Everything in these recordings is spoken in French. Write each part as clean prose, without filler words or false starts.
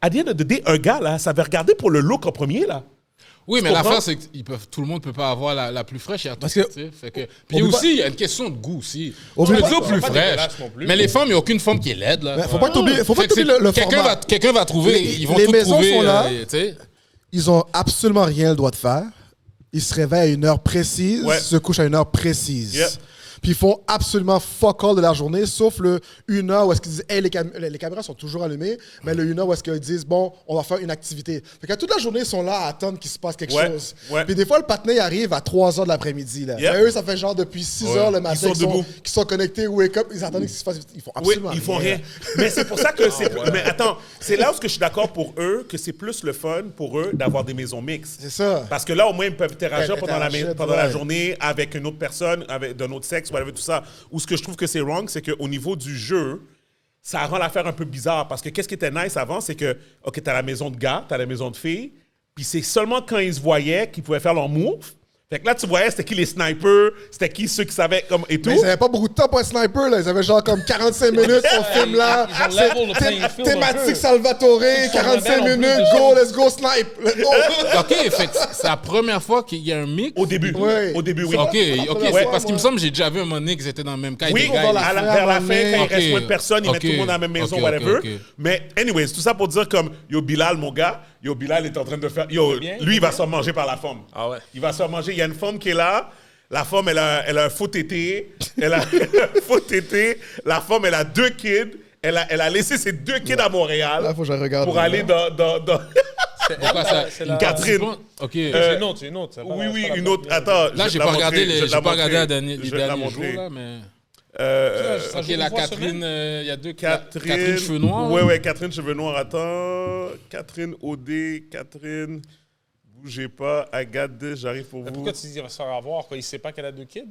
À the end of the day, un gars, là, ça va regarder pour le look en premier, là. Oui, Tu mais comprends? l'affaire, c'est que tout le monde ne peut pas avoir la plus fraîche. Parce que- Puis aussi, il y a une question de goût aussi. On Tu peut peux pas- dire c'est plus pas fraîche. dégueulasse non plus. Mais les femmes, il n'y a aucune femme qui est laide. Là. Mais faut pas que t'oublies Fait que le quelqu'un format. quelqu'un va trouver, ils vont les tout maisons trouver. sont là. Tu sais. Ils ont absolument rien le droit de faire. Ils se réveillent à une heure précise, Ouais. se couchent à une heure précise. Yep. Puis ils font absolument fuck all de la journée, sauf le 1 heure où est-ce qu'ils disent hey, les caméras sont toujours allumées, mais le 1 heure où est-ce qu'ils disent bon, on va faire une activité. Fait que toute la journée, ils sont là à attendre qu'il se passe quelque Ouais, chose. ouais. Puis des fois, le patinet arrive à 3 heures de l'après-midi. Là. Yep. Mais eux, ça fait genre depuis 6 heures le matin sont debout. qu'ils sont connectés, wake up, ils attendent qu'il se fasse. Ils font Oui, absolument ils font rien. Mais c'est pour ça que c'est. Mais attends, c'est là où je suis d'accord pour eux que c'est plus le fun pour eux d'avoir des maisons mixtes. C'est ça. Parce que là, au moins, ils peuvent interagir pendant la Ouais. journée avec une autre personne, avec d'un autre sexe, whatever, tout ça. Ou ce que je trouve que c'est wrong, c'est qu'au niveau du jeu, ça rend l'affaire un peu bizarre. Parce que qu'est-ce qui était nice avant, c'est que, OK, t'as la maison de gars, t'as la maison de filles, puis c'est seulement quand ils se voyaient qu'ils pouvaient faire leur move. Fait que là, tu voyais, c'était qui les snipers, c'était qui ceux qui savaient comme et tout. Mais ils n'avaient pas beaucoup de temps pour un sniper, là. Ils avaient genre comme 45 minutes, on filme là. Ils ont level the playing field un Thématique peu. Salvatore, sont 45 rebelles en plus minutes, de go, ça. let's go, snipe. Let's go. OK, fait que c'est la première fois qu'il y a un mix. Au début. Ouais. Au début, oui. OK, première OK, fois, c'est parce qu'il moi. me semble que j'ai déjà vu un moment donné qu'ils étaient dans le même cas. Oui, des gars, vers la fin, quand il Ok. reste moins de personnes, ils mettent Ok. tout le monde dans la même maison, Ok, whatever. ok. Mais, anyways, tout ça pour dire comme, yo, Bilal, mon gars, yo, Bilal est en train de faire. Yo, bien, lui, il va se faire manger par la femme. Ah ouais. Il va se faire manger. Il y a une femme qui est là. La femme, elle a un faux tété. Elle a un faux tété. La femme, elle a 2 kids. Elle a laissé ses 2 kids à Montréal Là, faut que je regarde. pour aller dans... Pourquoi ça? C'est la- Catherine. OK. C'est une autre, c'est une autre. ça va, Oui, c'est oui, pas la une autre. première. Attends. Là, je j'ai vais te pas la regardé montrer, les je vais te la derniers montrer. Je vais te la jours, montrer. là, mais... Ça OK, joue la une fois Catherine, semaine? il y a deux Catherine. Catherine cheveux noirs. Ouais, ouais, Catherine cheveux noirs. Attends. Catherine OD. Catherine. Bougez pas. Agathe, j'arrive pour Mais vous. pourquoi tu dis qu'il va se faire avoir? Quoi? Il sait pas qu'elle a 2 kids?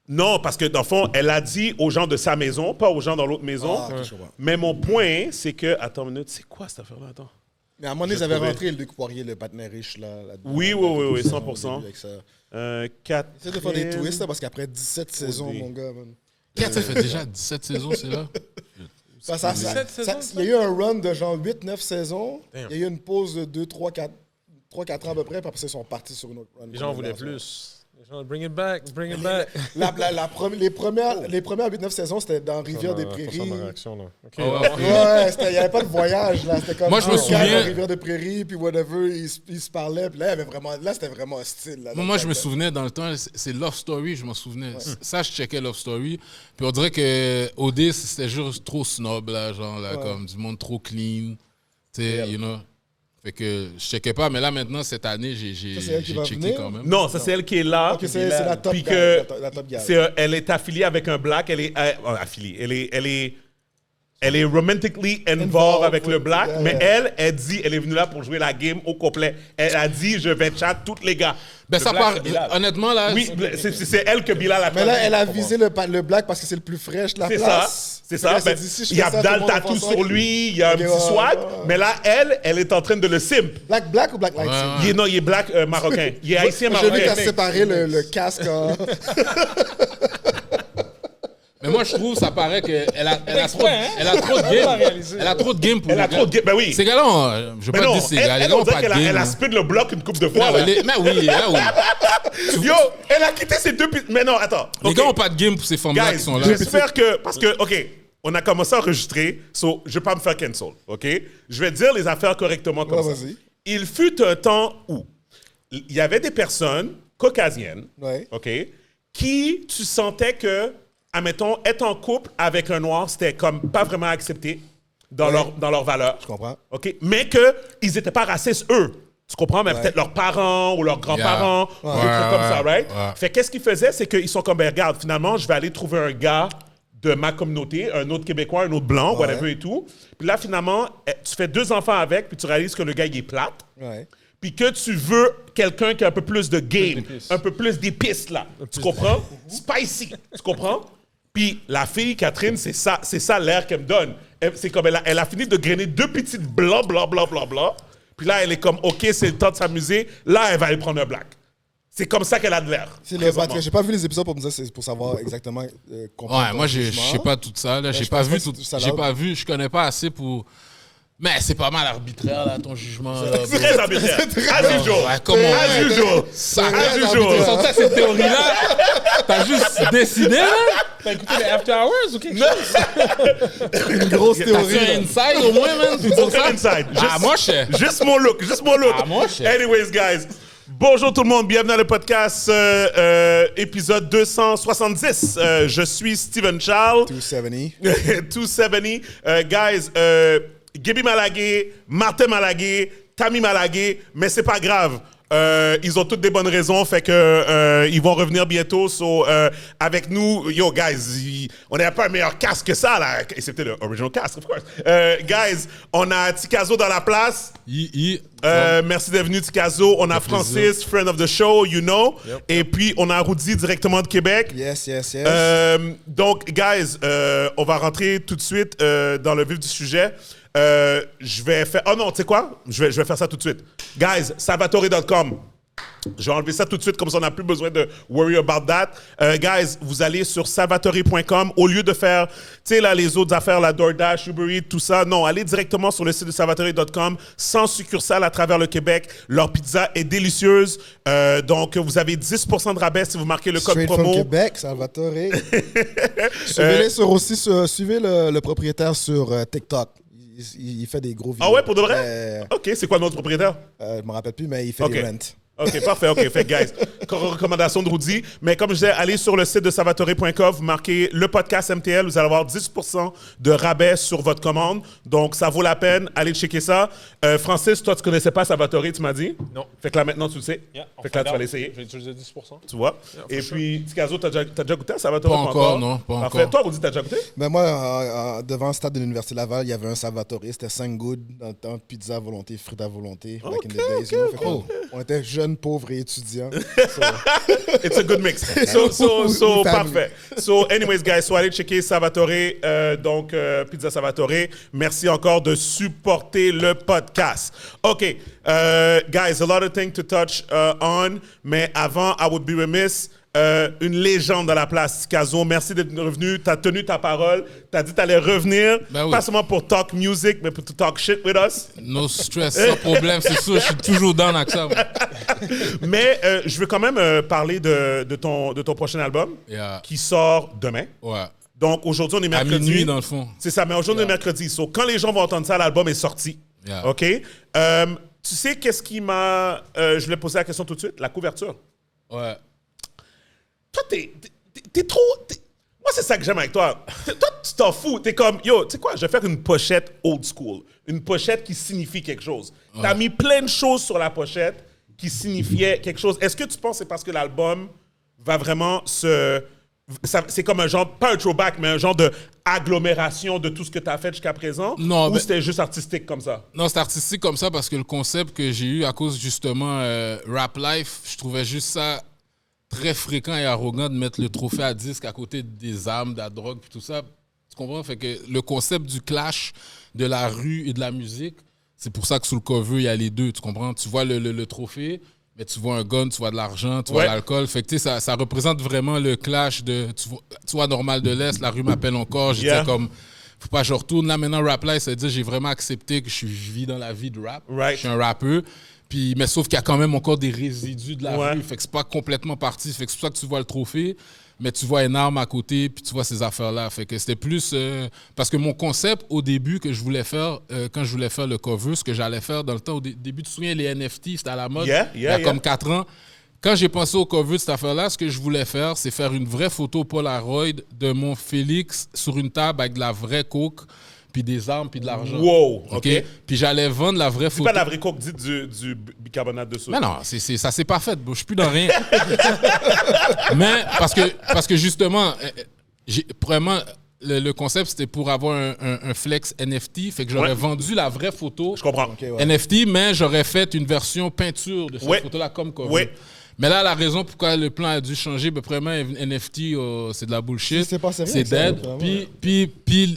Non, parce que dans le fond, elle a dit aux gens de sa maison, pas aux gens dans l'autre maison. Ah, ok, je comprends. Mais mon point, c'est que. Attends une minute, c'est quoi cette affaire-là? Attends. Mais à un moment donné, ils J'ai avaient trouvé. rentré le Luc Poirier, le partenaire riche, là. là-dedans. Oui, oui, oui, oui, Au 100%. début avec ça. Catherine. Essaye de faire des twists, là, parce qu'après 17 saisons, OD. mon gars, man. Ça fait déjà 17 saisons, c'est là. Ça, 17 saisons, il y a eu un run de genre 8-9 saisons. Damn. Il y a eu une pause de 2, 3, 4 ans à peu près, puis après ça, ils sont partis sur une autre run. Les gens voulaient plus. Les gens, bring it back, bring it back. Les premières 8-9 saisons, c'était dans Rivière-des-Prairies. Pas ça ma réaction, là. OK. Ah ouais, ouais. ok. Ouais, il n'y avait pas de voyage, là. C'était comme Moi, je me un gars souviens- à Rivière-des-Prairies, puis whatever, ils se parlaient. Puis là, c'était vraiment hostile. Là, Moi, je me souvenais dans le temps, c'est Love Story, je m'en souvenais. Ça, je checkais Love Story. Puis on dirait que OD, c'était juste trop snob, là, genre, là, comme du monde trop clean. Tu sais, you know. Fait que je checkais pas, mais là, maintenant, cette année, j'ai Ça, c'est elle qui va checké venir? quand même. Non, ça, c'est elle qui est là. Ok, c'est la top Puis guy, que la top guy. elle est affiliée avec un black. Elle est affiliée. Elle est romantically involved avec le black, yeah, mais yeah. elle dit, elle est venue là pour jouer la game au complet. Elle a dit, je vais chat tous les gars. Ben, ça Black, part. c'est Bilal. Honnêtement, là. Oui, c'est elle que Bilal a Mais là, choisi. elle a visé le black parce que c'est le plus fraîche de la C'est ça, place. c'est Fait ça. qu'elle s'est Ben, dit, si je il y a fais ça, tout le Abdal monde va tatou faire sur ça. lui, il y a un Ok, petit ouais, swag, ouais. mais là, elle est en train de le simp. Black ou black light? Ouais. Non, il est black marocain. Il est haïtien J'ai vu qu'elle marocain. séparé le casque. Mais moi, je trouve, ça paraît qu'elle a trop hein? elle a trop de pas game. réalisé. Elle a trop de game pour Elle les a gars. trop de game. Ben oui. Ces gars-là, je veux Mais pas non, dire ces gars. Les elle, gars on ont dirait pas de qu'elle a game. spin le bloc une couple de fois. Ouais, là. mais oui, ah oui. Yo, elle a quitté ses deux pistes. Mais non, attends. Les Ok. gars ont pas de game pour ces femmes-là qui Guys, sont là. j'espère que... Parce que, OK, on a commencé à enregistrer, so je vais pas me faire cancel, OK? Je vais dire les affaires correctement comme Ouais, ça. vas-y. Il fut un temps où il y avait des personnes caucasiennes, Ouais. OK, qui, tu sentais que, admettons, être en couple avec un noir, c'était comme pas vraiment accepté dans, Ouais. dans leur valeur. Je comprends. OK? Mais qu'ils n'étaient pas racistes, eux. Tu comprends? Mais Ouais. peut-être leurs parents ou leurs grands-parents, Yeah. ou des trucs comme ça, right? ouais. Fait qu'est-ce qu'ils faisaient? C'est qu'ils sont comme, ben, regarde, finalement, je vais aller trouver un gars de ma communauté, un autre Québécois, un autre blanc, Ouais. whatever et tout. Puis là, finalement, tu fais 2 enfants avec, puis tu réalises que le gars, il est plate. Ouais. Puis que tu veux quelqu'un qui a un peu plus de game, d'épices. un peu plus d'épices, là. Tu comprends? Spicy. Tu comprends? Puis la fille, Catherine, c'est ça l'air qu'elle me donne. C'est comme elle a fini de grainer 2 petites blancs, blanc, blanc, blanc, blanc. Puis là, elle est comme, OK, c'est le temps de s'amuser. Là, elle va aller prendre un black. C'est comme ça qu'elle a de l'air. C'est le présentement. batterie. J'ai pas vu les épisodes pour me dire, c'est pour savoir exactement. Ouais, moi, je sais pas tout ça. Là. J'ai je pas pense vu pas que tout. ça J'ai l'a- pas vu. Je connais pas assez pour Mais c'est pas mal arbitraire, là, ton jugement. Là, C'est très arbitraire. As usual. Ouais, comment As usual. Ça, As tu usual. sentais cette théorie-là? T'as juste décidé, là? T'as écouté les After Hours ou quelque chose? Une grosse T'as théorie. fait un là. inside au moins, man? Tu dis Aucun ça? inside. Ah, moi, je sais. Juste mon look. Ah, moi, je sais. Anyways, guys. Bonjour tout le monde, bienvenue dans le podcast épisode 270. Je suis Steven Charles. 270. 270. Guys, Gaby Malagué, Martin Malagué, Tammy Malagué, mais c'est pas grave. Ils ont toutes des bonnes raisons, fait que ils vont revenir bientôt. So, avec nous, yo guys, on n'a pas un meilleur cast que ça là, excepté le original cast, of course. Guys, on a Tikazo dans la place. Merci d'être venu Tikazo. On a Francis, friend of the show, you know. Yep. Et puis on a Rudy directement de Québec. Yes. Donc, guys, on va rentrer tout de suite dans le vif du sujet. Je vais faire... Oh non, tu sais quoi? Je vais faire ça tout de suite. Guys, salvatore.com. Je vais enlever ça tout de suite, comme ça on n'a plus besoin de worry about that. Guys, vous allez sur salvatore.com. Au lieu de faire, tu sais, là, les autres affaires, la DoorDash, Uber Eats, tout ça, non, allez directement sur le site de salvatore.com, sans succursale à travers le Québec. Leur pizza est délicieuse. Donc, vous avez 10% de rabais si vous marquez le code Straight promo. from Québec, Salvatore. Suivez le propriétaire sur TikTok. Il fait des gros vidéos. Ah ouais, pour de vrai? OK, c'est quoi notre propriétaire? Je me rappelle plus, mais il fait OK. des rents. OK, parfait. OK, fait guys. Recommandation de Rudy. Mais comme je disais, allez sur le site de salvatore.com, vous marquez le podcast MTL, vous allez avoir 10% de rabais sur votre commande. Donc, ça vaut la peine. Allez checker ça. Francis, toi, tu connaissais pas Salvatore, tu m'as dit? Non. Fait que là, maintenant, tu le sais. Yeah, Fait que là, tu vas l'essayer. Je vais utiliser 10%. Tu vois? Yeah, Et for puis, Tikazo, t'as déjà goûté à Salvatore? Pas encore, non, pas Parfait. encore. Toi, Rudy, t'as déjà goûté? Ben moi, devant le stade de l'Université Laval, il y avait un Salvatore. C'était 5 good dans le temps, pizza à volonté, frites à volonté. Back in the days, you know. Fait qu'on- on était jeunes, pauvres et étudiants. It's a good mix. So Family. parfait. So, anyways, guys, so allez checker Salvatore, donc Pizza Salvatore. Merci encore de supporter le podcast. OK, guys, a lot of things to touch on, mais avant, I would be remiss. Une légende dans la place, Tikazo. Merci d'être revenu. Tu as tenu ta parole. Tu as dit que tu allais revenir, Ben oui. pas seulement pour talk music, mais pour to talk shit with us. No stress, sans problème, c'est sûr, je suis toujours down avec ça. moi. Mais je veux quand même parler de ton prochain album Yeah. qui sort demain. Ouais. Donc aujourd'hui, on est À mercredi. minuit, dans le fond. C'est ça, mais aujourd'hui, on est mercredi. So, quand les gens vont entendre ça, l'album est sorti. Yeah. OK? Tu sais qu'est-ce qui m'a... je voulais poser la question tout de suite. La couverture. Ouais. Toi, t'es trop... Moi, c'est ça que j'aime avec toi. Toi, tu t'en fous. T'es comme, yo, tu sais quoi, je vais faire une pochette old school. Une pochette qui signifie quelque chose. T'as mis plein de choses sur la pochette qui signifiaient quelque chose. Est-ce que tu penses que c'est parce que l'album va vraiment c'est comme un genre, pas un throwback, mais un genre de agglomération de tout ce que tu as fait jusqu'à présent? Non, Ou mais- c'était juste artistique comme ça? Non, c'est artistique comme ça parce que le concept que j'ai eu à cause justement Rap Life, je trouvais juste ça très fréquent et arrogant de mettre le trophée à disque à côté des armes, de la drogue et tout ça. Tu comprends? Fait que le concept du clash de la rue et de la musique, c'est pour ça que sous le cover, il y a les deux. Tu comprends? Tu vois le trophée, mais tu vois un gun, tu vois de l'argent, tu vois Ouais. de l'alcool. Fait que tu sais, ça représente vraiment le clash de... Tu vois Normal de l'Est, la rue m'appelle encore. J'étais Yeah. comme... Faut pas que je retourne. Là, maintenant, Rap Life, ça veut dire que j'ai vraiment accepté que je vis dans la vie de rap. Right. Je suis un rappeur. Puis, mais sauf qu'il y a quand même encore des résidus de la Ouais. rue. Fait que c'est pas complètement parti. Fait que c'est pour ça que tu vois le trophée, mais tu vois une arme à côté, puis tu vois ces affaires-là. Fait que c'était plus... parce que mon concept, au début, que je voulais faire, quand je voulais faire le cover, ce que j'allais faire dans le temps, au début, tu te souviens, les NFT, c'était à la mode. Yeah, il y a yeah. comme 4 ans. Quand j'ai pensé au cover de cette affaire-là, ce que je voulais faire, c'est faire une vraie photo Polaroid de mon Félix sur une table avec de la vraie coke, puis des armes, puis de l'argent. Wow, OK. Puis j'allais vendre la vraie C'est photo. pas de la vraie coke, dis du bicarbonate de soude. Mais non, ça s'est pas fait. Je suis plus dans rien. Mais parce que justement, vraiment, le concept, c'était pour avoir un flex NFT. Fait que j'aurais Ouais. vendu la vraie photo Je comprends. ouais. NFT, mais j'aurais fait une version peinture de cette Ouais. photo-là comme cover. Ouais. Mais là, la raison pourquoi le plan a dû changer, ben, premièrement, NFT, c'est de la bullshit. C'est pas sérieux, C'est ça, dead. vraiment. Puis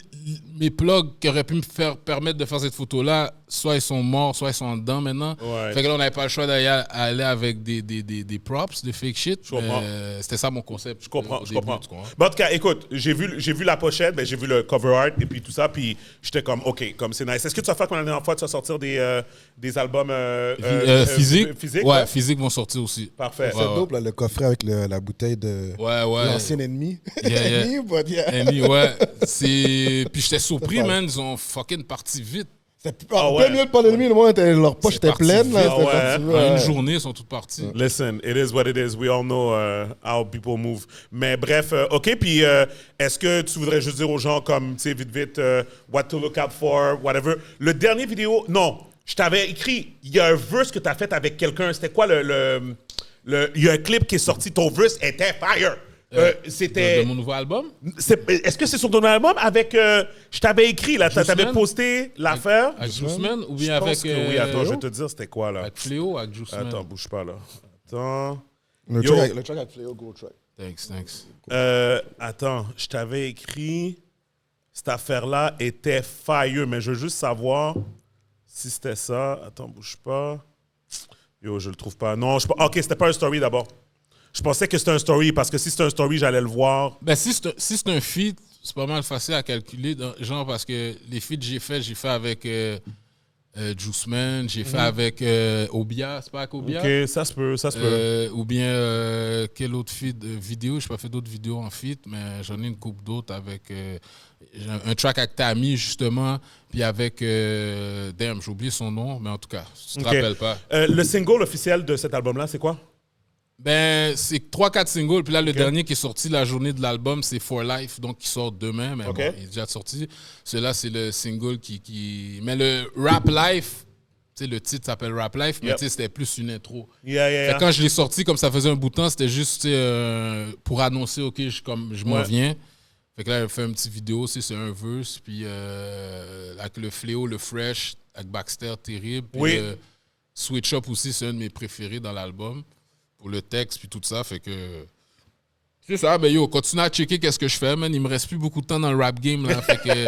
mes plugs qui auraient pu me permettre de faire cette photo-là, soit ils sont morts, soit ils sont dedans maintenant. Ouais. Fait que là, on n'avait pas le choix d'aller aller avec des props, des fake shit. Je comprends. C'était ça mon concept. Je comprends, au je début, comprends. tu comprends? Bon, en tout cas, écoute, j'ai vu la pochette, ben, j'ai vu le cover art et puis tout ça, puis j'étais comme, OK, comme c'est nice. Est-ce que tu vas faire comme la dernière fois, tu vas sortir des albums Physique? physiques? Ouais, physique vont sortir aussi. Parfait. C'est dope, là, le coffret avec la bouteille de Ouais. l'ancien ennemi. Yeah, yeah. Ennemi, but yeah. Annie, ouais. Puis j'étais surpris, man. Ils ont fucking parti vite. En ouais. plein milieu de pandémie, le monde était, leur poche était parti pleine. Là, vite. c'était Ah parti, ouais. En ouais. une journée, ils sont tous partis. Listen, it is what it is. We all know how people move. Mais bref, OK, puis est-ce que tu voudrais juste dire aux gens comme, tu sais, vite, what to look out for, whatever. Le dernier vidéo, non, je t'avais écrit, il y a un verse que tu as fait avec quelqu'un. C'était quoi il y a un clip qui est sorti, ton verse était fire. C'était... De mon nouveau album? Est-ce que c'est sur ton album avec... je t'avais écrit, là, Juice t'avais Man? posté l'affaire. Avec Juice Man ou Je bien pense avec. que oui, attends, je vais te dire c'était quoi, là. Avec Fléau, avec Juice Man. Attends, bouge pas, là. Attends. Le Yo. track avec Fléau, go track. Thanks. Attends, je t'avais écrit... Cette affaire-là était fire, mais je veux juste savoir si c'était ça. Attends, bouge pas. Yo, je le trouve pas. Non, OK, c'était pas un story d'abord. Je pensais que c'était un story, parce que si c'était un story, j'allais le voir. Ben, si c'est un feat, c'est pas mal facile à calculer. Genre, parce que les feats que j'ai fait avec Juice Man, j'ai fait avec Obia, c'est pas avec Obia? OK, ça se peut. Ou bien, quel autre feat vidéo? J'ai pas fait d'autres vidéos en feat, mais j'en ai une couple d'autres avec j'ai un track avec Tammy, justement, puis avec damn, j'ai oublié son nom, mais en tout cas, si tu te OK. rappelles pas. Le single officiel de cet album-là, c'est quoi? Ben, c'est 3-4 singles. Puis là, le dernier qui est sorti la journée de l'album, c'est For Life, donc qui sort demain. Mais OK. bon, il est déjà sorti. Celui-là, c'est le single qui... Mais le Rap Life, tu sais, le titre s'appelle Rap Life, mais Yep. tu sais, c'était plus une intro. Yeah. Fait que quand je l'ai sorti, comme ça faisait un bout de temps, c'était juste tu sais, pour annoncer, OK, je m'en Ouais. viens. Fait que là, j'ai fait une petite vidéo, c'est un verse, puis avec le Fléau, le Fresh, avec Baxter, terrible. Puis Oui. Switch Up aussi, c'est un de mes préférés dans l'album. Pour le texte, puis tout ça, fait que... C'est ça, ben yo, continue à checker qu'est-ce que je fais, man. Il me reste plus beaucoup de temps dans le rap game, là, fait que...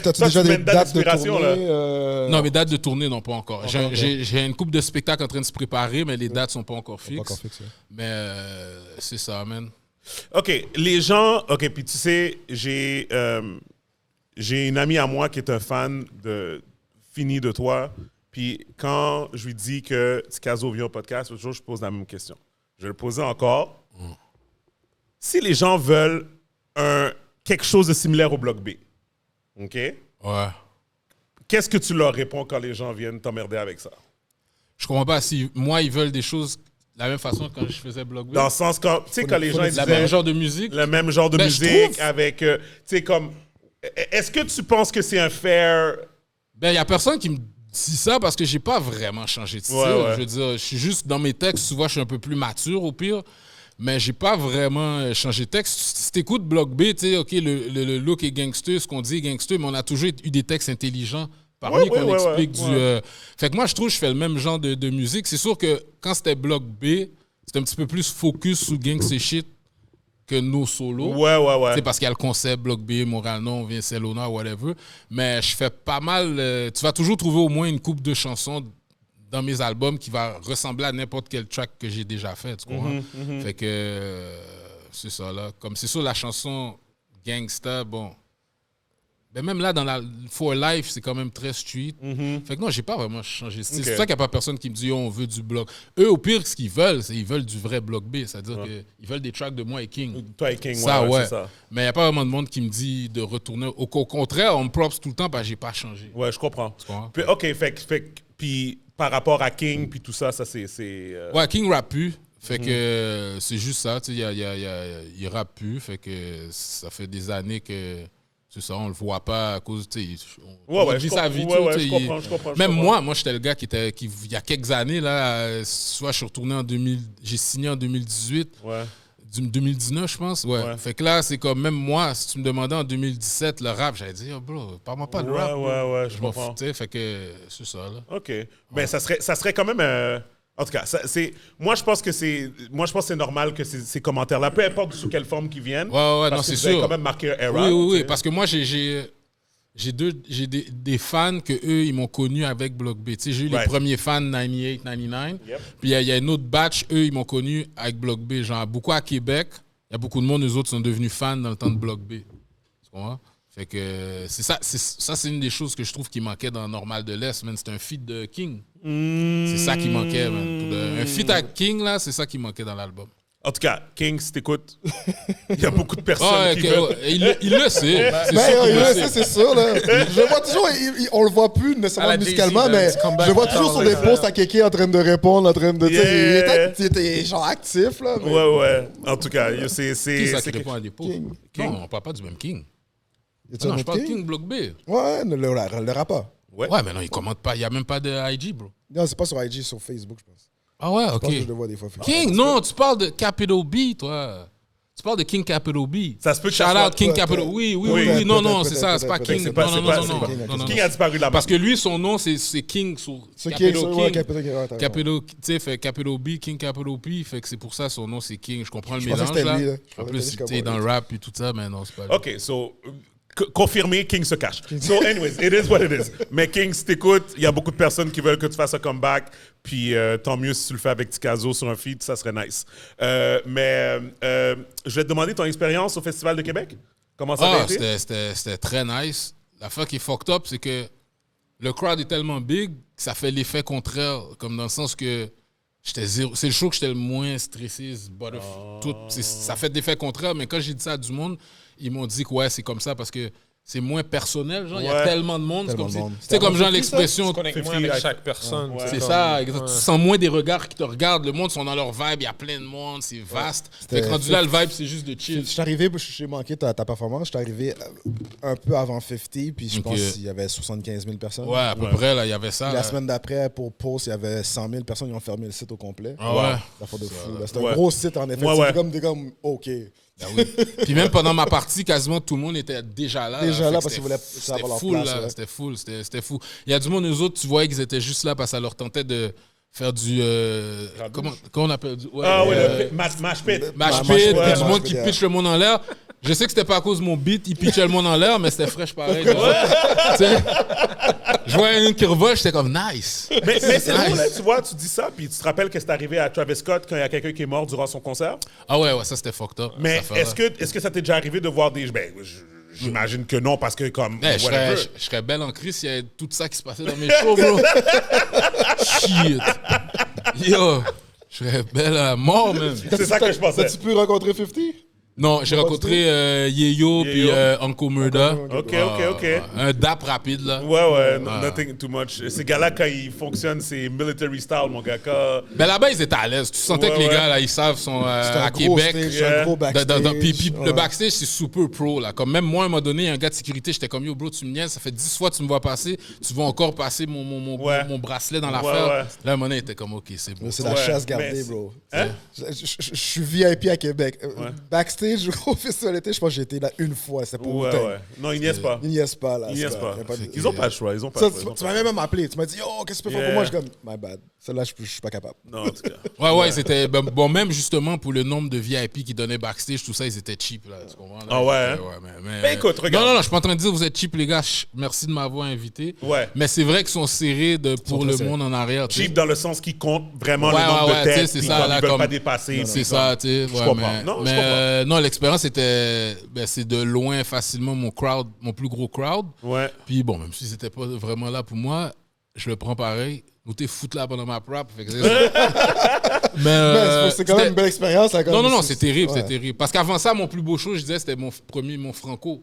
T'as-tu déjà tu mets des une date dates de d'expiration, tournée? Non, mes dates de tournée, non, pas encore. J'ai une couple de spectacles en train de se préparer, mais les dates sont pas encore fixes. Pas encore fixé. Mais c'est ça, man. OK, les gens... OK, puis tu sais, j'ai une amie à moi qui est un fan fini de toi. Puis quand je lui dis que Tikazo vient au podcast, toujours je pose la même question. Je vais le poser encore. Si les gens veulent quelque chose de similaire au Bloc B, OK? Ouais. Qu'est-ce que tu leur réponds quand les gens viennent t'emmerder avec ça? Je comprends pas si moi, ils veulent des choses de la même façon que quand je faisais Block B. Dans le sens, quand les gens La disaient même genre de musique. le même genre de Ben, je musique trouve- avec... tu sais, comme... Est-ce que tu penses que c'est un fair... Ben, il y a personne qui me dit ça parce que j'ai pas vraiment changé de style. Ouais. Je veux dire, je suis juste dans mes textes, souvent, je suis un peu plus mature au pire. Mais j'ai pas vraiment changé de texte. Si t'écoutes Block B, tu sais, OK, le look est gangster, ce qu'on dit est gangster, mais on a toujours eu des textes intelligents parmi Ouais, qu'on ouais, explique ouais. Fait que moi, je trouve que je fais le même genre de musique. C'est sûr que quand c'était Block B, c'était un petit peu plus focus sur gangster shit que nos solos. Ouais. C'est parce qu'il y a le concept Block B, Montréal Non, Vincelona, whatever. Mais je fais pas mal. Tu vas toujours trouver au moins une couple de chansons dans mes albums qui va ressembler à n'importe quel track que j'ai déjà fait. Tu comprends? Fait que c'est ça, là. Comme c'est sûr, la chanson Gangsta, bon. Ben même là, dans la For Life, c'est quand même très street. Fait que non, j'ai pas vraiment changé de style. Ok. C'est pour ça qu'il n'y a pas personne qui me dit, oh, on veut du bloc. Eux, au pire, ce qu'ils veulent, c'est qu'ils veulent du vrai bloc B. C'est-à-dire qu'ils veulent des tracks de moi et King. Toi et King, Ça, ouais, ouais. c'est ça. Mais il n'y a pas vraiment de monde qui me dit de retourner. Au contraire, on me props tout le temps parce que j'ai pas changé. Ouais, je comprends. comprends? Puis, OK, fait que- puis par rapport à King, puis tout ça, c'est Ouais, King rappe plus. Fait que c'est juste ça. Tu sais, il rappe plus. Fait que ça fait des années que. C'est ça, on le voit pas à cause. Tu sais, on vit sa vie. Ouais, tu sais, je comprends, je comprends. Même moi, j'étais le gars qui, il y a quelques années, là, soit je suis retourné en 2000, j'ai signé en 2018, Ouais. 2019, je pense. Ouais. Ouais. Fait que là, c'est comme, même moi, si tu me demandais en 2017 le rap, j'allais dire, oh, bro, parle-moi pas de Ouais, rap. bro. ouais, je Je m'en comprends. foutais, fait que c'est ça, là. OK. Ben, ça serait quand même... en tout cas, moi, je pense que c'est normal que ces commentaires-là, peu importe sous quelle forme qu'ils viennent, Ouais, parce non, que c'est vous avez sûr. quand même marqué un era. Oui, tu sais. parce que moi, j'ai j'ai des fans que eux ils m'ont connu avec Block B. Tu sais, j'ai eu les Right. premiers fans 98, 99. Yep. Puis il y a une autre batch, eux ils m'ont connu avec Block B. Genre beaucoup à Québec, il y a beaucoup de monde, eux autres sont devenus fans dans le temps de Block B. Tu comprends? Fait que c'est ça, c'est une des choses que je trouve qui manquait dans Normal de l'Est, man. C'était un feat de King. C'est ça qui manquait, man. Un feat avec King, là, c'est ça qui manquait dans l'album. En tout cas, King, si t'écoutes, il y a beaucoup de personnes Ah, qui ok, veulent... ouais, il le sait. C'est Ben, sûr qu'il il le le sait. sait, c'est sûr. Là. Je le vois toujours, on le voit plus À nécessairement la musicalement, Jay-Z, mais là, comeback je le vois tout toujours le sur temps, des là. posts à Kéké en train de répondre, en train de. Yeah. Il était genre actif, là. Mais... Ouais. En tout cas, c'est... Qui ça qui c'est- répond à des posts? King. Non, on parle pas du même King. Y a-tu un Non, je autre parle King? King Block B. Ouais, le rappeur. Ouais. Ouais, mais non, il commente pas. Il n'y a même pas de IG, bro. Non, c'est pas sur IG, c'est sur Facebook, je pense. Ah ouais, Je pense que je ok. le vois des fois. King, non, tu parles de Capital B, toi. Tu parles de King Capital B. Ça se peut que Shout ça soit- out King peut-être. Capital. Oui, Peut-être, non, peut-être, c'est ça, c'est pas peut-être, King. c'est pas- Non, c'est non, pas- non, c'est non, pas- non, non, King non. a disparu là-bas. Parce que lui, son nom, c'est King sur C'est Capital King, King. ouais, Capital King, ouais, t'as raison. Capital, tu sais, fait Capital B, King Capital P, fait que c'est pour ça son nom c'est King. Je comprends le Je pensais que mélange c'était là. lui, là. Je En pensais plus, que c'était tu sais, comme dans le lui. rap et tout ça, mais non, c'est pas lui. OK, so... Confirmé, King se cache. So, anyways, it is what it is. Mais King, si t'écoutes, il y a beaucoup de personnes qui veulent que tu fasses un comeback. Puis tant mieux si tu le fais avec Tikazo sur un feat, ça serait nice. Je vais te demander ton expérience au Festival de Québec. Comment ça a Ah, été? c'était très nice. L'affaire qui est fucked up, c'est que le crowd est tellement big que ça fait l'effet contraire, comme dans le sens que j'étais zéro. C'est le show que j'étais le moins stressé, ça fait l'effet contraire, mais quand j'ai dit ça à du monde, ils m'ont dit que ouais, c'est comme ça parce que c'est moins personnel, genre, il y a Ouais. tellement de monde, c'est Tellement comme de si, monde. tu sais, comme genre l'expression, Tu connectes moins avec chaque personne. Ouais. tu sais, c'est comme- ça, Ouais. tu sens moins des regards qui te regardent, le monde sont dans leur vibe, il y a plein de monde, c'est vaste. Fait que rendu là, le vibe, c'est juste de Je chill. suis arrivé, j'ai manqué ta performance, je suis arrivé un peu avant 50, puis je Ok. pense qu'il y avait 75 000 personnes. Ouais, à peu près, là, il y avait ça. Puis là. la semaine d'après, pour Pulse, il y avait 100 000 personnes, ils ont fermé le site au complet. Ah ouais? La fois de fou. là. C'était Ouais. un gros site, en effet. Ouais, C'était ouais. comme, OK. Ben oui. Puis même pendant ma partie, quasiment tout le monde était déjà là. Déjà Fait là, que parce qu'ils voulaient c'était avoir leur full, place, là. ouais. C'était full, c'était fou. Il y a du monde, eux autres, tu voyais qu'ils étaient juste là parce que ça leur tentait de faire du... comment on appelle du... Ouais, Ah oui, le mash pit. Match Ouais, pit, ouais, puis du ouais, monde qui ouais. pitch le monde en l'air. Je sais que c'était pas à cause de mon beat, il pitchait le monde en l'air, mais c'était fraîche pareil. Tu sais, je voyais une qui revole, j'étais comme nice. Mais c'est drôle, Nice. hein, tu vois, tu dis ça, puis tu te rappelles que c'est arrivé à Travis Scott quand il y a quelqu'un qui est mort durant son concert. Ah ouais, ça c'était fucked up. Mais cette affaire-là. est-ce que ça t'est déjà arrivé de voir des... Ben, j'imagine que non, parce que comme... Hey, whatever. je serais belle en crise s'il y avait tout ça qui se passait dans mes shows, bro. Shit. Yo, je serais belle à mort, même. C'est ça que je pensais. As-tu pu rencontrer 50? Non, j'ai rencontré Yeyo puis Uncle Murda. OK. Un dap rapide, là. Ouais, nothing too much. Ces gars-là, quand ils fonctionnent, c'est military style, mon gars. Mais là-bas, ils étaient à l'aise. Tu sentais que les Ouais. gars, là, ils savent, sont C'était à un gros Québec. stage, Yeah. un gros backstage. Puis Ouais. le backstage, c'est super pro. Là. Comme même moi, à un moment donné, il y a un gars de sécurité, j'étais comme yo, bro, tu me niaises, ça fait 10 fois que tu me vois passer, tu vas encore passer Ouais. mon bracelet dans Ouais, l'affaire. ouais. Là, à un moment donné, il était comme ok, c'est bon. Mais c'est la Ouais, chasse mais gardée, c'est- bro. Hein? Je suis VIP à Québec. Backstage, au festival d'été, je pense que j'ai été là une fois. C'était pour Ouais. Non, ils niaisent pas. Il n'y est pas, là. Ils niaisent pas. Y a de- Ils ont pas le choix. Ils ont pas Ça, le choix. tu m'as même appelé. Tu m'as dit, oh, qu'est-ce que tu peux faire pour moi? Je suis comme, my bad. Celle-là, je suis pas capable. Non, en tout cas. Ouais, c'était. Bon, même justement pour le nombre de VIP qui donnaient backstage, tout ça, ils étaient cheap, là. Tu comprends? Là? Ah ouais, hein? Mais Ben, écoute, regarde. Non, je suis pas en train de dire que vous êtes cheap, les gars. Merci de m'avoir invité. Ouais. Mais c'est vrai qu'ils sont serrés pour très le serrés. monde en arrière. tu sais. Cheap dans le sens qui compte vraiment Ouais, le nombre ouais, de tu sais, têtes, c'est puis ça, comme là, ils veulent comme- pas dépasser. C'est puis ça, comme- tu sais. Ouais, comprends. mais, Non, je mais, comprends. non, l'expérience était. C'est de loin facilement mon plus gros crowd. Ouais. Puis bon, même si c'était pas vraiment là pour moi, je le prends pareil. Nous t'es foutu là pendant ma prep. Fait que c'est mais C'est quand même une belle expérience. là, quand Non, même. c'est terrible, Ouais. c'est terrible. Parce qu'avant ça, mon plus beau show, je disais, c'était mon Franco.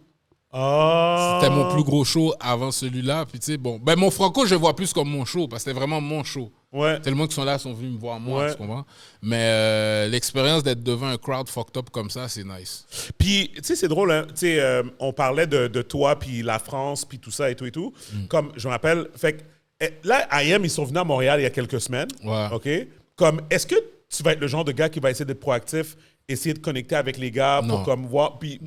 Ah. C'était mon plus gros show avant celui-là. Puis tu sais, bon, mon Franco, je le vois plus comme mon show, parce que c'était vraiment mon show. Ouais. Tellement qui sont là, sont venus me voir moi, Ouais. tu comprends? Mais l'expérience d'être devant un crowd fucked up comme ça, c'est nice. Puis, tu sais, c'est drôle, hein? Tu sais, on parlait de toi, puis la France, puis tout ça et tout et tout. Comme, je me rappelle, fait que, là, IM, ils sont venus à Montréal il y a quelques semaines. Ouais. OK? Comme, est-ce que tu vas être le genre de gars qui va essayer d'être proactif, essayer de connecter avec les gars pour Non. comme voir. Puis,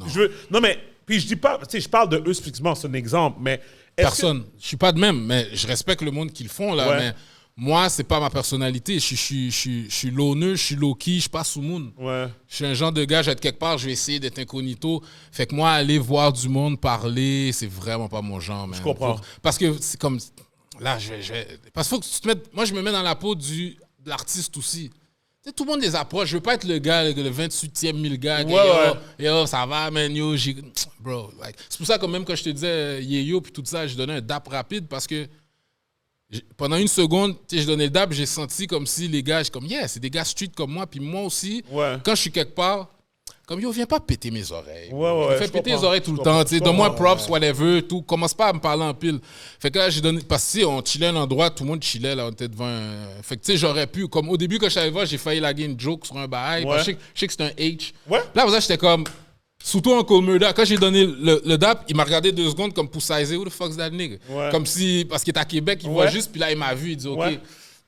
non, mais, puis je dis pas, tu sais, je parle de eux spécifiquement, c'est un exemple, mais. est-ce Personne. Je suis pas de même, mais je respecte le monde qui le font, là. Ouais. Mais moi, c'est pas ma personnalité. Je suis loner, je suis low-key, je suis pas sous moon. Ouais. Je suis un genre de gars, je vais être quelque part, je vais essayer d'être incognito. Fait que moi, aller voir du monde parler, c'est vraiment pas mon genre, man. Je comprends. Parce que c'est comme... Là, parce qu'il faut que tu te mettes... Moi, je me mets dans la peau de l'artiste aussi. Tu sais, tout le monde les approche. Je veux pas être le gars, le 28e 1000 gars. Yo, ça va, man, yo, bro. Like, c'est pour ça que même quand je te disais yo, puis tout ça, je donnais un dap rapide parce que pendant une seconde, tu sais, je donnais le dap, j'ai senti comme si les gars, c'est des gars street comme moi, puis moi aussi, quand je suis quelque part, comme yo, viens pas péter mes oreilles. Ouais, Fais péter les oreilles tout le temps, tu sais, donne-moi props, whatever, tout. Commence pas à me parler en pile. Fait que là, j'ai donné, parce que on chillait à un endroit, tout le monde chillait, là, on était devant Fait que tu sais, j'aurais pu, comme au début, quand je suis allé voir, j'ai failli laguer une joke sur un bail, parce que je sais que c'était un H. Ouais. Là, pour ça, j'étais comme. Surtout en Cold Murder, quand j'ai donné le dap, il m'a regardé 2 secondes comme pour sizer, who the fuck's that nigga? Ouais. Comme si, parce qu'il est à Québec, il voit juste, puis là, il m'a vu, il dit OK. Ouais.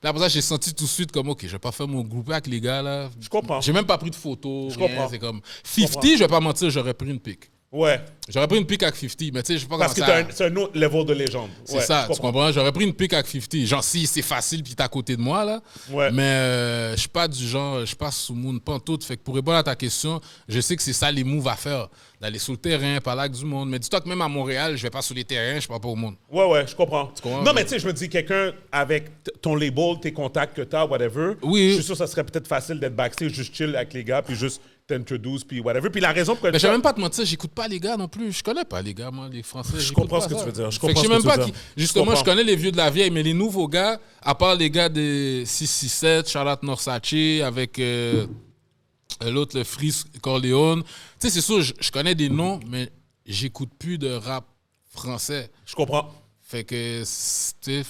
Là, pour ça, j'ai senti tout de suite comme OK, je vais pas faire mon groupe avec les gars, là. Je comprends. J'ai même pas pris de photos. Je comprends. C'est comme 50, je vais pas mentir, j'aurais pris une pique. Ouais. J'aurais pris une pique avec 50, mais tu sais, je sais pas Parce que comment ça. c'est un autre level de légende. C'est Ouais, ça, je tu comprends? J'aurais pris une pique avec 50. Genre, si c'est facile puis t'es à côté de moi, là. Ouais. Mais je suis pas du genre, je suis pas sous moon, pas en tout. Fait que pour répondre à ta question, je sais que c'est ça les moves à faire. D'aller sur le terrain, parler avec du monde. Mais dis-toi que même à Montréal, je vais pas sur les terrains, je parle pas au monde. Ouais, je comprends. comprends? Non, mais tu sais, je me dis, quelqu'un avec ton label, tes contacts que t'as, whatever, Oui. je suis sûr que ça serait peut-être facile d'être backstage, juste chill avec les gars, puis juste t'introduce, puis whatever. Puis la raison pour Mais laquelle... je vais même pas te mentir, j'écoute pas les gars non plus. Je connais pas les gars, moi, les Français. Je j'écoute comprends pas ce que ça. tu veux dire. Je Fait que comprends je ce sais que même tu pas veux qui. dire. Justement, comprends. je connais les vieux de la vieille, mais les nouveaux gars, à part les gars de 667, Charlotte Norsace, avec l'autre, le Freeze Corleone. Tu sais, c'est sûr, je connais des noms, mais j'écoute plus de rap français. Je comprends. Fait que, tu sais,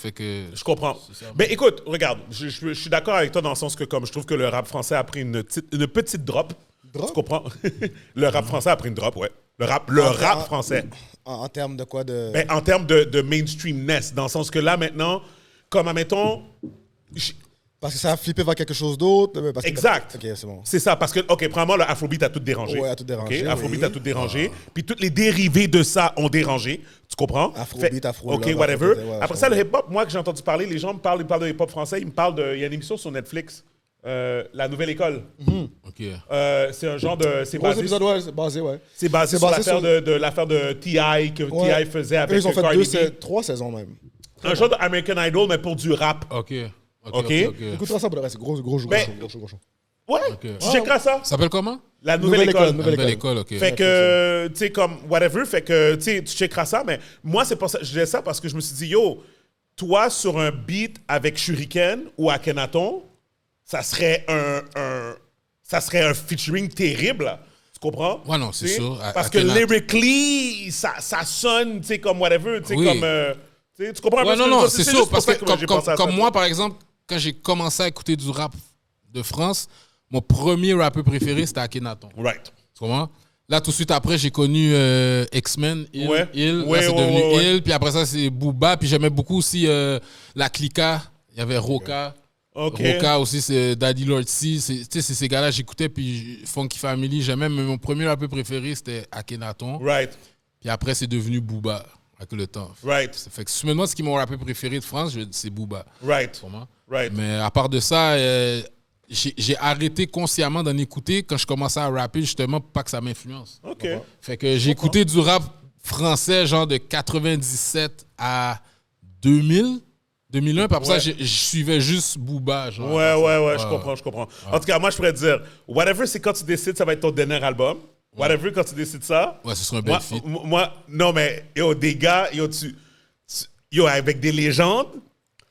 Je comprends. Mais écoute, regarde, je suis d'accord avec toi dans le sens que comme je trouve que le rap français a pris une petite drop. Tu comprends? Le rap français a pris une drop, ouais. Le rap français. En termes de quoi de... Ben, en termes de mainstreamness, dans le sens que là, maintenant, comme, admettons... Parce que ça a flippé vers quelque chose d'autre. Parce que Exact. Ok, c'est bon. C'est ça, parce que, OK, premièrement, le Afrobeat a tout dérangé. Ouais, a tout dérangé, OK? Afrobeat oui. a tout dérangé. Puis tous les dérivés de ça ont dérangé. Tu comprends? Afrobeat, OK, Afro-love, whatever. Afro- ouais, Après ça, le hip-hop, moi, que j'ai entendu parler, les gens me parlent, ils parlent de hip-hop français, ils me parlent de... Il y a une émission sur Netflix, La Nouvelle École. OK. C'est un genre de... C'est Gros basé, épisode, ouais, c'est basé, ouais. c'est basé sur l'affaire de l'affaire de T.I. que Ouais. T.I. faisait Eux, avec ils ont fait Cardi B. 3 saisons même. Un genre d'American Idol, mais pour du rap. OK. OK. Écoutera ça pour le reste, c'est gros Ben, show. Ouais, OK. tu checkeras ça. Ça s'appelle comment? La Nouvelle École. Nouvelle école, OK. Fait que, tu sais, comme, whatever, fait que, tu sais, tu checkeras ça, mais moi, c'est pour ça, je disais ça parce que je me suis dit, yo, toi, sur un beat avec Shuriken ou Akhenaton, ça serait un featuring terrible, là. Tu comprends? Ouais, non, c'est Tu sais, sûr. Parce que Akhenaton. lyrically, ça sonne, tu sais, comme whatever, tu sais, Oui. comme, tu sais, tu comprends un peu Ouais, ce que non, je veux dire? c'est juste sûr. pour Parce ça que j'ai pensé à ça. comme moi, par exemple, quand j'ai commencé à écouter du rap de France, mon premier rappeur préféré, c'était Akhenaton. Right. Tu comprends? Là, tout de suite après, j'ai connu X-Men, Hill. Ouais. Hill. Ouais, Là, c'est ouais, devenu ouais, ouais. Hill. Puis après ça, c'est Booba. Puis j'aimais beaucoup aussi la Clica. Il y avait Roca. OK. Roca aussi, c'est Daddy Lord C. C'est ces gars-là, j'écoutais. Puis Funky Family, j'aimais. Mais mon premier rappeur préféré, c'était Akhenaton. Right. Puis après, c'est devenu Booba avec le temps. Right. Ça fait que si tu me demandes ce qui est mon rappeur préféré de France, c'est Booba. Right. Tu comprends? Right. Mais à part de ça, j'ai arrêté consciemment d'en écouter quand je commençais à rapper, justement, pour pas que ça m'influence. OK. Fait que j'ai écouté du rap français, genre de 97 à 2000, 2001. Puis après Ouais. ça, je suivais juste Booba. Genre, Ouais, je comprends. En tout cas, moi, je pourrais te dire, whatever, c'est quand tu décides, ça va être ton dernier album. Whatever, quand tu décides ça. Ouais, ce serait un bel feat. Moi, non, mais, yo, des gars, yo, avec des légendes,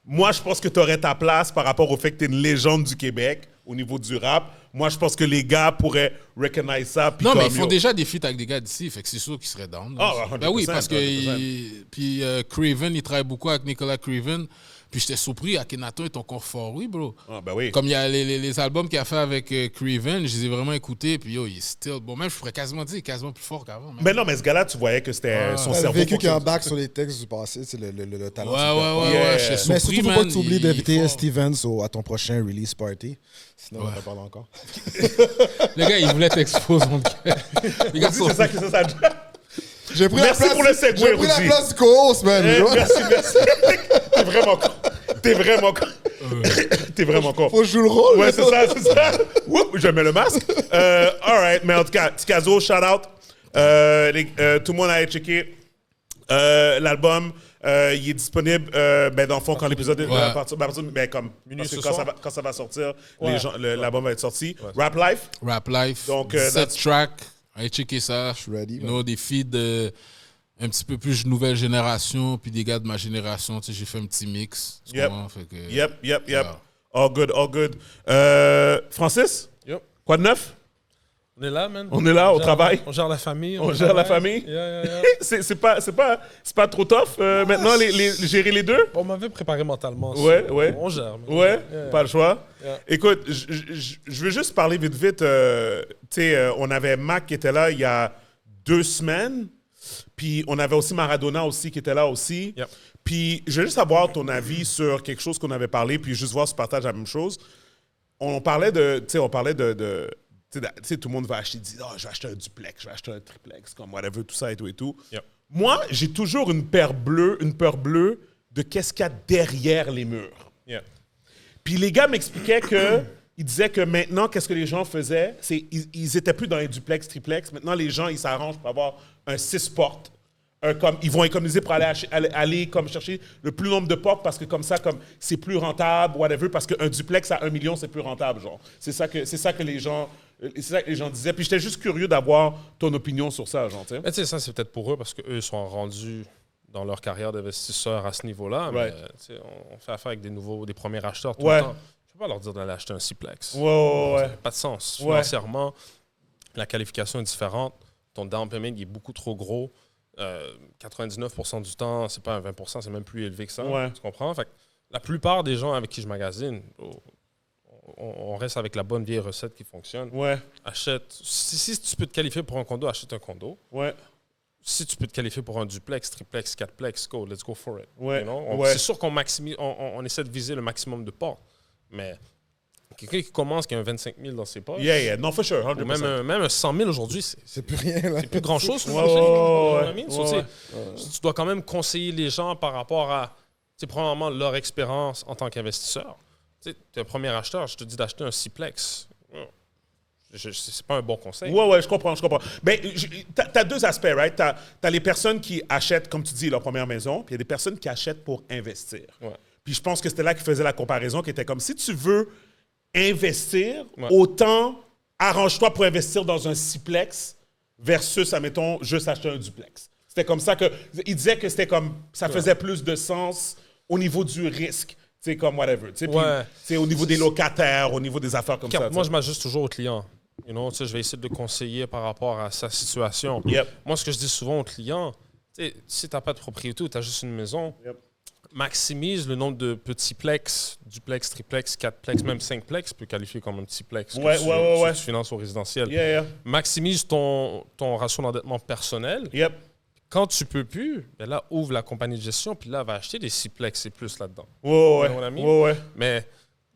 moi, je pense que tu aurais ta place par rapport au fait que tu es une légende du Québec au niveau du rap. Moi, je pense que les gars pourraient recognize ça. puis Non, mais comme, ils font yo, déjà des feats avec des gars d'ici, fait que c'est sûr qu'ils seraient down. là. Ah, ouais, Ben oui, 100%, parce que 100%. puis Craven, il travaille beaucoup avec Nicolas Craven. Puis j'étais surpris, Akhenaton est ton confort, oui, bro. Ah, ben oui. Comme il y a les albums qu'il a fait avec Craven, je les ai vraiment écoutés, puis yo, il est still. Bon, même je pourrais quasiment dire, il est quasiment plus fort qu'avant. man. Mais non, mais ce gars-là, tu voyais que c'était son Le cerveau. vécu qui fonctionne. embarque sur les textes du passé, c'est le talent. Ouais, Yeah. ouais, j'étais surpris, Mais surtout, faut pas man, que tu oublies il est d'inviter fort. Stevens à ton prochain release party. Sinon, on va pas parler encore. Le gars, il voulait t'exposer, mon gars. Les gars Rudy, sont... c'est ça que ça. J'ai pris Merci pour le segue, J'ai pris la Rudy. place du co-host, man. Merci. C'est vraiment cool. T'es vraiment con. T'es vraiment con. Faut jouer le rôle. Ouais, c'est ça, c'est ça. Oups, je mets le masque. All right, mais en tout cas, Tikazo, shout out. Tout le monde a checké l'album. Il est disponible, dans le fond, quand l'épisode est comme quand ça va sortir, l'album va être sorti. Rap Life. Rap Life. Donc, 7 tracks. Allez checker ça. Je suis ready. Des feeds un petit peu plus nouvelle génération, puis des gars de ma génération. Tu sais, j'ai fait un petit mix. Yep. Fait que, Yep. Yeah. All good. Francis? Yep. Quoi de neuf? On est là, man. On est là, au travail. On gère la famille. On gère la famille? Yeah. C'est pas trop tough maintenant, gérer les deux? On m'avait préparé mentalement. Ouais. On gère. Man. Ouais, Yeah. pas le choix. Yeah. Écoute, je veux juste parler vite. Tu sais, on avait Mac qui était là il y a 2 semaines. Puis on avait aussi Maradona aussi qui était là aussi. Yep. Puis je veux juste avoir ton avis sur quelque chose qu'on avait parlé, puis juste voir si tu partages la même chose. On parlait de... Tu sais, tout le monde va acheter, dit, je vais acheter un duplex, je vais acheter un triplex, comme whatever, tout ça et tout. Yep. Moi, j'ai toujours une peur bleue de qu'est-ce qu'il y a derrière les murs. Yeah. Puis les gars m'expliquaient ils disaient que maintenant, qu'est-ce que les gens faisaient? Ils étaient plus dans un duplex, triplex. Maintenant, les gens, ils s'arrangent pour avoir un 6 portes. Ils vont économiser pour aller comme chercher le plus nombre de portes parce que comme ça, c'est plus rentable, whatever, parce qu'un duplex à 1 million, c'est plus rentable, genre. C'est ça que les gens disaient. Puis j'étais juste curieux d'avoir ton opinion sur ça, genre, tu sais. Mais tu sais, ça, c'est peut-être pour eux parce qu'eux sont rendus dans leur carrière d'investisseurs à ce niveau-là. Right. Mais tu sais, on fait affaire avec des premiers acheteurs tout Ouais. le temps. Je peux pas leur dire d'aller acheter un Ciplex. Ouais. Ça n'a pas de sens. Financièrement, la qualification est différente. Ton down payment il est beaucoup trop gros. 99% du temps, c'est pas un 20%, c'est même plus élevé que ça. Ouais. Tu comprends? Fait que la plupart des gens avec qui je magasine, on reste avec la bonne vieille recette qui fonctionne. Ouais. Achète. Si tu peux te qualifier pour un condo, achète un condo. Ouais. Si tu peux te qualifier pour un duplex, triplex, quatreplex, let's go for it. Ouais. You know? Ouais. C'est sûr qu'on maximise, on essaie de viser le maximum de portes, mais quelqu'un qui commence qui a un 25 000 dans ses poches, Yeah. Non, for sure, 100%. ou même un 100 000 aujourd'hui, C'est plus rien, là. c'est plus grand-chose sur le Ouais, marché. ouais, You know ouais, what I mean? So, ouais. tu sais, tu dois quand même conseiller les gens par rapport à, premièrement, leur expérience en tant qu'investisseur. Tu es un premier acheteur, je te dis d'acheter un Ciplex. C'est pas un bon conseil. Ouais, je comprends. Mais t'as 2 aspects, right? T'as les personnes qui achètent, comme tu dis, leur première maison, puis il y a des personnes qui achètent pour investir. Ouais. Puis je pense que c'était là qu'ils faisaient la comparaison, qui était comme, si tu veux investir, Ouais. autant arrange-toi pour investir dans un Ciplex versus, admettons, juste acheter un duplex. C'était comme ça que... Il disait que c'était comme... Ça faisait plus de sens au niveau du risque. Tu sais, comme whatever. Tu sais, puis, Ouais. tu sais, au niveau des locataires, au niveau des affaires comme ça. Moi, tu sais. je m'ajuste toujours au client. You know, je vais essayer de le conseiller par rapport à sa situation. Yep. Moi, ce que je dis souvent aux clients, si tu n'as pas de propriété ou tu as juste une maison, Yep. maximise le nombre de petits plex, duplex, triplex, quatreplex, même 5plex, peut qualifier comme un petit plex que Ouais. tu finances au résidentiel. Yeah. Maximise ton ratio d'endettement personnel. Yep. Quand tu peux plus, ben là, ouvre la compagnie de gestion, puis là, va acheter des 6plex et plus là-dedans. Ouais. Mon ami. Ouais. Mais,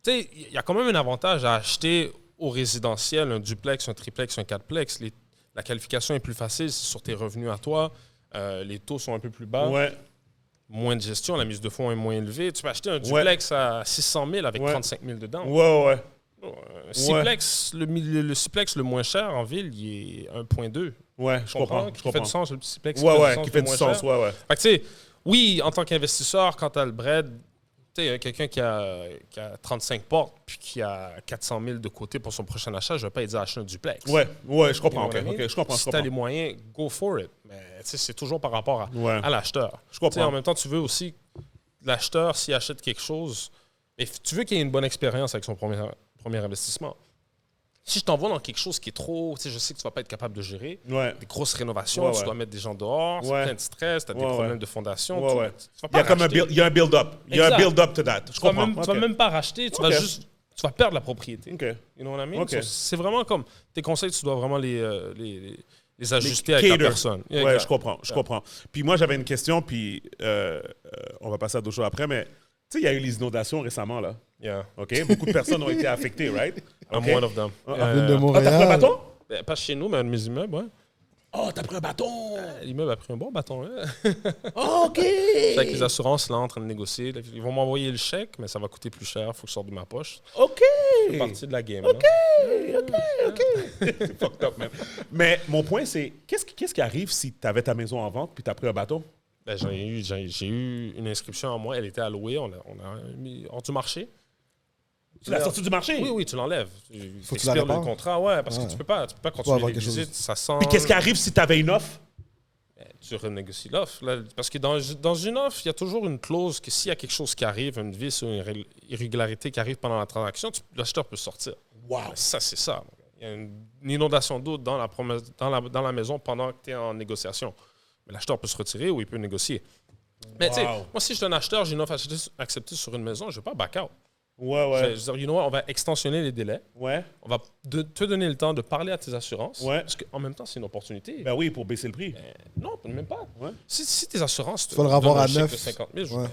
tu sais, il y a quand même un avantage à acheter au résidentiel un duplex, un triplex, un quatreplex. La qualification est plus facile, c'est sur tes revenus à toi. Les taux sont un peu plus bas. Ouais. Moins de gestion, la mise de fonds est moins élevée. Tu peux acheter un duplex à 600 000 avec 35 000 dedans. Ouais. Un Ciplex, le Ciplex le moins cher en ville, il est 1,2. Ouais, je comprends. Qui fait du sens, le Ciplex. Qui fait du sens, ouais. Fait que, tu sais, oui, en tant qu'investisseur, quand tu as le bread, tu sais, quelqu'un qui a 35 portes puis qui a 400 000 de côté pour son prochain achat, je ne vais pas lui dire acheter un duplex. Ouais, je comprends. You know what I mean? Je comprends. Si tu as les moyens, go for it. Mais tu sais, c'est toujours par rapport à l'acheteur. Je comprends. Tu sais, en même temps, tu veux aussi l'acheteur, s'il achète quelque chose, mais tu veux qu'il ait une bonne expérience avec son premier investissement. Si je t'envoie dans quelque chose qui est trop, tu sais, je sais que tu ne vas pas être capable de gérer, des grosses rénovations, tu dois mettre des gens dehors, c'est plein de stress, tu as des problèmes de fondation. Tu vas pas il y a un build-up. Il y a un build-up to that. Je comprends. Tu vas même pas racheter, tu vas perdre la propriété. OK. You know what I mean? OK. C'est vraiment comme tes conseils, tu dois vraiment les ajuster avec la personne. Ouais, exact. je comprends. Puis moi, j'avais une question, puis on va passer à d'autres choses après, mais tu sais, il y a eu les inondations récemment, là. Yeah. OK? Beaucoup de personnes ont été affectées, right? I'm OK. one of them. Ville de T'as pris un Montréal. bâton? Pas chez nous, mais un de mes immeubles, ouais. Oh, t'as pris un bâton! L'immeuble a pris un bon bâton. Hein? Oh, OK! Avec les assurances, là, en train de négocier. Ils vont m'envoyer le chèque, mais ça va coûter plus cher. Il faut que je sorte de ma poche. OK! C'est partie de la game. OK! Là. OK! C'est fucked up, man. Mais mon point, c'est qu'est-ce qui arrive si tu avais ta maison en vente puis tu as pris un bâton? Ben, j'ai eu une inscription à moi. Elle était allouée. On a mis hors du marché. Tu l'as sorti du marché? Oui, tu l'enlèves. Faut que tu expires la le répares. contrat, ouais, parce que tu peux pas continuer avoir les quelque chose. visites. Ça sent. Puis qu'est-ce qui arrive si tu avais une offre? Tu renégocies l'offre. Là, parce que dans une offre, il y a toujours une clause que s'il y a quelque chose qui arrive, une vice ou une irrégularité qui arrive pendant la transaction, l'acheteur peut sortir. Wow! Ça, c'est ça. Il y a une inondation d'eau dans la maison pendant que tu es en négociation. Mais l'acheteur peut se retirer ou il peut négocier. Mais tu sais, moi, si je suis un acheteur, j'ai une offre acceptée sur une maison, je ne vais pas back out. Ouais, Je vais dire, you know what, on va extensionner les délais. Ouais. On va te donner le temps de parler à tes assurances. Ouais. Parce qu'en même temps, c'est une opportunité. Ben oui, pour baisser le prix. Non, même pas. Ouais. Si tes assurances te vas le revoir donnent un à chèque 9. de 50 000, Ouais.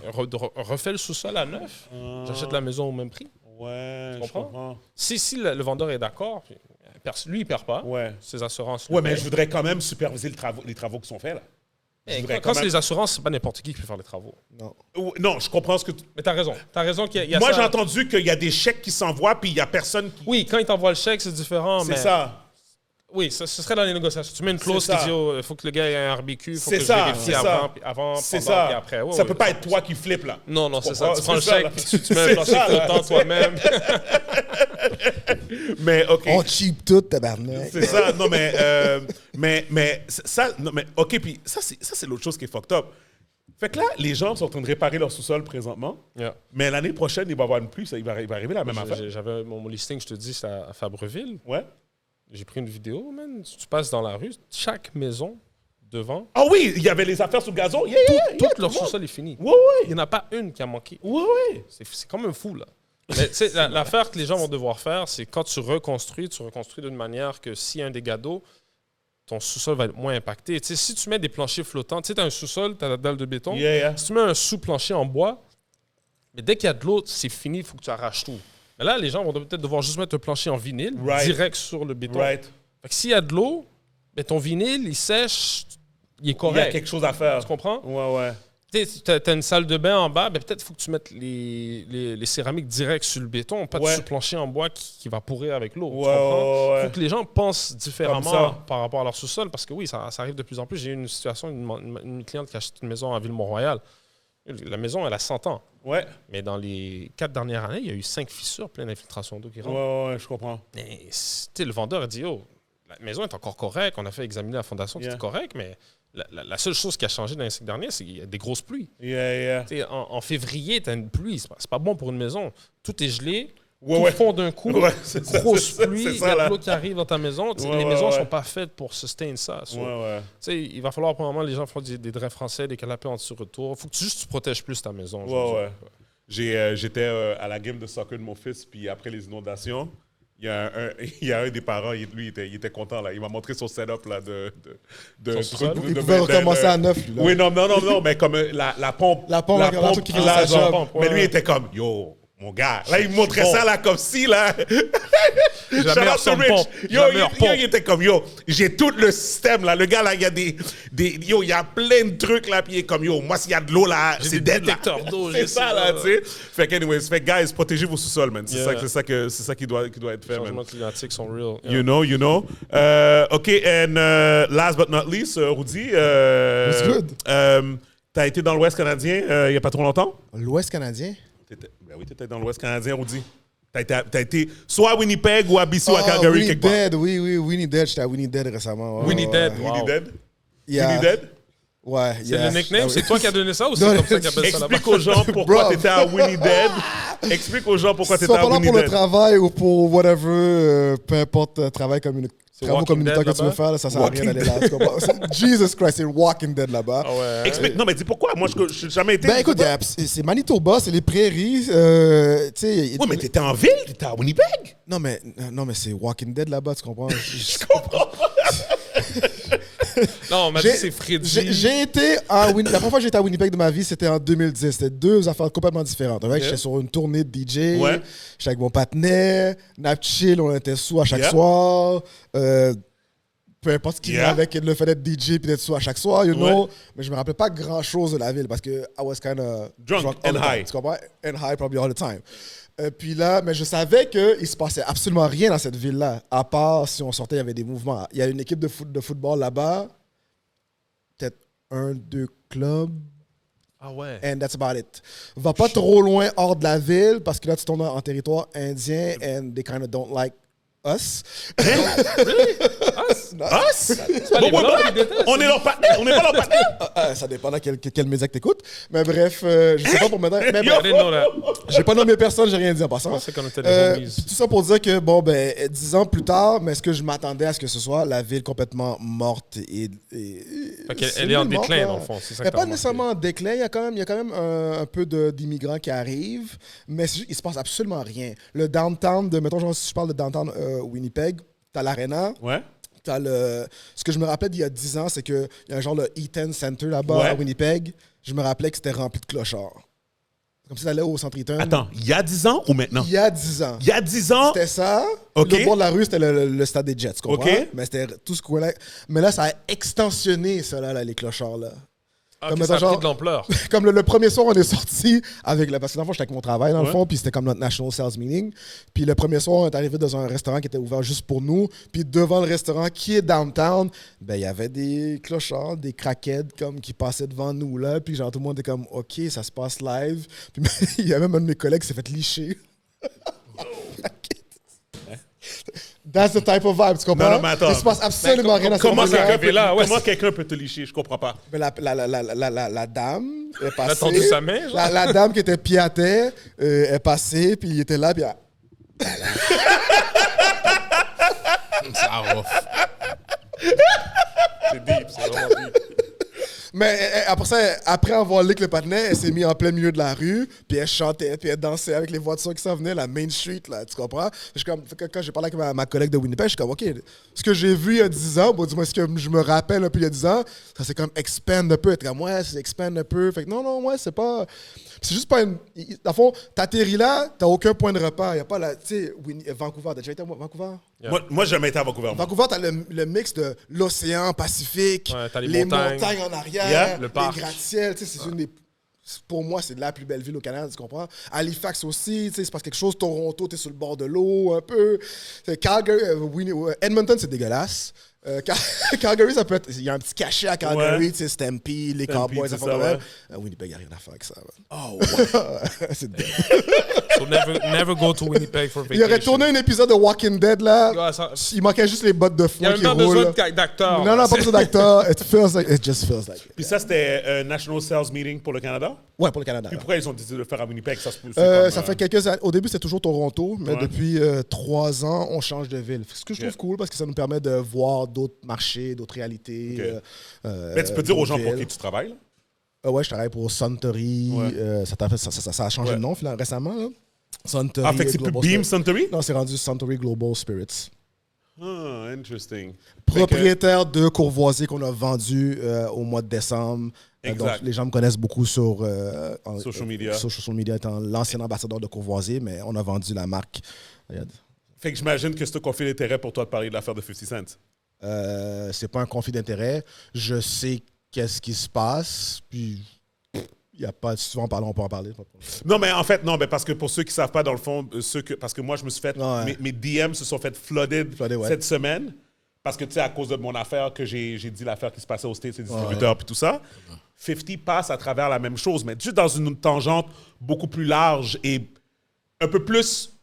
refais le sous-sol à 9, j'achète la maison au même prix. Ouais, je comprends? comprends. Si le vendeur est d'accord, lui, il ne perd pas. Ouais. Ses assurances. Ouais, mais je voudrais quand même superviser les travaux qui sont faits, là. Et voudrais quand quand c'est même- les assurances, c'est pas n'importe qui peut faire les travaux. Non. Non, je comprends ce que tu... Mais t'as raison. T'as raison qu'il y a Moi, ça. j'ai entendu qu'il y a des chèques qui s'envoient, puis il y a personne qui... Oui, quand il t'envoie le chèque, c'est différent. C'est mais... ça. Oui, ce serait dans les négociations. Tu mets une clause C'est qui ça. dit il faut que le gars ait un barbecue, il faut C'est que je ça, vérifie c'est avant, ça. avant, C'est pendant, puis ça. après. Ouais, Ça ouais, peut pas ouais. être toi qui flippes, là. Non, c'est ça. comprends? Tu prends le C'est ça, chèque, là. puis tu mets un C'est plancher ça, là. flottant toi-même. Mais, OK. On cheap tout, tabarnak. C'est ça. Non, mais ça... Non, mais, OK, puis ça, c'est l'autre chose qui est fucked up. Fait que là, les gens sont en train de réparer leur sous-sol présentement, Yeah. mais l'année prochaine, il va y avoir une pluie, il va arriver la même affaire. J'avais mon listing, je te dis, c'est à Fabreville. Ouais. J'ai pris une vidéo, man. Tu passes dans la rue, chaque maison devant, Ah oui, il y avait les affaires sous le gazon. Yeah, tout yeah, leur tout le monde. sous-sol est fini. Ouais, ouais. Il n'y en a pas une qui a manqué. Ouais, ouais. C'est quand même fou, là. Mais tu sais, l'affaire que les gens vont devoir faire, c'est quand tu reconstruis d'une manière que s'il y a un dégât d'eau, ton sous-sol va être moins impacté. Tu sais, si tu mets des planchers flottants, tu sais, tu as un sous-sol, tu as la dalle de béton. Yeah, yeah. Si tu mets un sous-plancher en bois, mais dès qu'il y a de l'eau, c'est fini, il faut que tu arraches tout. Mais là, les gens vont peut-être devoir juste mettre un plancher en vinyle Right. direct sur le béton. Right. Fait que s'il y a de l'eau, ben, ton vinyle, il sèche, il est Il y a correct. quelque chose à faire. Tu comprends? Ouais, ouais. Tu as une salle de bain en bas, ben peut-être qu'il faut que tu mettes les céramiques direct sur le béton, pas Ouais. sur le plancher en bois qui va pourrir avec l'eau. Ouais, tu comprends? ouais. Faut que les gens pensent Comme différemment ça. par rapport à leur sous-sol, parce que oui, ça arrive de plus en plus. J'ai eu une situation, une cliente qui a acheté une maison à Ville-Mont-Royal. La maison, elle a 100 ans. Ouais. Mais dans les 4 dernières années, il y a eu 5 fissures pleines d'infiltration d'eau qui rentrent. Ouais, ouais, je comprends. Mais, tu sais, le vendeur a dit, oh, la maison est encore correcte, on a fait examiner la fondation, Yeah. c'était correct, mais la seule chose qui a changé dans les 5 derniers, c'est qu'il y a des grosses pluies. Yeah, yeah. Tu sais, en février, tu as une pluie, c'est pas bon pour une maison. Tout est gelé, Ouais, tout ouais. fond d'un coup, Ouais, c'est ça, grosse c'est ça, pluie, c'est il y ça, a là. de l'eau qui arrive dans ta maison. Tu sais, Ouais, les ouais, maisons ne ouais. sont pas faites pour sustain ça. So, Ouais, ouais. tu sais, il va falloir, premièrement, les gens font des draps français, des canapés anti-retour. Il faut que tu protèges plus ta maison. je veux dire. Ouais, ouais. J'étais à la game de soccer de mon fils, puis après les inondations, il y a un des parents, lui, il était content, là. Il m'a montré son setup, là, de Son sous-sol? Il pouvait recommencer à 9, lui, là. Oui, non, mais comme la pompe. La pompe, la pompe qui faisait là, sa genre, job. Mais lui, il était comme, yo, mon gars. Là, il me montrait ça, là, comme si, là. La Shout meilleure out to pompe. Rich. Yo, La meilleure pompe. il était comme, yo, j'ai tout le système, là. Le gars, là, il y a yo, il y a plein de trucs, là, puis il est comme, yo, moi, s'il y a de l'eau, là, J'ai c'est des dead, là. détecteurs d'eau, C'est j'ai ça, ça, là, là. tu sais. Fait que, anyways, guys, protégez vos sous-sols, man. C'est Yeah. ça qui doit être fait, Les man. changements climatiques sont real. You know. OK, and last but not least, Rudy. What's good? T'as été dans l'Ouest canadien il n'y a pas trop longtemps? L'Ouest canadien? Ben oui, t'étais dans l'Ouest canadien, Rudy. T'as été soit à Winnipeg ou à BC ou à Calgary, quelque part. Winnipeg, oui, Winnipeg. J'étais à Winnipeg récemment. Ouais, Winnipeg, ouais. wow. Winnipeg? Yeah. Winnipeg? Ouais, C'est le nickname? Ah oui. C'est toi qui as donné ça ou c'est Non, comme ça qu'ils appellent ça là-bas? Explique aux gens pourquoi Bro. t'étais à Winnipeg. Explique aux gens pourquoi t'étais Soit à pas là pour le Winnipeg. travail ou pour whatever, peu importe, travail travaux Walking communautaires Dead que tu veux là-bas? faire, là, ça sert à rien Walking d'aller là. tu comprends? Jesus Christ, c'est Walking Dead là-bas. Ah ouais. Explique. Non, mais dis pourquoi. Moi, je n'ai jamais été. Ben écoute, c'est Manitoba, c'est les prairies. Tu sais. Oui, mais t'étais en ville, t'étais à Winnipeg. Non, mais c'est Walking Dead là-bas, tu comprends? Je comprends. Non, on m'a dit c'est Freddy. J'ai été à Winnipeg. La première fois que j'ai été à Winnipeg de ma vie, c'était en 2010. C'était deux affaires complètement différentes. Yeah. J'étais sur une tournée de DJ. Ouais. J'étais avec mon partenaire. Nap chill, on était sous à chaque Yeah. soir. peu importe ce qui vient avec le fait d'être DJ puis d'être sous à chaque soir, you know. Mais je me rappelais pas grand-chose de la ville parce que I was kind of drunk and high. Tu comprends? And high probably all the time. Puis là, mais je savais qu'il se passait absolument rien dans cette ville-là, à part si on sortait, il y avait des mouvements. Il y a une équipe de football là-bas, peut-être 1-2 clubs. Ah ouais. And that's about it. Va pas trop loin hors de la ville parce que là, tu tombes en territoire indien and they kind of don't like us. Really? Us? Us? C'est pas les Blancs qui détestent. On est leur partenaire. On n'est pas leur partenaire. Ça dépend de quel média que t'écoutes. Mais bref, je sais pas pour maintenant. Mais I didn't know that. j'ai pas nommé personne, j'ai rien dit en passant. C'est qu'on était des homies. Tout ça pour dire que, bon, ben, 10 ans plus tard, mais est-ce que je m'attendais à ce que ce soit la ville complètement morte et Fait qu'elle est en déclin, dans le fond. C'est ça elle que n'est pas t'as nécessairement en déclin. Il y a quand même un peu d'immigrants qui arrivent, mais il se passe absolument rien. Le downtown, mettons, genre, si je parle de downtown Winnipeg, t'as l'Arena. Ouais. Ce que je me rappelais d'il y a 10 ans, c'est qu'il y a un genre de Eaton Center là-bas à Winnipeg. Je me rappelais que c'était rempli de clochards. Comme si t'allais au centre Eaton. Attends, il y a 10 ans ou maintenant? Il y a 10 ans. Il y a 10 ans? C'était ça. OK. Le bord de la rue, c'était le stade des Jets, tu comprends? OK. Mais c'était tout ce coin-là. Mais là, ça a extensionné, ça, là, les clochards-là. Ah, Comme ça a genre- pris de l'ampleur. Comme le premier soir, on est sorti avec parce que dans le fond, j'étais avec mon travail, dans le fond, puis c'était comme notre National Sales Meeting. Puis le premier soir, on est arrivé dans un restaurant qui était ouvert juste pour nous. Puis devant le restaurant qui est downtown, ben il y avait des clochards, des crackheads comme qui passaient devant nous là. Puis genre tout le monde était comme OK, ça se passe live. Puis il y a même un de mes collègues qui s'est fait licher. That's the type of vibe, tu comprends? Non, mais attends. Il se passe absolument rien dans cette Comment ville-là. quelqu'un peut te licher? Je comprends pas. Mais la dame est passée. Elle a tendu sa main, genre? La dame qui était pied à terre est passée, puis il était là, puis Ça rough. C'est deep, c'est vraiment deep. Mais après ça, après avoir lick le patinet, elle s'est mise en plein milieu de la rue, puis elle chantait, puis elle dansait avec les voitures qui s'en venaient, la Main Street, là, tu comprends? Quand j'ai parlé avec ma collègue de Winnipeg, je suis comme, OK, ce que j'ai vu il y a 10 ans, bon, dis-moi ce que je me rappelle un peu il y a 10 ans, ça c'est comme expand un peu, être comme, ouais, c'est expand un peu. Fait que non, ouais, c'est pas... C'est juste pas une... Dans le fond, t'atterris là, t'as aucun point de repère. Il n'y a pas la... Tu sais, Vancouver, t'as déjà été à Vancouver? Yeah. Moi, j'ai jamais été à Vancouver. Vancouver, t'as le mix de l'océan Pacifique, Ouais, t'as les les montagnes. montagnes en arrière, Yeah. Le parc. les gratte-ciels. Tu sais, c'est une des... Pour moi, c'est la plus belle ville au Canada, tu comprends? Halifax aussi, tu sais, il se passe quelque chose. Toronto, t'es sur le bord de l'eau un peu. Calgary, Edmonton, c'est dégueulasse. Calgary, ça peut être... Il y a un petit cachet à Calgary, Ouais. tu sais, Stampede, les Stampede, Cowboys, ça c'est fait ça, de même. ouais. Winnipeg, il n'y a rien à faire avec ça. Man. Oh, ouais. C'est dégueu. So never go to Winnipeg for Il vacation. aurait tourné un épisode de Walking Dead, là. Ouais, ça- Il manquait juste les bottes de Il y a foin qui même pas roulent. besoin d'acteurs. Non, pas besoin d'acteur. It just feels like it. Puis ça, c'était un National Sales Meeting pour le Canada? Ouais, pour le Canada. Puis là. pourquoi ils ont décidé de le faire à Winnipeg? Ça se pousse. Ça fait quelques années. Au début, c'était toujours Toronto, mais Ouais. depuis 3 ans, on change de ville. Ce que je trouve cool parce que ça nous permet de voir d'autres marchés, d'autres réalités. Ok. Mais tu peux dire aux gens pour d'autres qui villes. tu travailles? Ouais, je travaille pour Suntory. Ouais. Ça a changé Ouais. de nom récemment. Là. Suntory. Ah, fait que c'est plus Global Beam Spirits. Suntory? Non, c'est rendu Suntory Global Spirits. Ah, interesting. Propriétaire de Courvoisier qu'on a vendu au mois de décembre. Exact. Donc, les gens me connaissent beaucoup sur Social media. Sur social media étant l'ancien ambassadeur de Courvoisier, mais on a vendu la marque. Regarde. Fait que j'imagine que c'est un conflit d'intérêt pour toi de parler de l'affaire de 50 Cent. C'est pas un conflit d'intérêt. Je sais qu'est-ce qui se passe, puis il y a pas souvent on peut en parler. Pas de problème. Non, mais en fait, non, mais parce que pour ceux qui ne savent pas, dans le fond, parce que moi, je me suis fait. Ouais. Mes DM se sont fait flooded Ouais. cette semaine. Parce que, tu sais, à cause de mon affaire, que j'ai dit l'affaire qui se passait au States, les distributeurs, puis tout ça. 50 passe à travers la même chose, mais juste dans une tangente beaucoup plus large et un peu plus.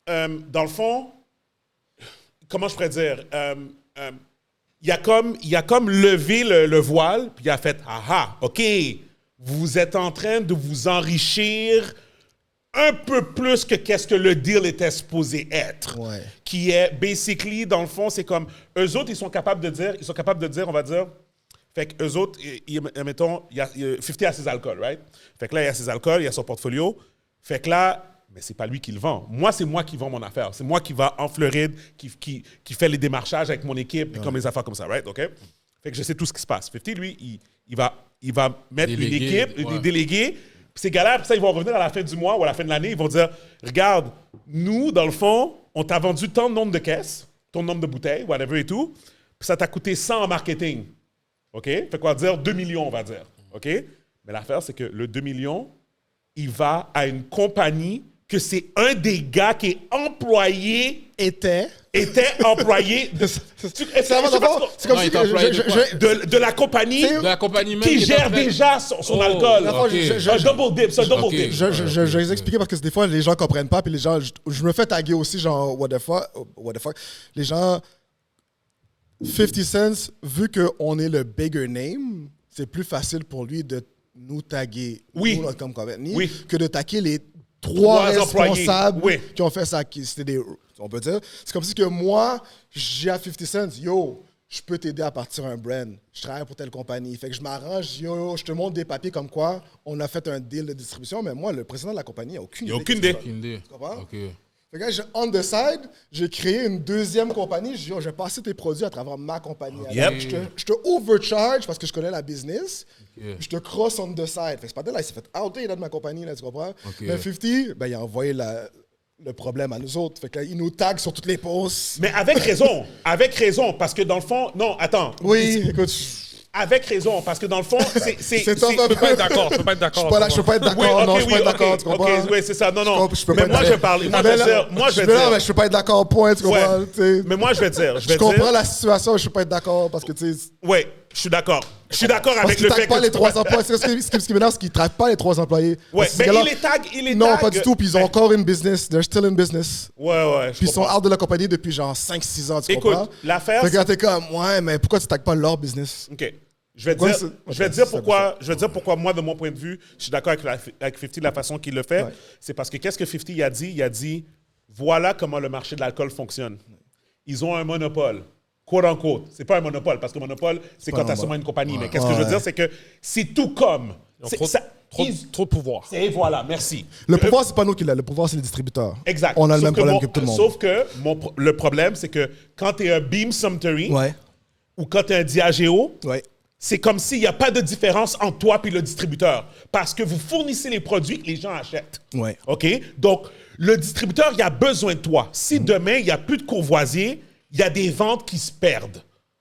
Dans le fond, comment je pourrais dire? Il a comme levé le voile, puis il a fait ah, OK, vous êtes en train de vous enrichir un peu plus que qu'est-ce que le deal était supposé être. Ouais. Qui est, basically, dans le fond, c'est comme, eux autres, ils sont capables de dire, on va dire, fait que eux autres, mettons, 50 a ses alcools, right? Fait que là, il y a ses alcools, il y a son portfolio. Fait que là, mais c'est pas lui qui le vend. Moi, c'est moi qui vends mon affaire. C'est moi qui va en Floride, qui fait les démarchages avec mon équipe, puis comme les affaires comme ça, right? OK? Fait que je sais tout ce qui se passe. 50, lui, il va mettre Déléguer, une équipe, ouais. des délégués. Puis ces gars-là, après ça, ils vont revenir à la fin du mois ou à la fin de l'année, ils vont dire, regarde, nous, dans le fond, on t'a vendu tant de nombre de caisses, ton nombre de bouteilles, whatever et tout. puis ça t'a coûté 100 en marketing. OK? Fait qu'on va dire 2 millions, on va dire. OK? Mais l'affaire, c'est que le 2 millions, il va à une compagnie que c'est un des gars qui est employé... Était employé de, c'est comme si de la compagnie De la compagnie même qui est gère en train- déjà son alcool. ok. Un double dip, c'est un double Ok. dip. Je vais les expliquer parce que des fois, les gens comprennent pas. Puis les gens, je me fais taguer aussi, genre, what the fuck. Les gens, 50 Cent, vu qu'on est le bigger name, c'est plus facile pour lui de nous taguer, Oui. nous, comme compagnie, Oui. que de taguer les trois employés. responsables Oui. qui ont fait ça. C'était des, on peut dire. C'est comme si que moi, j'ai à 50 Cent, yo, je peux t'aider à partir un brand. Je travaille pour telle compagnie. Fait que je m'arrange, yo, je te montre des papiers comme quoi on a fait un deal de distribution, mais moi, le président de la compagnie, il n'y a aucune Il n'y a idée. aucune idée. Aucune idée. Tu comprends? OK. Fait que là, on the side, j'ai créé une deuxième compagnie. Je dis, yo, je vais passer tes produits à travers ma compagnie. Yep. Alors, je te overcharge parce que je connais la business. Ok. Je te cross on the side. Fait que ce matin, là, il s'est fait outer là, de ma compagnie, là, tu comprends? Ok. Mais 50, ben, il a envoyé le problème à nous autres. Fait que là, il nous tag sur toutes les posts. Mais avec raison, parce que dans le fond, non, attends. Oui, écoute, Avec raison, parce que dans le fond, c'est top un Je peux pas peu. être d'accord. Je peux pas être Je d'accord. suis pas là, je peux pas être d'accord. Oui, ok, non, je peux oui, pas être ok, d'accord, tu comprends? ok, oui, c'est ça. Non, non. Je peux Mais pas moi, être- je vais parler. Moi, Ah, je vais ben là, dire. Moi, je vais mais non, mais dire. je peux pas être d'accord, point, tu comprends? Ouais. Tu sais. Mais moi, je vais dire. Je comprends la situation, je peux pas être d'accord parce que, tu sais, Oui, je suis d'accord. Je suis d'accord parce avec qu'ils le fait taguent pas que les tu- trois employés. Ce qui m'énerve, c'est qu'ils ne traquent pas les trois employés. Ouais, Parce que mais ces gars-là- il les Non, tag. pas du tout. Puis ils ont encore une business. They're still in business. Ouais, Puis ils sont out de la compagnie depuis genre 5-6 ans, tu Écoute, comprends? l'affaire, Fait que là, t'es comme, ouais, mais pourquoi tu tagues pas leur business? OK. Je vais Pourquoi dire, c'est- je vais ok, dire c'est pourquoi, je vais dire pourquoi moi, de mon point de vue, je suis d'accord avec 50 de la façon qu'il le fait. Ouais. C'est parce que qu'est-ce que 50 il a dit? Il a dit, voilà comment le marché de l'alcool fonctionne. Ils ont un monopole. Quote unquote. C'est pas un monopole, parce que monopole, c'est pas quand un tu as seulement une compagnie. Mais qu'est-ce que je veux Ouais. dire, c'est que c'est tout comme. Ils ont C'est- trop, ça- trop, ils- trop de pouvoir. Et voilà, merci. Le pouvoir, c'est pas nous qui l'a. Le pouvoir, c'est les distributeurs. Exact. On a le Sauf même problème mon- que tout le monde. Sauf que le problème, c'est que quand tu es un Beam Suntory Ouais. ou quand tu es un Diageo, Ouais. c'est comme s'il n'y a pas de différence entre toi et le distributeur. Parce que vous fournissez les produits que les gens achètent. Ouais. OK? Donc, le distributeur, il a besoin de toi. Si demain, il n'y a plus de courvoisier, il y a des ventes qui se perdent.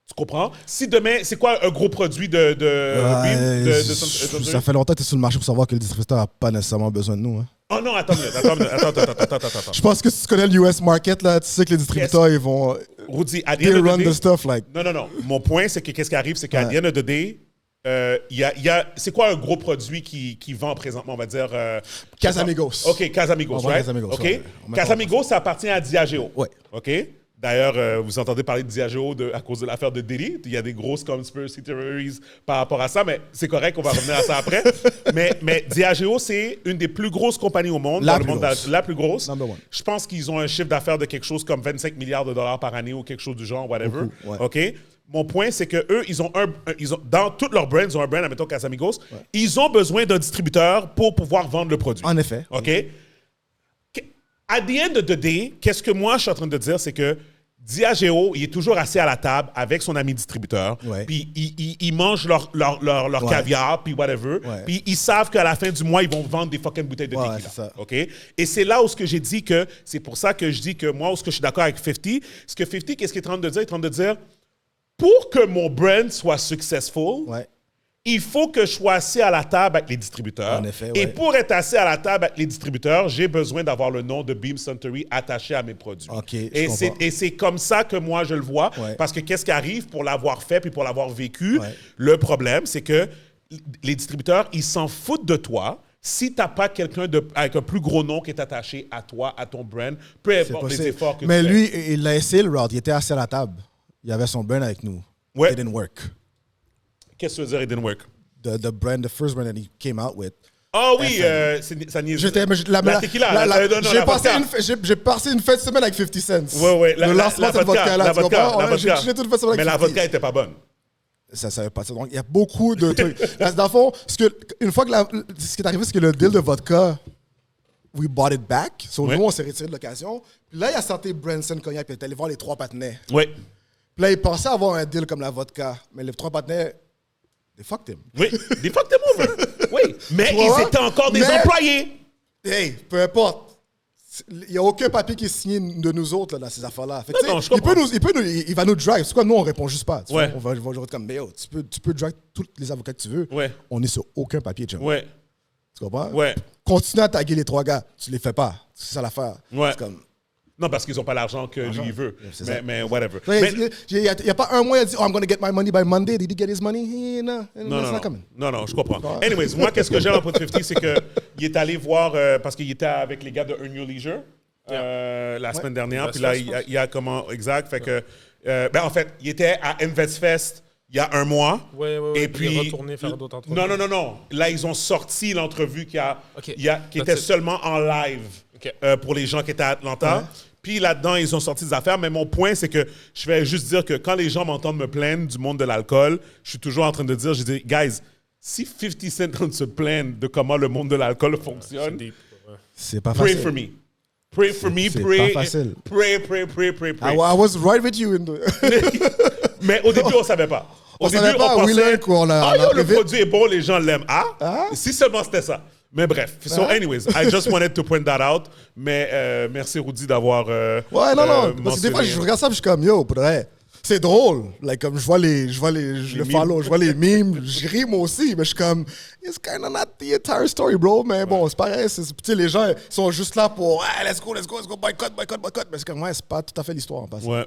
Tu comprends? Si demain, c'est quoi un gros produit de Beam? Ça fait longtemps que tu es sur le marché pour savoir que le distributeur n'a pas nécessairement besoin de nous. Hein. Oh non, attends. Je pense que si tu connais le US market, là, tu sais que les distributeurs, ils vont. Rudy, at the They end of run the the day, stuff, like. Non. Mon point, c'est que qu'est-ce qui arrive, c'est qu'à the end of the day, c'est quoi un gros produit qui vend présentement, on va dire? Casamigos. OK, Casamigos, On vend right? Casamigos, OK. ouais. On met Casamigos, ça appartient à Diageo. Ouais. OK? D'ailleurs, vous entendez parler de Diageo à cause de l'affaire de Diddy. Il y a des grosses conspiracy theories par rapport à ça, mais c'est correct, on va revenir à ça après. mais Diageo, c'est une des plus grosses compagnies au monde. La dans le plus monde grosse. la plus grosse. Number one. Je pense qu'ils ont un chiffre d'affaires de quelque chose comme 25 milliards de dollars par année ou quelque chose du genre, whatever. Beaucoup, ouais. OK? Mon point, c'est que eux, ils ont dans tous leurs brands, ils ont un brand, admettons Casamigos. Ils ont besoin d'un distributeur pour pouvoir vendre le produit. En effet. OK? À the end of the day, qu'est-ce que moi, je suis en train de dire, c'est que Diageo, il est toujours assis à la table avec son ami distributeur. Ouais. Puis ils mangent leur Ouais. caviar, puis whatever. Ouais. Puis ils savent qu'à la fin du mois, ils vont vendre des fucking bouteilles de Ouais, tequila. c'est ça. OK? Et c'est là où ce que j'ai dit que, c'est pour ça que je dis que moi, où ce que je suis d'accord avec 50, c'est que 50, qu'est-ce qu'il est en train de dire? Il est en train de dire, pour que mon brand soit successful, Ouais. il faut que je sois assis à la table avec les distributeurs. En effet, Et ouais. pour être assis à la table avec les distributeurs, j'ai besoin d'avoir le nom de Beam Suntory attaché à mes produits. OK, je et comprends. c'est comme ça que moi, je le vois. Ouais. Parce que qu'est-ce qui arrive pour l'avoir fait puis pour l'avoir vécu? Ouais. Le problème, c'est que les distributeurs, ils s'en foutent de toi. Si tu n'as pas quelqu'un avec un plus gros nom qui est attaché à toi, à ton brand, peu C'est importe les possible. efforts que Mais tu fais. lui, il a essayé le route. Il était assis à la table. Il avait son brand avec nous. Ouais. It didn't work. Qu'est-ce que tu veux dire, it didn't work? The first brand that he came out with. Ah oui, ça niaise. La tequila. J'ai passé une fête de semaine avec 50 Cent. Ouais. Le lancement de cette vodka-là, tu comprends? la Ouais, j'ai vodka. chillé toute une fête de semaine Mais avec la 50. vodka était pas bonne. Ça savait pas ça. Donc, il y a beaucoup de trucs. Parce que dans le fond, une fois que ce qui est arrivé, c'est que le deal de vodka, we bought it back. So, Ouais. nous, on s'est retiré de l'occasion. Puis là, il a sorti Branson Cognac, puis il est allé voir les trois patinets. Oui. Puis là, il pensait avoir un deal comme la vodka. Mais les trois patinets, they fucked him. Oui, des fuck them over. Oui, mais Tu vois? ils étaient encore des Mais- employés. Hey, peu importe. Il n'y a aucun papier qui est signé de nous autres là, dans ces affaires-là. Fait que, Non, tu sais, il va nous drag. C'est quoi, nous, on répond juste pas. Tu Ouais. vois, on va comme, mais yo, tu peux drag tous les avocats que tu veux. Ouais. On est sur aucun papier, John. Ouais. Tu comprends? Ouais. Continue à taguer les 3 gars. Tu les fais pas. C'est ça l'affaire. Ouais. C'est comme... Non, parce qu'ils n'ont pas l'argent que lui il veut. C'est ça. Mais whatever. Il n'y a pas un mois, il a dit, oh, I'm going to get my money by Monday. Did he get his money? No, Non, je comprends. Anyways, moi, qu'est-ce que j'aime à Put 50, c'est qu'il est allé voir, parce qu'il était avec les gars de Earn Your Leisure la semaine dernière. Puis là, il y a comment, exact. Fait que, en fait, il était à InvestFest il y a un mois. Et puis il est retourné faire d'autres entrevues. Non. Là, ils ont sorti l'entrevue qui était That's it. seulement en live pour les gens qui étaient à Atlanta. Ouais. Puis là-dedans, ils ont sorti des affaires. Mais mon point, c'est que je vais juste dire que quand les gens m'entendent me plaindre du monde de l'alcool, je suis toujours en train de dire, je dis, guys, si 50 Cent en train de se plaindre de comment le monde de l'alcool fonctionne, C'est pas pray facile. for me. Pray for me, C'est pray. pas facile. Pray. I was right with you. Mais au début, on ne savait pas. Au On début, savait pas, on we pensait, learned qu'on a- ah, on a yo, le appris vite. produit est bon, les gens l'aiment. Ah? Si seulement c'était ça. Mais bref. So anyways, I just wanted to point that out. Mais merci, Rudy, d'avoir Ouais, non. Parce que des fois, je regarde ça et je suis comme, yo, pour de vrai, c'est drôle. Like, comme je vois le follow, je vois les memes, je ris moi aussi, mais je suis comme, it's kind of not the entire story, bro. Mais bon, c'est pareil. Tu sais, les gens sont juste là pour, hey, let's go, boycott. Mais c'est comme, ouais, c'est pas tout à fait l'histoire en passant. Ouais.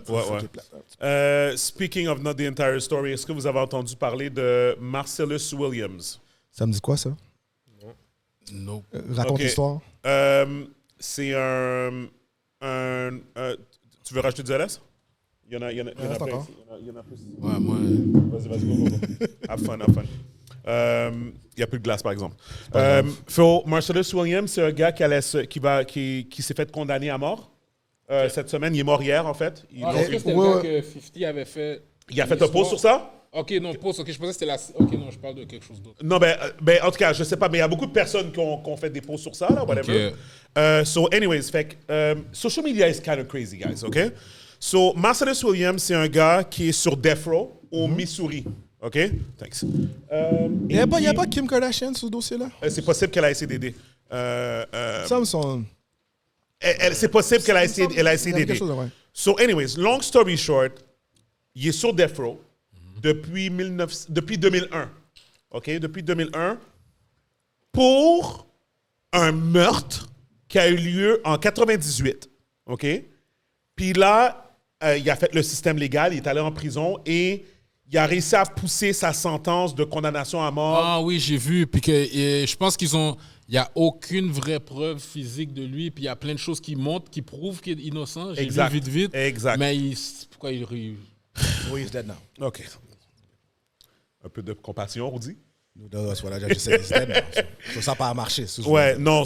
Speaking of not the entire story, est-ce que vous avez entendu parler de Marcellus Williams? Ça me dit quoi, ça? Non. Raconte Ok. l'histoire. C'est tu veux rajouter du LS? Il y en a plein encore. ici. Il y en a plus. Ouais, moi. Vas-y, go. Have fun. Il n'y a plus de glace, par exemple. Marcellus Williams, c'est un gars qui s'est fait condamner à mort cette semaine. Il est mort hier, en fait. Est-ce que c'était le gars que 50 avait fait? Il a fait un pause sur ça? Ok, non, pause. Ok, je pensais que c'était la. Ok, non, je parle de quelque chose d'autre. Non, ben, en tout cas, je sais pas, mais il y a beaucoup de personnes qui ont fait des pauses sur ça, là, whatever. So, anyways, fait que, social media is kind of crazy, guys, OK? So, Marcellus Williams, c'est un gars qui est sur Death Row au Missouri, OK? Thanks. Il n'y a pas Kim Kardashian sur ce dossier-là? C'est possible qu'elle a essayé d'aider. Ça me semble. C'est possible qu'elle a essayé d'aider. quelque chose, ouais. So, anyways, long story short, il est sur Death Row depuis 2001. OK? Depuis 2001 pour un meurtre qui a eu lieu en 98. OK? Puis là, il a fait le système légal, il est allé en prison et il a réussi à pousser sa sentence de condamnation à mort. Ah oui, j'ai vu. Puis que je pense qu'ils ont. Il n'y a aucune vraie preuve physique de lui. Puis il y a plein de choses qui montrent, qui prouvent qu'il est innocent. J'ai Exact. vu vite. Exact. Mais pourquoi il. Oui, he's dead now. OK. Un peu de compassion, Rudy? That's what I just said. He's dead now. So, ça n'a pas marché. Ouais, non,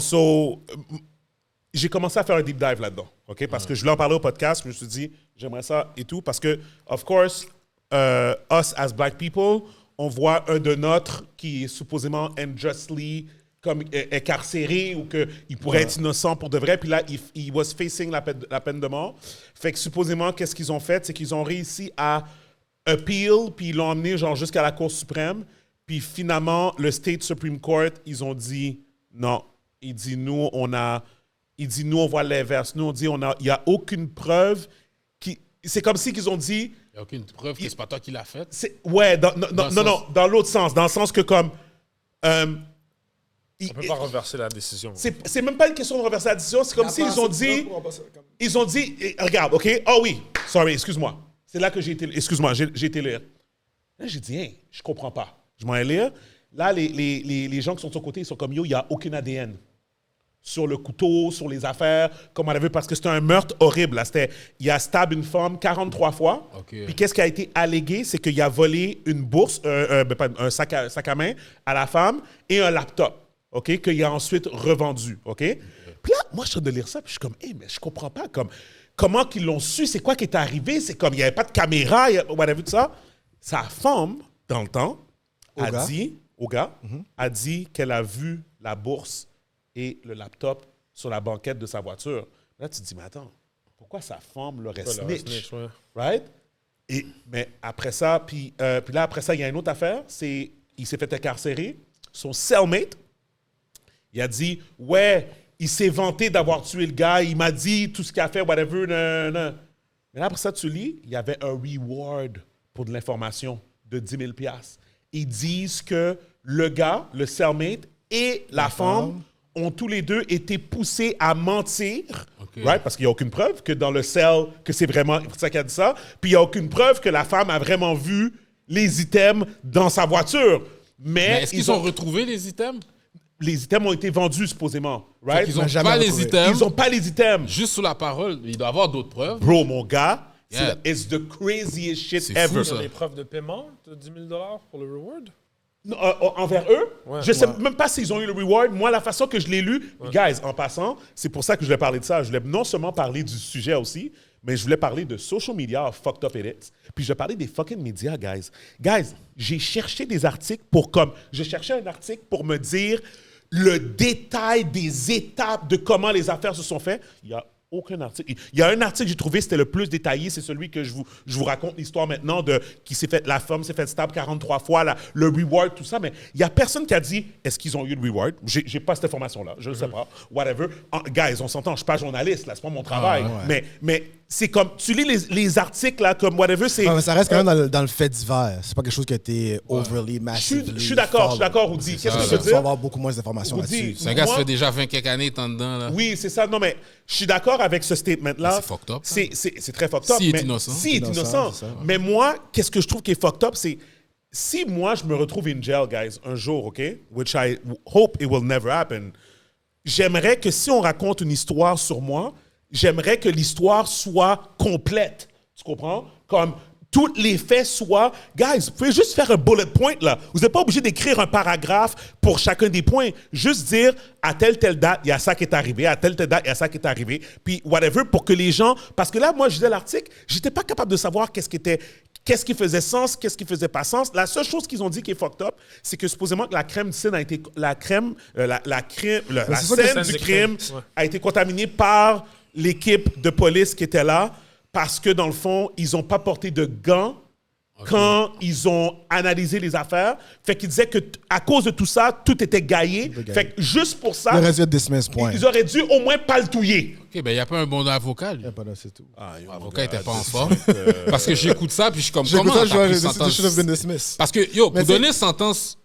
j'ai commencé à faire un deep dive là-dedans, OK? Parce que je voulais en parler au podcast, je me suis dit, j'aimerais ça et tout, parce que, of course, us as black people, on voit un de nôtres qui est supposément unjustly comme incarcéré ou qu'il pourrait être innocent pour de vrai, puis là, il was facing la peine de mort. Fait que supposément, qu'est-ce qu'ils ont fait? C'est qu'ils ont réussi à appeal, puis ils l'ont emmené genre jusqu'à la Cour suprême, puis finalement, le State Supreme Court, ils ont dit non. Il dit, nous, on voit l'inverse. Nous, on dit, il n'y a aucune preuve. C'est comme si qu'ils ont dit... Il n'y a aucune preuve que c'est pas toi qui l'as fait. Ouais, dans l'autre sens. Dans le sens que comme... On ne peut pas renverser la décision. C'est même pas une question de renverser la décision. C'est comme s'ils ont dit... Ils ont dit... Regarde, OK? Oh oui. Sorry, excuse-moi. C'est là que j'ai été... Excuse-moi, j'ai été lire. Là, j'ai dit, hey, je comprends pas. Je m'en vais lire. Là, les gens qui sont de son côté, ils sont comme, yo, il n'y a aucun ADN sur le couteau, sur les affaires, comme on a vu, parce que c'était un meurtre horrible. Là. Il a stab une femme 43 fois. Okay. Puis qu'est-ce qui a été allégué, c'est qu'il a volé une bourse, un sac à main à la femme et un laptop, OK, qu'il a ensuite revendu, OK? Puis là, moi, je suis en train de lire ça, puis je suis comme, hey, mais je comprends pas, comment qu'ils l'ont su, c'est quoi qui est arrivé, c'est comme, il n'y avait pas de caméra, on a vu tout ça. Sa femme, dans le temps, a dit qu'elle a vu la bourse et le laptop sur la banquette de sa voiture. Là, tu te dis, mais attends, pourquoi sa femme l'aurait snitch? Right? Mais après ça, puis là, après ça, il y a une autre affaire, il s'est fait incarcérer. Son cellmate, il a dit, ouais, il s'est vanté d'avoir tué le gars, il m'a dit tout ce qu'il a fait, whatever. Mais là, après ça, tu lis, il y avait un reward pour de l'information de 10 000 $. Ils disent que le gars, le cellmate et la femme ont tous les deux été poussés à mentir, right? Parce qu'il n'y a aucune preuve que dans le cell, que c'est vraiment ça qui a dit ça. Puis il n'y a aucune preuve que la femme a vraiment vu les items dans sa voiture. Mais est-ce qu'ils ont retrouvé les items? Les items ont été vendus, supposément. Right? Ils n'ont pas les items. Ils n'ont pas les items. Juste sous la parole. Il doit y avoir d'autres preuves. Bro, mon gars, Yeah. it's the craziest shit C'est ever. fou, Sur ça. les preuves de paiement de 10 000 $ pour le reward? Non, envers eux, Ouais. je sais même pas s'ils ont eu le reward. Moi, la façon que je l'ai lu, guys, en passant, c'est pour ça que je voulais parler de ça. Je voulais non seulement parler du sujet aussi, mais je voulais parler de social media, how fucked up it is. Puis je parlais des fucking médias, guys. Guys, j'ai cherché des articles je cherchais un article pour me dire le détail des étapes de comment les affaires se sont faites. Il y a aucun article. Il y a un article que j'ai trouvé, c'était le plus détaillé, c'est celui que je vous raconte l'histoire maintenant de la femme s'est fait stab 43 fois, le reward, tout ça, mais il n'y a personne qui a dit est-ce qu'ils ont eu le reward. J'ai pas cette information-là, je ne sais pas. Whatever. Guys, on s'entend, je suis pas journaliste, là, c'est pas mon travail. Mais c'est comme, tu lis les articles, là, comme whatever, c'est... Ouais, mais ça reste quand même dans le fait divers. C'est pas quelque chose qui a été overly, massively... Je suis d'accord, Rudy. Qu'est-ce que je veux Il faut dire? avoir beaucoup moins d'informations Rudy, là-dessus. C'est un gars qui Moi- fait déjà 20 quelques années, t'en dedans, là. Oui, c'est ça. Non, mais je suis d'accord avec ce statement-là. C'est fucked up, hein? C'est très fucked up. S'il est mais- innocent. S'il est innocent. C'est ça, ouais. Mais moi, qu'est-ce que je trouve qui est fucked up, c'est si moi, je me retrouve in jail, guys, un jour, OK? Which I hope it will never happen. J'aimerais que si on raconte une histoire sur moi, j'aimerais que l'histoire soit complète. Tu comprends? Comme tous les faits soient... Guys, vous pouvez juste faire un bullet point, là. Vous n'êtes pas obligé d'écrire un paragraphe pour chacun des points. Juste dire, à telle date, il y a ça qui est arrivé. À telle date, il y a ça qui est arrivé. Puis whatever, pour que les gens... Parce que là, moi, je lisais l'article, j'étais pas capable de savoir qu'est-ce qui faisait sens, qu'est-ce qui faisait pas sens. La seule chose qu'ils ont dit qui est fucked up, c'est que supposément que la crème du scène a été... La scène du crime a été contaminée par l'équipe de police qui était là parce que, dans le fond, ils n'ont pas porté de gants quand ils ont analysé les affaires. Fait qu'ils disaient qu'à cause de tout ça, tout était gaillé. Fait que juste pour ça, Le reste de dismiss, point. ils auraient dû au moins pas le touiller. OK, ben il n'y a pas un bon avocat, lui. Pas là, c'est tout. L'avocat n'était pas en forme. Parce que j'écoute ça, puis je suis comme, J'écoute comment ça, t'as pris je sentence? should have been dismissed. Parce que, yo, Mais pour donner sentence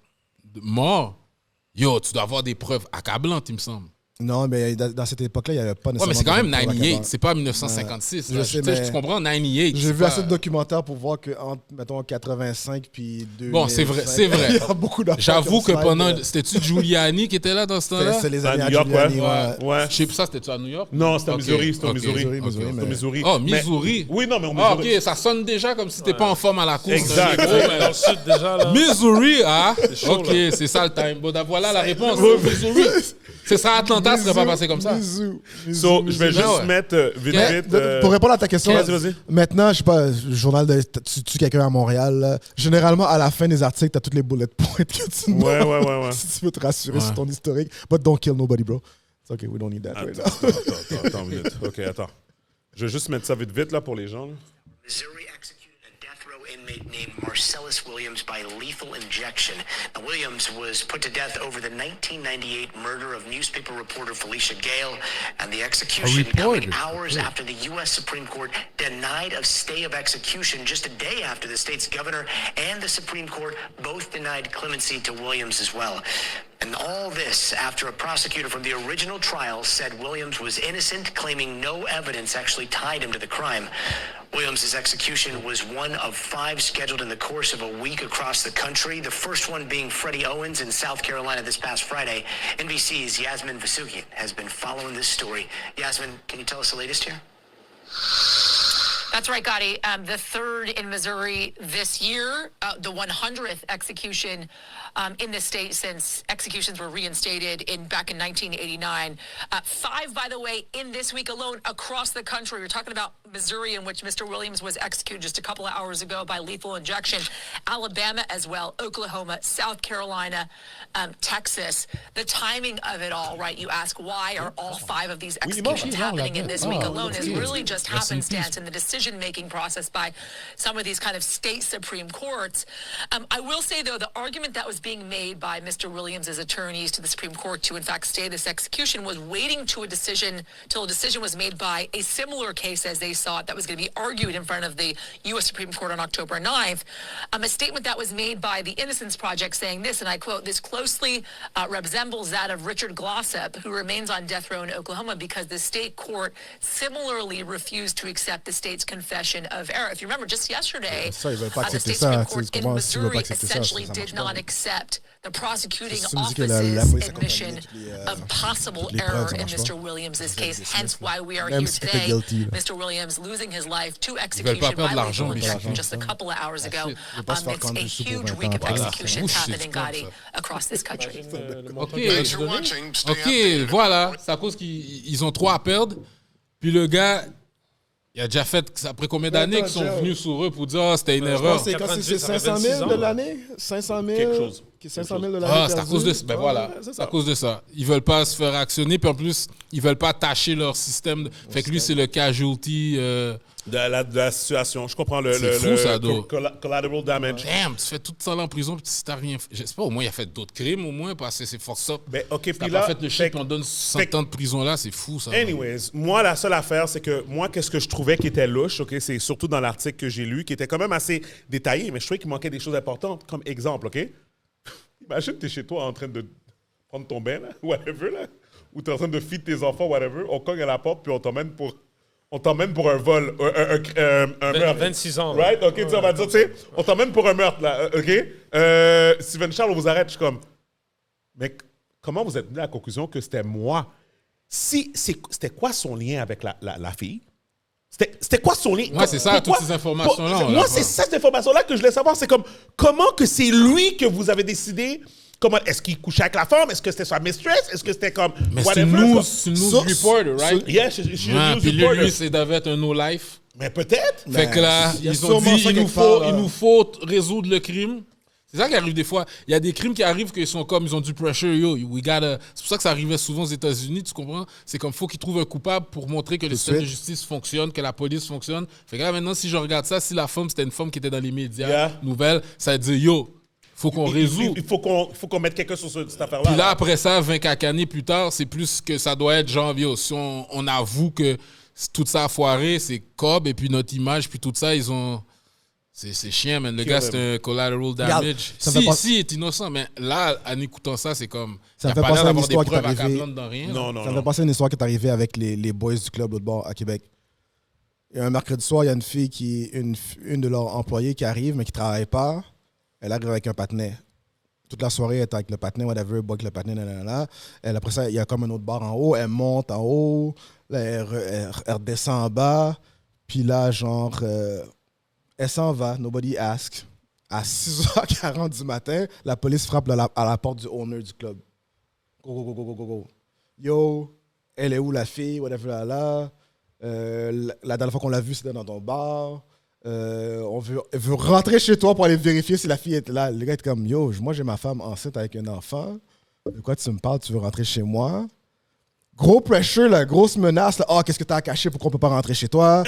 de mort, yo, tu dois avoir des preuves accablantes, il me semble. Non, mais dans cette époque-là, il n'y avait pas Ouais, nécessairement... mais c'est quand même de preuves 98, accabantes. c'est pas 1956. Je là. sais, Tu sais, mais- tu comprends, 98. J'ai c'est vu pas- assez de documentaires pour voir que entre, mettons, 85 puis 2000... Bon, c'est vrai, c'est vrai. Il y a beaucoup d'affaires J'avoue qui ont que slide, pendant. C'était-tu Giuliani qui était là dans ce temps-là? C'est les À années New York, Giuliani, ouais. Je sais pas, ça, c'était-tu à New York? Non, c'était au Ok, Missouri. C'était au ok, Missouri. ok, Missouri, ok. C'était au Missouri. Oh, Mais- Missouri. Oui, non, mais au Ah, Missouri. OK, ça sonne déjà comme si t'étais pas en forme à la course. Exact. Oh, Dans le sud, déjà, là. Missouri, ah? chaud, OK, là. c'est ça le time. Bon, voilà la réponse. Missouri. C'est ça, Atlanta, ça serait pas passé comme ça. So, je vais juste ouais. mettre vite, Mais, vite. Pour répondre à ta question, Vas-y. maintenant, je sais pas, le journal de tu tues quelqu'un à Montréal, là, généralement, à la fin des articles, t'as toutes les bullet points que tu Ouais, demandes ouais. si tu veux te rassurer Ouais. sur ton historique. But don't kill nobody, bro. It's okay, we don't need that right now. Attends une minute. OK, attends. Je vais juste mettre ça vite, là, pour les gens. Là. Missouri executed a death row inmate named Marcellus Williams by lethal injection. Now, Williams was put to death over the 1998 murder of newspaper reporter Felicia Gale, and the execution coming hours after the U.S. Supreme Court denied a stay of execution just a day after the state's governor and the Supreme Court both denied clemency to Williams as well. And all this after a prosecutor from the original trial said Williams was innocent, claiming no evidence actually tied him to the crime. Williams' execution was one of 5 scheduled in the course of a week across the country, the first one being Freddie Owens in South Carolina this past Friday. NBC's Yasmin Vasugian has been following this story. Yasmin, can you tell us the latest here? That's right, Gotti. The third in Missouri this year, the 100th execution in the state since executions were reinstated back in 1989. 5, by the way, in this week alone across the country. We're talking about Missouri, in which Mr. Williams was executed just a couple of hours ago by lethal injection. Alabama as well, Oklahoma, South Carolina, Texas. The timing of it all, right? You ask, why are all 5 of these executions happening in this week alone? Is really just happenstance, and the decision decision-making process by some of these kind of state Supreme Courts. I will say, though, the argument that was being made by Mr. Williams' attorneys to the Supreme Court to, in fact, stay this execution was waiting to till a decision was made by a similar case as they saw it that was going to be argued in front of the U.S. Supreme Court on October 9th. A statement that was made by the Innocence Project saying this, and I quote, "This closely resembles that of Richard Glossop, who remains on death row in Oklahoma because the state court similarly refused to accept the state's confession of error." If you remember, just yesterday, the state Supreme Court in Missouri essentially did not accept the prosecuting office's admission of possible error in Mr. Williams' case, hence why we are here today. Mr. Williams losing his life to execution by lethal injection just a couple of hours ago amidst a huge week of executions happening, Gotti, across this country. OK, voilà. C'est à cause qu'ils ont trop à perdre. Puis le gars, il a déjà fait, après combien d'années qu'ils sont venus sur eux pour dire oh, c'était une erreur? C'est 500 000 de l'année? 500 000? Quelque chose. 500 000 de l'année. Ah, c'est à cause de ça. Ben voilà, c'est à cause de ça. Ils veulent pas se faire actionner, puis en plus, ils veulent pas tâcher leur système. Fait que lui, c'est le casualty. De la situation. Je comprends collateral damage. Damn, tu fais tout ça là en prison, puis si t'as rien fait. Je sais pas, au moins, il a fait d'autres crimes, au moins, parce que c'est force up. Ben, OK, si puis t'as là. pas fait le shit, puis on donne 100 ans de prison là, c'est fou, ça. Anyways, moi, la seule affaire, c'est que moi, qu'est-ce que je trouvais qui était louche, OK, c'est surtout dans l'article que j'ai lu, qui était quand même assez détaillé, mais je trouvais qu'il manquait des choses importantes, comme exemple, OK? Imagine que t'es chez toi en train de prendre ton bain, là, whatever, là, ou t'es en train de feed tes enfants, whatever, on cogne à la porte, puis on t'emmène pour un vol, un meurtre. 26 ans. Right? OK, on va dire, tu sais, on t'emmène pour un meurtre, là, OK? Steven Charles, on vous arrête, je suis comme, mec, comment vous êtes venu à la conclusion que c'était moi? C'était quoi son lien avec la fille? C'était quoi son lien? Ouais, c'est ça, toutes ces informations-là. Moi, c'est cette information-là que je voulais savoir. C'est comme, comment que c'est lui que vous avez décidé? Comment, est-ce qu'il couchait avec la femme? Est-ce que c'était sa mistress? Est-ce que c'était comme... Mais c'est une news reporter, right? Yeah, she's a news puis reporter. lui, c'est devait être un no-life. Mais peut-être. Fait que là, ils ont dit, il nous faut résoudre le crime. C'est ça qui arrive des fois. Il y a des crimes qui arrivent qu'ils sont comme, ils ont du pressure, we gotta... C'est pour ça que ça arrivait souvent aux États-Unis, tu comprends? C'est comme, faut qu'ils trouvent un coupable pour montrer que le système de justice fonctionne, que la police fonctionne. Fait que là, maintenant, si je regarde ça, si la femme, c'était une femme qui était dans les médias, nouvelles, ça veut dire, yo, faut qu'on résout. Il faut qu'on mette quelqu'un sur cette affaire-là. Puis là, après ça, 24 années plus tard, c'est plus que ça doit être genre, yo, si on avoue que tout ça a foiré, c'est Cobb, et puis notre image, puis tout ça, ils ont... C'est chiant, man. Le gars, c'est un collateral damage. Si, il est innocent, mais là, en écoutant ça, c'est comme... Ça me fait penser à une histoire qui est arrivée. Ça me fait penser à une histoire qui est arrivée avec les boys du club l'autre bord à Québec. Et un mercredi soir, il y a une fille une de leurs employés qui arrive, mais qui ne travaille pas. Elle arrive avec un patinet. Toute la soirée, elle est avec le patinet, whatever, boit avec le patinet, nanana. Après ça, il y a comme un autre bar en haut. Elle monte en haut. Là, elle redescend en bas. Puis là, genre... elle s'en va, nobody ask. À 6h40 du matin, la police frappe à la porte du owner du club. Go. Yo, elle est où la fille? Whatever, là. La dernière fois qu'on l'a vue, c'était dans ton bar. On veut rentrer chez toi pour aller vérifier si la fille est là. Le gars est comme, yo, moi j'ai ma femme enceinte avec un enfant. De quoi tu me parles? Tu veux rentrer chez moi? Gros pressure, là, grosse menace. Là. Oh, qu'est-ce que t'as à cacher? Pourquoi on peut pas rentrer chez toi?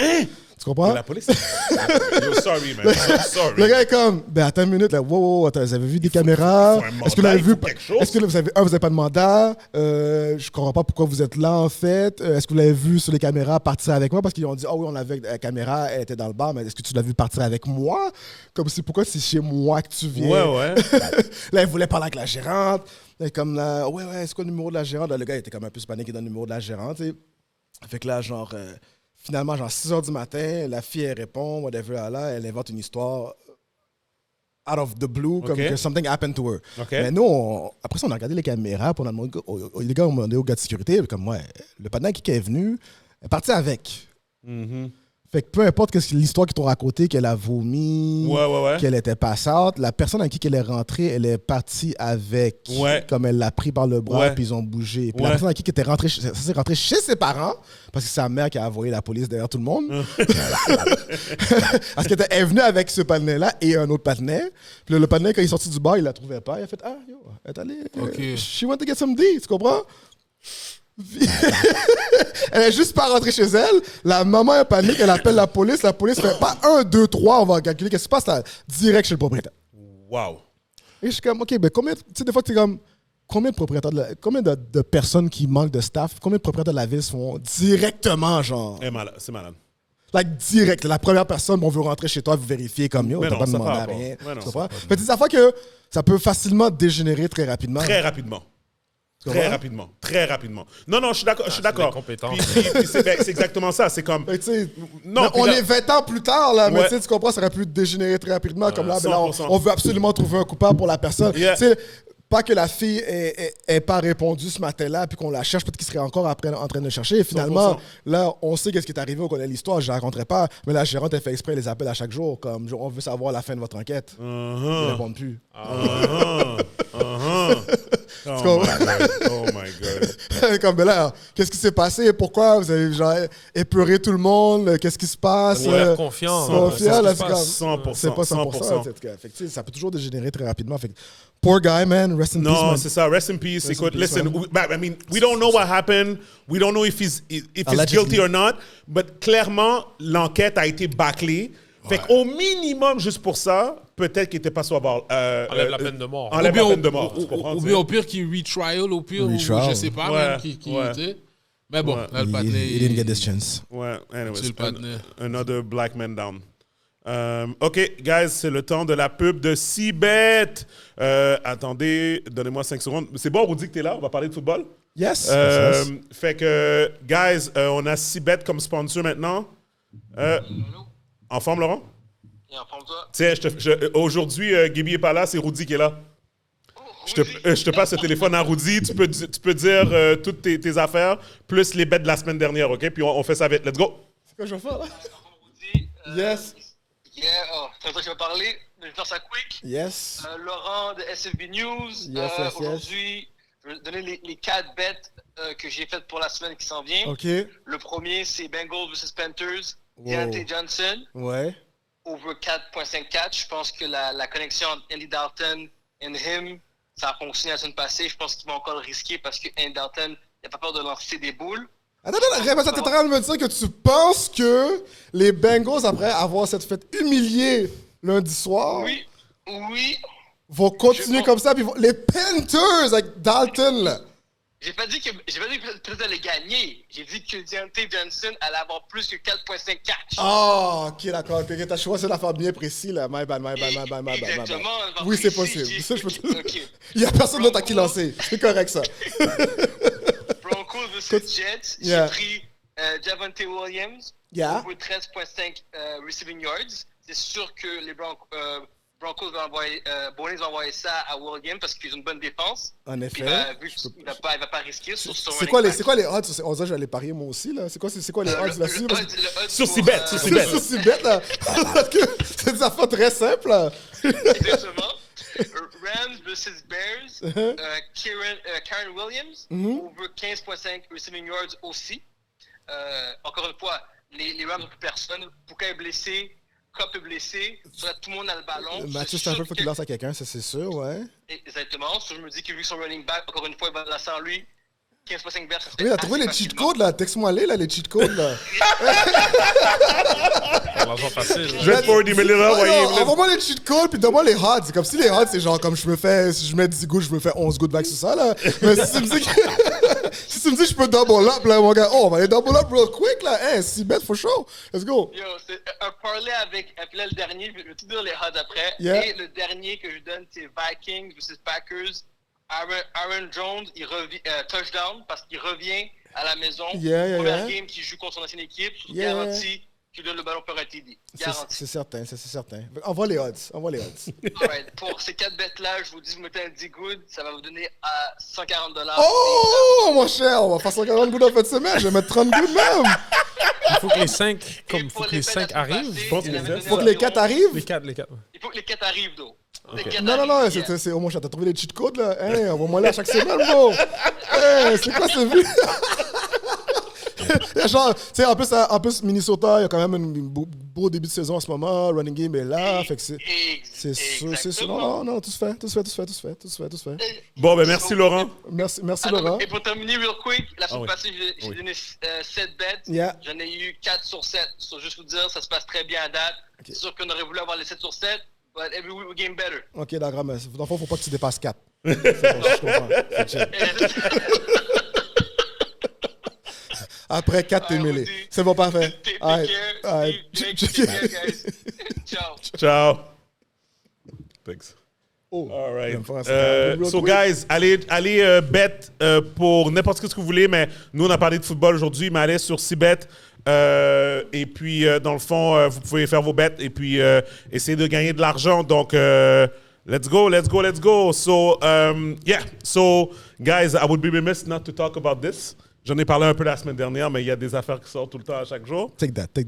Tu comprends? La police. Yo, sorry, man. Sorry. Le gars est comme, ben attends une minute, là. Wow, attends, vous avez vu des caméras? Est-ce que vous avez vu? Est-ce que vous avez pas de mandat? Je comprends pas pourquoi vous êtes là, en fait. Est-ce que vous l'avez vu sur les caméras partir avec moi? Parce qu'ils ont dit, oh oui, on l'avait la caméra, elle était dans le bar, mais est-ce que tu l'as vu partir avec moi? Comme c'est pourquoi c'est chez moi que tu viens? Ouais. Là, il voulait parler avec la gérante. Là, comme là, ouais, c'est quoi le numéro de la gérante? Là, le gars était comme un peu paniqué dans le numéro de la gérante, t'sais. Fait que là, genre, finalement, genre 6h du matin, la fille, elle répond, whatever, elle invente une histoire out of the blue, comme que something happened to her. Mais nous, après ça, on a regardé les caméras, puis on a demandé, les gars ont demandé au gars de sécurité, comme, ouais, le panneau qui est venu, est parti avec. Fait que peu importe l'histoire qu'ils t'ont racontée, qu'elle a vomi, qu'elle était passante, la personne à qui elle est rentrée, elle est partie avec, comme elle l'a pris par le bras, puis ils ont bougé. Puis la personne à qui était rentrée, ça s'est rentré chez ses parents, parce que c'est sa mère qui a envoyé la police derrière tout le monde. Parce qu'elle est venue avec ce patinet-là et un autre patinet. Puis le patinet, quand il est sorti du bar, il la trouvait pas. Il a fait, ah, yo, elle est allée, she went to get some D, tu comprends? Elle est juste pas rentrée chez elle. La maman est panique, elle appelle la police. La police fait pas 1, 2, 3, on va calculer qu'est-ce qui se passe là, direct chez le propriétaire. Wow. Et je suis comme, OK, mais combien, tu sais, des fois, tu es comme, combien de propriétaires, combien de personnes qui manquent de staff, combien de propriétaires de la ville se font directement, genre, C'est malade. like, direct, la première personne, on veut rentrer chez toi, vous vérifier comme yo, Mais t'as non, pas ça demandé part à pas. rien. Mais non, Tu ça comprends? part pas. Mais des affaires que ça peut facilement dégénérer très rapidement. Très rapidement. Tu Très comprends? rapidement. Très rapidement. Non, je suis d'accord. Je suis d'accord. l'incompétence. Puis c'est exactement ça. C'est comme. Fait que, tu sais, Non, mais puis on là- est 20 ans plus tard, là, mais Ouais. tu sais, tu comprends, ça aurait pu dégénérer très rapidement. Comme là, ben là, 100%. on veut absolument trouver un coupable pour la personne. Yeah. Tu sais, pas que la fille ait pas répondu ce matin-là, puis qu'on la cherche, peut-être qu'il serait encore après en train de le chercher. Et finalement, 100%. là, on sait qu'est-ce qui est arrivé, on connaît l'histoire, je la raconterai pas, mais la gérante, elle fait exprès, elle les appelle à chaque jour, comme on veut savoir la fin de votre enquête. Ils répondent plus. Oh comprends? my God. Oh my God. Comme, ben là, qu'est-ce qui s'est passé? Pourquoi vous avez genre épeuré tout le monde? Qu'est-ce qui se passe? On a l'air confiant. Confiant, là, C'est c'est ce qui se comme... passe. 100%. C'est pas 100%. 100%. Fait que, tu sais, ça peut toujours dégénérer très rapidement. Fait que, poor guy, man. Rest in peace, Non, man. c'est ça. Rest in peace. Rest Écoute, in peace, listen, man. I mean, we don't know what happened. We don't know if he's Allegedly. guilty or not. But clairement, l'enquête a été bâclée. Fait qu'au minimum, juste pour ça, peut-être qu'il n'était pas sur bord. Enlève la peine de mort. Enlève la Ou peine de mort. tu comprends, Ou tu bien sais? au pire qui retrial, au pire, ou Retrial. je sais pas, Ouais, même qui ouais. tu sais. Mais bon, là, le He patiné. didn't get this chance. Ouais, anyways. C'est le partenaire. Another black man down. OK, guys, c'est le temps de la pub de Cbet. Attendez, donnez-moi 5 secondes. C'est bon, Rudy, que t'es là? On va parler de football? Yes. Fait que, guys, on a Cbet comme sponsor maintenant. En forme, Laurent? Et en forme, toi? Tiens, aujourd'hui, Gibi est pas là, c'est Rudy qui est là. Je te passe le téléphone à Rudy. Tu peux dire toutes tes affaires, plus les bêtes de la semaine dernière, OK? Puis on fait ça vite. Let's go! C'est quoi je vais faire, là? Rudy, Yes. Yeah, c'est toi qui vas parler, mais je vais faire ça quick. Yes. Laurent de SFB News. Yes. Aujourd'hui, je vais donner les 4 bêtes que j'ai faites pour la semaine qui s'en vient. OK. Le premier, c'est Bengals vs Panthers. Wow. Deontay Johnson, Ouais. over 4.54. Je pense que la connexion entre Andy Dalton et him, ça a fonctionné la semaine passée. Je pense qu'il va encore le risquer parce que Andy Dalton, il n'a pas peur de lancer des boules. Attends, répète ça, t'es en train de me dire que tu penses que les Bengals, après avoir cette fête humiliée lundi soir, Oui. vont continuer Je- comme ça, puis les Panthers avec Dalton, là. J'ai pas dit que peut-être allait gagner. J'ai dit que Deontay Johnson allait avoir plus que 4.5 catch. Ah, ok, d'accord. Ok, t'as choisi l'affaire bien précis, là. My bad. Exactement. Oui, c'est précis, possible. Ça, je peux te... Ok. Il y a personne d'autre à qui lancer. C'est correct, ça. Broncos vs Jets. Yeah. J'ai pris Javonte Williams. Yeah. Over 13.5 receiving yards. C'est sûr que les Broncos vont envoyer, Bonnie va envoyer ça à Williams parce qu'ils ont une bonne défense. En effet. Vu qu'il va pas risquer sur son C'est running quoi les back. odds? On dirait que je vais aller parier moi aussi, là. C'est quoi les odds là-dessus? Le odds Sur pour, Cbet, sur Cbet. C'est aussi bête, là. Parce que c'est des affaires très simples, là. Exactement. Rams versus Bears. Uh-huh. Karen Williams. Mm-hmm. Over 15.5 receiving yards aussi. Encore une fois, les Rams n'ont plus personne. Pouka est blessé. Cup est blessé. Tout le monde a le ballon. Mathieu C'est Stafford, sûr faut qu'il lance à quelqu'un, ça c'est sûr, ouais. Exactement. Je me dis que lui, son running back, encore une fois, il va lancer en lui. 15.5 verts, ça Oui, t'as trouvé les cheat codes, là. Texte-moi les cheat codes, là. L'argent facile. Je vais te forwarder mes livres, envoyer. Envoie-moi les cheat codes, puis donne-moi les odds. C'est comme si les odds, c'est genre comme si je mets 10 gouttes, je me fais 11 gouttes back sur ça, là. Mais si tu me dis que, si tu me dis que je peux double up, là, mon gars, on va aller double up real quick, là. Hey, 6 bêtes, for sure. Let's go. Yo, c'est un parlay avec, là, le dernier, je vais tout dire les odds après. Yeah. Et le dernier que je donne, c'est Vikings versus Packers. Aaron Jones, il revient, touchdown, parce qu'il revient à la maison. Yeah. Première game qu'il joue contre son ancienne équipe, Yeah. garantie qu'il donne le ballon pour un TD. Garantie. C'est certain. Envoie les odds. Alright, pour ces 4 bêtes-là, je vous dis, vous mettez un 10 good, ça va vous donner à $140. Oh, mon cher, on va faire 140 gouttes en fin de semaine. Je vais mettre 30 gouttes même. Il faut que les 5, Et pour les bêtes la semaine arrivent. passée, Je pense que il avait les donné Faut que les 4 arrivent. Les 4. Il faut que les 4 arrivent, d'eau. Non, c'est au moins, t'as trouvé les cheat codes, là. Hey, envoie-moi là chaque semaine, bro. Hey, c'est quoi ce but? Genre, tu sais, en plus, Minnesota, il y a quand même un beau début de saison en ce moment. Running game est là. Fait que c'est sûr. Non, tout se fait. Bon, ben merci, Laurent. Merci, Attends, Laurent. et pour terminer, real quick, la semaine oui. passée, j'ai donné 7 bets. Yeah. J'en ai eu 4 sur 7. So, juste vous dire, ça se passe très bien à date. C'est sûr qu'on aurait voulu avoir les 7 sur 7, but every week we're getting better. Ok, d'accord, mais dans le fond, faut pas que tu dépasses 4. C'est bon, je comprends. C'est chill. Après 4, t'es mêlé. C'est bon, parfait. Take Alright, care. alright. Take care, guys. Ciao. Ciao. Thanks. Oh, All right. j'aime faire ça. Real So, quick. guys, allez bet pour n'importe ce que vous voulez, mais nous, on a parlé de football aujourd'hui, mais allez sur Cbet. Et puis, dans le fond, vous pouvez faire vos bets et puis essayer de gagner de l'argent. Donc, let's go. So, yeah. So, guys, I would be remiss not to talk about this. J'en ai parlé un peu la semaine dernière, mais il y a des affaires qui sortent tout le temps à chaque jour. Take that. Take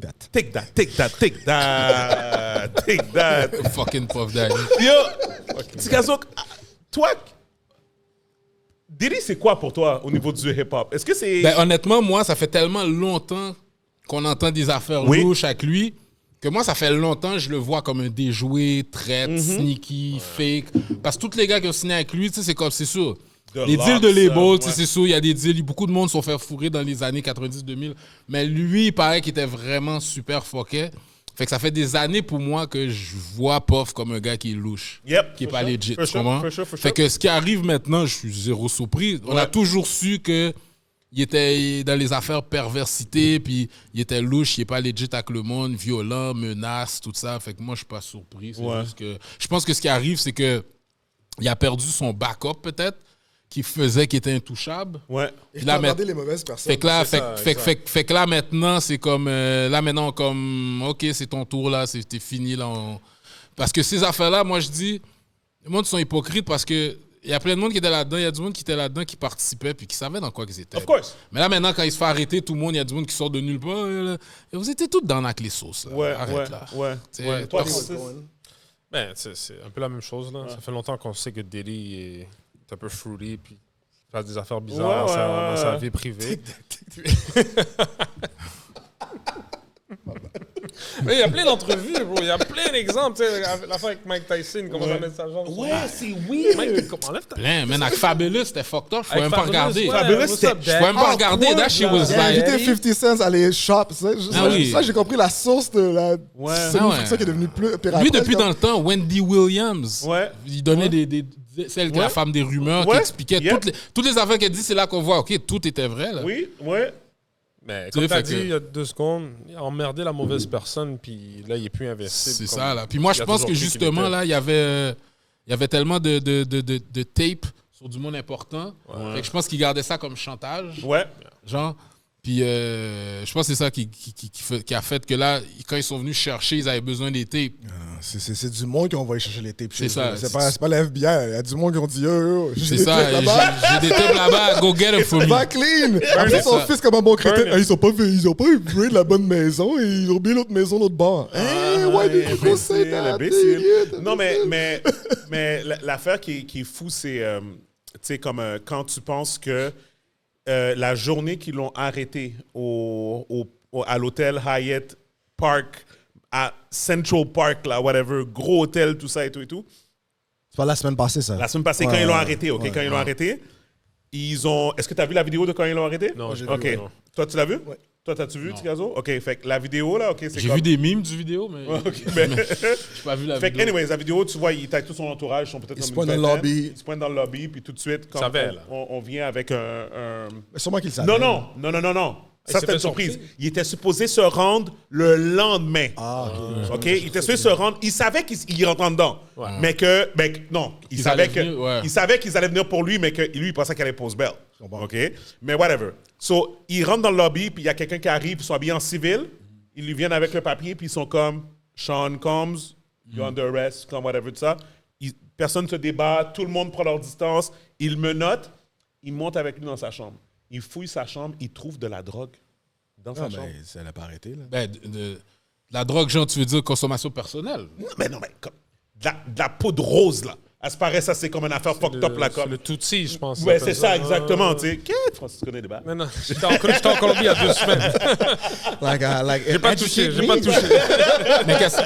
that. Fucking Puff Daddy. Yo, Tikazo, toi, Diddy, c'est quoi pour toi au niveau du hip-hop? Est-ce que c'est... Ben, honnêtement, moi, ça fait tellement longtemps qu'on entend des affaires Oui. louches avec lui que moi, ça fait longtemps que je le vois comme un déjoué, traite, sneaky, fake. Parce que tous les gars qui ont signé avec lui, tu sais, c'est comme, c'est sûr. Les deals de label, tu sais, c'est sûr, il y a des deals. Beaucoup de monde se sont fait fourrer dans les années 90-2000. Mais lui, il paraît qu'il était vraiment super fucké. Fait que ça fait des années pour moi que je vois Puff comme un gars qui est louche. Yep, Qui est for pas sure, legit, for tu sure, comprends? for sure. Fait que ce qui arrive maintenant, je suis zéro surpris. On a toujours su que il était dans les affaires perversité, puis il était louche, il est pas legit avec le monde, violent, menace, tout ça. Fait que moi, je suis pas surpris. C'est juste que je pense que ce qui arrive, c'est que il a perdu son backup, peut-être, qui faisait qu'il était intouchable. Ouais. Et Puis là, regarder les mauvaises personnes. Fait que là, C'est ça, fait que là maintenant, c'est comme. Là maintenant, comme. OK, c'est ton tour, là, t'es fini, là. Parce que ces affaires-là, moi, je dis. Le monde sont hypocrites parce que. Il y a plein de monde qui était là-dedans. Il y a du monde qui était là-dedans, qui participait, puis qui savait dans quoi ils étaient. Of course. Mais là, maintenant, quand il se fait arrêter, tout le monde, il y a du monde qui sort de nulle part. Là. Et vous étiez tous dans la clé sauce. Là. Ouais, Arrête, là. ouais. Toi, Francis? Ben, c'est un peu la même chose. Là. Ça fait longtemps qu'on sait que Diddy est un peu fruity puis il fait des affaires bizarres dans sa vie privée. Mais il y a plein d'entrevues, bro. Il y a plein d'exemples. Tu sais, l'affaire avec Mike Tyson, comment ça met sa jambe. Ouais, c'est weird. Mike, enlève ta... plein, man. Avec Fabulous, c'était fucked up. Je pouvais Avec même pas regarder. ouais, Fabulous, what's c'était- up, Je Dad? pouvais même pas regarder. That shit was Il a like. invité 50 Cent à les shop. oui. Ça, j'ai compris la source de la semi-fiction qui est devenue plus pire Lui, après, depuis comme- dans le temps, Wendy Williams, Ouais. il donnait celle qui est la femme des rumeurs, qui Ouais. expliquait Yep. toutes les affaires qu'elle dit, c'est là qu'on voit, OK, tout était vrai. Là. Oui, ouais. Mais Tu comme sais, t'as fait dit que- il y a 2 secondes, il a emmerdé la mauvaise personne, puis là, il est plus investi. C'est ça, là. Puis moi, je pense que justement, là, il y avait tellement de tape sur du monde important. Fait que je pense qu'il gardait ça comme chantage. Ouais. Genre. Puis je pense que c'est ça qui a fait que là, quand ils sont venus chercher, ils avaient besoin des tapes. C'est du monde qui ont envoyé chercher les tapes. C'est ça. C'est pas la FBI. Il y a du monde qui ont dit yo, j'ai C'est des ça. tapes là-bas. J'ai des tapes là-bas. Go get them for me. Va clean! Après, son ça. fils, comme un bon crétin, Burn it. ils ont pas upgrade la bonne maison et ils ont oublié l'autre maison, l'autre bord. Why did you go say that? Imbécile. idiot? Non, mais l'affaire qui est fou, c'est, tu sais, comme quand tu penses que la journée qu'ils l'ont arrêté à l'hôtel Hyatt Park, à Central Park, là, whatever, gros hôtel, tout ça et tout. C'est pas la semaine passée, ça. La semaine passée, Ouais, quand ils l'ont ouais, arrêté, OK, ouais, quand ils l'ont arrêté, ils ont... Est-ce que tu as vu la vidéo de quand ils l'ont arrêté? Non, j'ai OK. pas vu, non. Toi, tu l'as vu? Ouais. Toi, t'as-tu vu, Tikazo? OK, fait que la vidéo, là, OK, c'est J'ai comme... vu des mimes du vidéo, mais OK, ben... j'ai pas vu la Fait que, vidéo. anyways, la vidéo, tu vois, il tag tout son entourage, ils sont peut-être Il se comme pointe une dans le vingtaine. lobby. Il se pointe dans le lobby, puis tout de suite, quand Ça va, là. on vient avec un... Mais sûrement qu'il le savait. Non. Ça, s'est c'était une fait surprise. sortir? Il était supposé se rendre le lendemain. Ah, OK. OK? Il était supposé se rendre. Il savait qu'il rentre dedans. Mais que... non. Il Qu'ils savait allaient venir, ouais. il savait qu'ils allaient venir pour lui, mais que lui, il pensait qu'il allait pose belle. OK? Mais whatever. So, il rentre dans le lobby, puis il y a quelqu'un qui arrive, ils sont habillés en civil. Ils lui viennent avec le papier, puis ils sont comme Sean Combs, you're under arrest, comme whatever, tout ça. Personne ne se débat, tout le monde prend leur distance. Il menotte, il monte avec lui dans sa chambre. Il fouille sa chambre, il trouve de la drogue dans sa Ah, chambre. mais ça n'a pas arrêté, là. Ben, de la drogue, genre, tu veux dire consommation personnelle? Non, mais comme de la poudre rose, là. À ce paraît, ça, c'est comme une affaire fucked up, là. C'est Comme... le Tutsi, je pense. Ouais, c'est ça, exactement. Tu sais, qu'est-ce que tu connais des battes? Non, non, j'étais en Colombie il y a 2 semaines. J'ai pas touché, j'ai pas touché. Mais qu'est-ce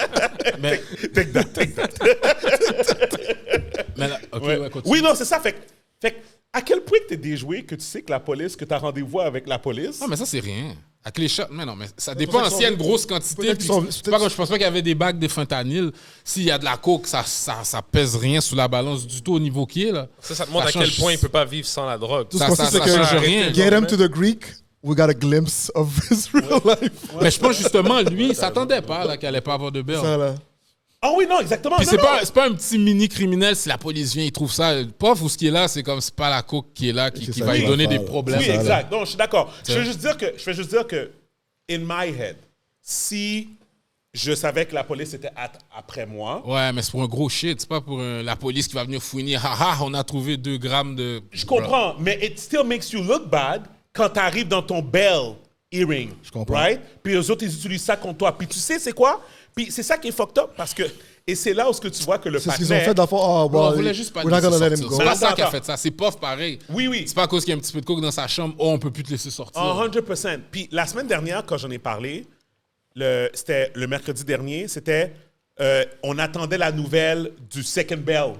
mais, Take that. mais là, OK, Ouais. ouais, continue. Oui, non, c'est ça. Fait que, à quel point que t'es déjoué que tu sais que la police, que t'as rendez-vous avec la police? Non, mais ça, c'est rien. Avec les shots, mais non, mais ça pour dépend ça s'il qu'ils y a sont- une grosse quantité. peut-être puis qu'ils sont- c'est pas comme je pense pas qu'il y avait des bagues de fentanyl. S'il y a de la coke, ça pèse rien sous la balance du tout au niveau qui est, là. Ça te montre Ça à quel change- point il peut pas vivre sans la drogue. Tout ce qu'on sait, c'est ça que change rien. get him to the Greek, we got a glimpse of his real life. Mais je pense justement, lui, il s'attendait pas là, qu'elle allait pas avoir de bail. Ça, là. Ah oui, non, exactement. Puis Non, c'est non. pas un petit mini criminel si la police vient, il trouve ça. Pof, ou ce qui est là, c'est comme c'est pas la coke qui est là, qui C'est ça va qu'il lui va donner faire, des là. problèmes. Oui, ça, là. exact. Non, je suis d'accord. Je veux juste dire que, in my head, si je savais que la police était après moi, Ouais, mais c'est pour un gros shit. C'est pas pour la police qui va venir fouiner. Haha, on a trouvé 2 grammes de. je comprends, mais it still makes you look bad quand tu arrives dans ton bell earring. Je comprends. Right? Puis les autres, ils utilisent ça contre toi. Puis tu sais, c'est quoi? Puis c'est ça qui est fucked up parce que. Et c'est là où ce que tu vois que le C'est ce qu'ils ont partenaire- fait dans le fond. Oh, Bro, on well, voulait juste pas we're le not laisser gonna let him sortir. go. C'est pas Attends, ça qui a attends. fait ça. C'est Pof pareil. Oui. C'est pas à cause qu'il y a un petit peu de coke dans sa chambre. Oh, on peut plus te laisser sortir. 100%. Puis la semaine dernière, quand j'en ai parlé, c'était le mercredi dernier, c'était on attendait la nouvelle du second bell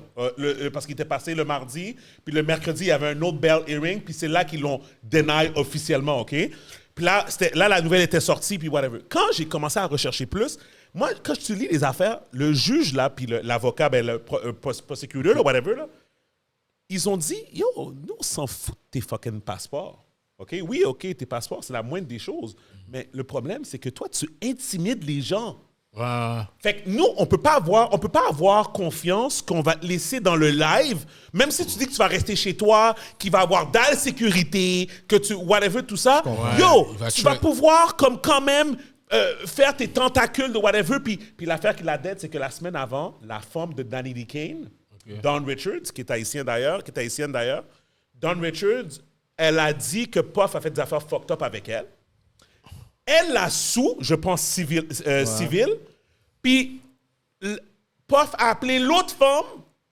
parce qu'il était passé le mardi, puis le mercredi il y avait un autre bell hearing, puis c'est là qu'ils l'ont deny officiellement, ok. Puis là, la nouvelle était sortie, puis whatever. Quand j'ai commencé à rechercher plus, moi, quand tu lis les affaires, le juge là, puis l'avocat, le prosecutor, là, whatever là, ils ont dit, yo, nous, on s'en fout de tes fucking passeports. OK? Oui, OK, tes passeports, c'est la moindre des choses. Mais le problème, c'est que toi, tu intimides les gens. Ouais. Fait que nous, on peut pas avoir confiance qu'on va te laisser dans le live, même si tu dis que tu vas rester chez toi, qu'il va avoir dalle sécurité, que tu, whatever, tout ça. Yo, il va tu tuer. vas pouvoir comme quand même faire tes tentacules de whatever. Puis l'affaire qui l'a dette, c'est que la semaine avant, la femme de Danny D. Kane, Dawn Richards, qui est haïtienne d'ailleurs, Dawn Richards, elle a dit que Puff a fait des affaires fucked up avec elle. Elle l'a sous, je pense, civil. Puis, Puff a appelé l'autre femme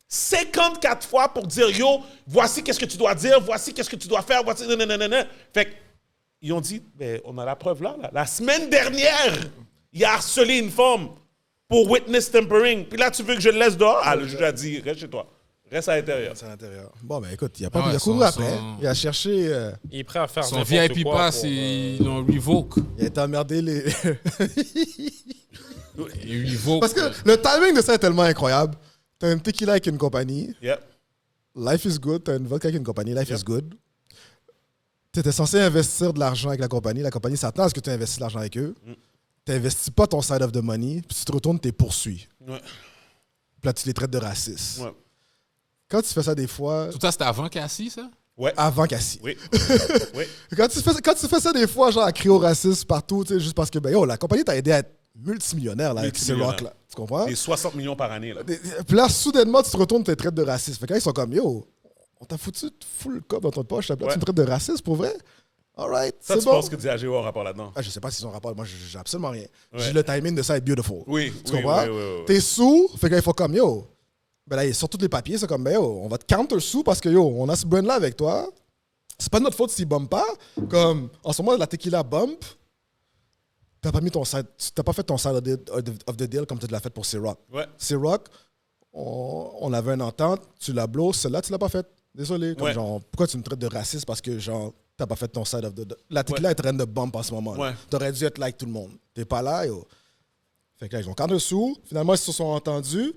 54 fois pour dire, yo, voici qu'est-ce que tu dois dire, voici qu'est-ce que tu dois faire, voici... nanana. Fait qu'ils ont dit, ben, on a la preuve là. La semaine dernière, il a harcelé une femme pour witness tampering. Puis là, tu veux que je le laisse dehors? Ah, le juge a dit, reste chez toi. Reste à l'intérieur. C'est à l'intérieur. Bon, ben écoute, il a pas Ouais, il a couru son- après. son- Il a cherché. Il est prêt à faire Son n'importe VIP quoi pass, pour, ils l'ont revoke. Il a été emmerdé les. Il revoke. Parce que le timing de ça est tellement incroyable. T'as une tequila avec une compagnie. Yep. Life is good. T'as une vodka avec une compagnie. Life is good. T'étais censé investir de l'argent avec la compagnie. La compagnie s'attend à ce que tu investisses de l'argent avec eux. T'investis pas ton side of the money. Puis tu te retournes, t'es poursuivi. Ouais. Puis là, tu les traites de racistes. Ouais. Quand tu fais ça des fois, Tout ça, c'était avant Cassie, ça? Ouais. avant Cassie. Oui. Oui. Quand tu fais ça des fois, genre à crier au racisme partout, tu sais, juste parce que, ben yo, la compagnie t'a aidé à être multimillionnaire là, avec ces Multimillionnaire. rock là. Tu comprends? Et 60 millions par année, là. Puis là, soudainement, tu te retournes, tu traites de raciste. Fait que là, ils sont comme, yo, on t'a foutu full cop dans ton poche, là, tu me traites de raciste pour vrai? Alright, Ça, c'est tu bon. penses que Diageo a un rapport là-dedans? Ah, je sais pas s'ils ont rapport, moi j'ai absolument rien. Ouais. J'ai le timing de ça est beautiful. Oui, Tu oui, comprends? oui, oui, oui. T'es sous, fait qu'il faut comme, yo, ben là, sur tous les papiers, c'est comme, ben yo, on va te counter sous parce que yo, on a ce brand-là avec toi. C'est pas de notre faute s'il bump pas. Comme, en ce moment, la tequila bump. T'as pas mis ton side, t'as pas fait ton side of the deal comme tu l'as fait pour Ciroc. Ouais. Ciroc, on avait une entente, tu l'as blow, celle-là, tu l'as pas faite. Désolé. Comme Ouais. genre, pourquoi tu me traites de raciste parce que genre, t'as pas fait ton side of the. La tequila est en train de bump en ce moment. Ouais. T'aurais dû être like tout le monde. T'es pas là, yo. Fait que là, ils ont quand dessous. Finalement, ils se sont entendus.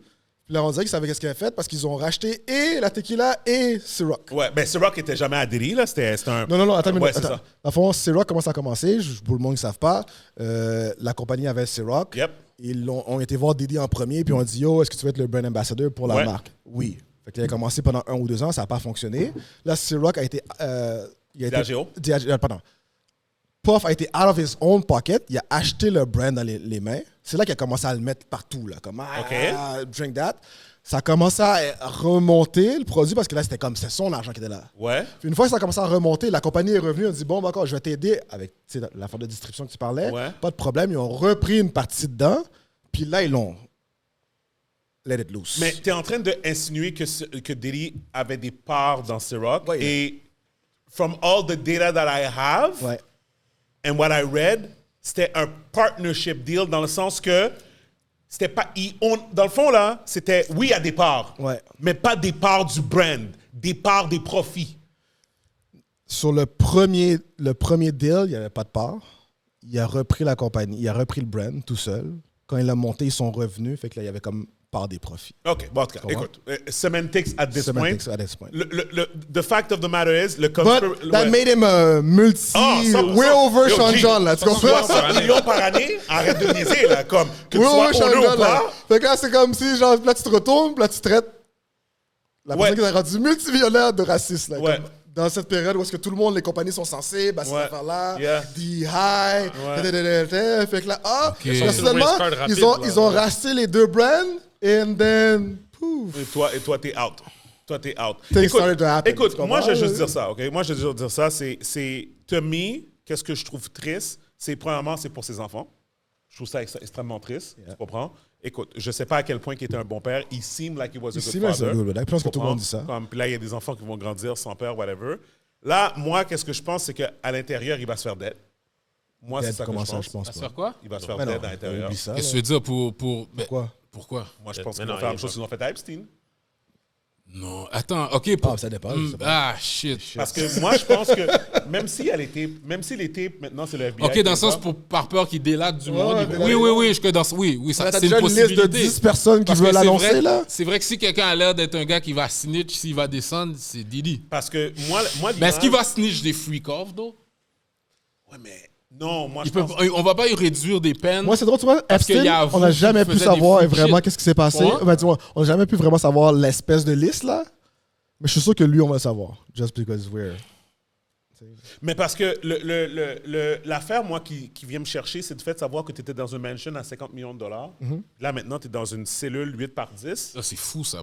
Puis là, on dirait qu'ils savaient qu'est-ce qu'ils avaient fait parce qu'ils ont racheté et la tequila et Ciroc. Ouais, ben Ciroc était jamais adhéré, là. C'était un... Non, attends une Ouais, minute. c'est Attends. ça. Dans le fond, Ciroc, comment ça a commencé? Pour le monde qui ne savent pas, la compagnie avait Ciroc. Yep. Ils ont été voir Diddy en premier, puis on dit, yo, est-ce que tu veux être le brand ambassador pour la Ouais. marque? Oui. Fait qu'il a commencé pendant 1 ou 2 ans, ça n'a pas fonctionné. Là, Ciroc a été. Diageo. Pardon. Puff a été out of his own pocket. Il a acheté le brand dans les mains. C'est là qu'il a commencé à le mettre partout. Là, comme, drink that. Ça a commencé à remonter le produit parce que là, c'est son argent qui était là. Ouais. Puis une fois que ça a commencé à remonter, la compagnie est revenue. On dit, bon, d'accord, je vais t'aider avec la forme de distribution que tu parlais. Ouais. Pas de problème. Ils ont repris une partie dedans. Puis là, ils l'ont let it loose. Mais tu es en train d'insinuer que Diddy avait des parts dans Ciroc. Ouais. Et from all the data that I have Ouais. and what I read, c'était un partnership deal dans le sens que c'était pas... dans le fond, là, c'était... Oui, il y a des parts, Ouais. mais pas des parts du brand, des parts des profits. Sur le premier deal, il n'y avait pas de part. Il a repris la compagnie, il a repris le brand tout seul. Quand il l'a monté, ils sont revenus. Fait que là, il y avait comme part des profits. OK, bon, en tout cas, écoute, semantics at this point. Semantics at this point. The fact of the matter is, le But that made him a multi... We're over Sean John, là. Tu comprends? 60 millions par année, arrête de niaiser, là, comme que tu We're over sois Sean honneur John, ou là. pas. Fait que là, c'est comme si, genre, là, tu te retournes, là, tu traites la personne Ouais. qui t'a rendu multimillionnaire de raciste, là. Ouais. Comme dans cette période où est-ce que tout le monde, les compagnies sont sensibles à cette Ouais. affaire-là, Yeah. D-High, fait que là, personnellement, Race card rapide, ils ont racheté les deux brands, and then, pouf. Et toi, t'es out. Toi, t'es out. Things started to happen, Écoute, tu moi, je vais comprends? juste dire ça, OK? Moi, je vais juste dire ça, c'est to me, qu'est-ce que je trouve triste, c'est, premièrement, c'est pour ses enfants. Je trouve ça extrêmement triste, tu comprends? Écoute, je sais pas à quel point il était un bon père. Il seemed like he was a good seemed like father. a good dad. Je pense que tout le monde Comprends? dit ça. Comme, puis là, il y a des enfants qui vont grandir sans père, whatever. Là, moi, qu'est-ce que je pense, c'est qu'à l'intérieur, il va se faire dead. Moi, c'est Dead, ça que comment je ça, pense. je pense Ça pas. faire quoi? Il va se faire Mais dead non, à l'intérieur. oublie ça, Qu'est-ce que là. tu veux dire pour... Pourquoi? Pourquoi? Moi, je pense Mais qu'ils vont non, faire la il même chose qu'ils ont fait à Epstein. Non, attends, OK. Pour... Ça dépend. je sais pas. shit. Parce que moi, je pense que même si les tapes, maintenant, c'est le FBI. OK, dans le qui sens, les a. par peur qu'il délate du monde. ouais, Oui, je que dans... Oui, ça, T'as c'est déjà une une liste de possibilité. 10 personnes qui Parce que veulent c'est l'annoncer, vrai- là? C'est vrai que si quelqu'un a l'air d'être un gars qui va snitch, s'il va descendre, c'est Diddy. Parce que moi Mais est-ce qu'il va snitch des freak-off, though? Ouais, mais non, moi, Il je peut- pense... On va pas y réduire des peines. Moi, c'est drôle, tu vois, Parce qu'il y a Epstein, on avoué n'a jamais qu'il pu faisait des savoir freak vraiment shit. qu'est-ce qui s'est passé. Ouais. Ben, tu vois, on n'a jamais pu vraiment savoir l'espèce de liste, là. Mais je suis sûr que lui, on va le savoir. Just because we're... Mais parce que l'affaire, moi, qui vient me chercher, c'est le fait de savoir que tu étais dans une mansion à 50 millions de dollars. Là, maintenant, tu es dans une cellule 8 par 10. Là, c'est fou, ça.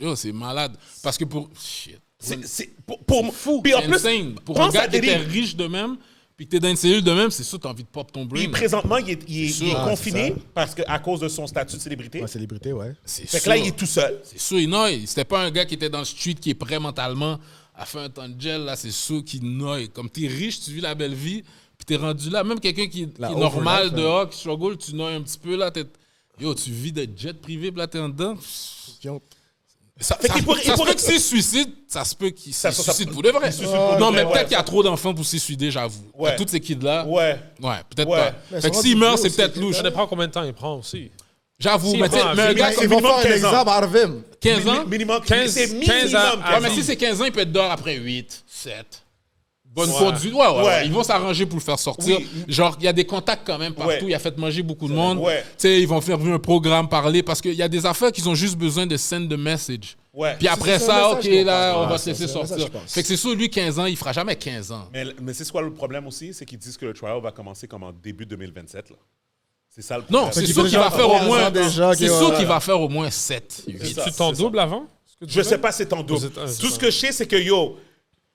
Yo, c'est malade. Parce que pour... Shit. C'est pour fou. Puis en C'est plus, insane. Pour un pense gars à qui était Diddy. riche de même, puis que t'es dans une cellule de même, c'est sûr que t'as envie de pop ton brain. Puis présentement, il est sûr. confiné c'est ça. parce qu'à cause de son statut de célébrité. Ouais, célébrité, ouais. C'est Fait sûr. que là, il est tout seul. C'est sûr, il noie. C'était pas un gars qui était dans le street, qui est prêt mentalement à faire un temps de gel. Là, c'est sûr qu'il noie. Comme t'es riche, tu vis la belle vie, puis t'es rendu là. Même quelqu'un qui est normal overnight, dehors, qui struggle, tu noies un petit peu. Là, yo, tu vis de jet privé, puis là, t'es en dedans. Fait qu'il pourrait- Ça se peut que s'il se suicide, ça se peut qu'il se ça- suicide pour de vrai. il se suicide pour de Non, vrai, mais peut-être ouais. qu'il y a trop d'enfants pour se suicider, j'avoue. Ouais. À toutes ces kids-là. Ouais. Ouais, peut-être Ouais. pas. Mais Fait que ça s'il va meurt, du c'est vieux peut-être aussi, louche. Ça dépend combien de temps il prend aussi. J'avoue, S'il mais tu sais, prend mais un un gars vieux- comme Ils vont minimum faire un 15 ans. exemple à Arvim. 15 ans. Minimum, 15 c'est 15 minimum. ans. Ouais, mais si c'est 15 ans, il peut être dehors après 8, 7. Bonne Ouais. conduite. Ouais. Ouais. Ils vont s'arranger pour le faire sortir. Oui. Genre, il y a des contacts quand même partout. Ouais. Il a fait manger beaucoup de monde. Ouais. Tu sais, ils vont faire venir un programme, parler. Parce qu'il y a des affaires qu'ils ont juste besoin de send the message. Ouais. Puis après c'est un ça, message OK, qu'on là, pense. on va Ouais, se laisser c'est un message, sortir. je pense. Fait que c'est sûr, lui, 15 ans, il fera jamais 15 ans. Mais c'est quoi le problème aussi? C'est qu'ils disent que le trial va commencer comme en début 2027. Là. C'est ça le problème. Non, c'est qu'il sûr fait qu'il va déjà faire au 3 moins. ans déjà C'est qu'il sûr va- qu'il va faire au moins 7, 8. ça, Tu t'en c'est doubles avant? Je sais pas si c'est en double. Aux États- Tout ce que je sais, c'est que yo,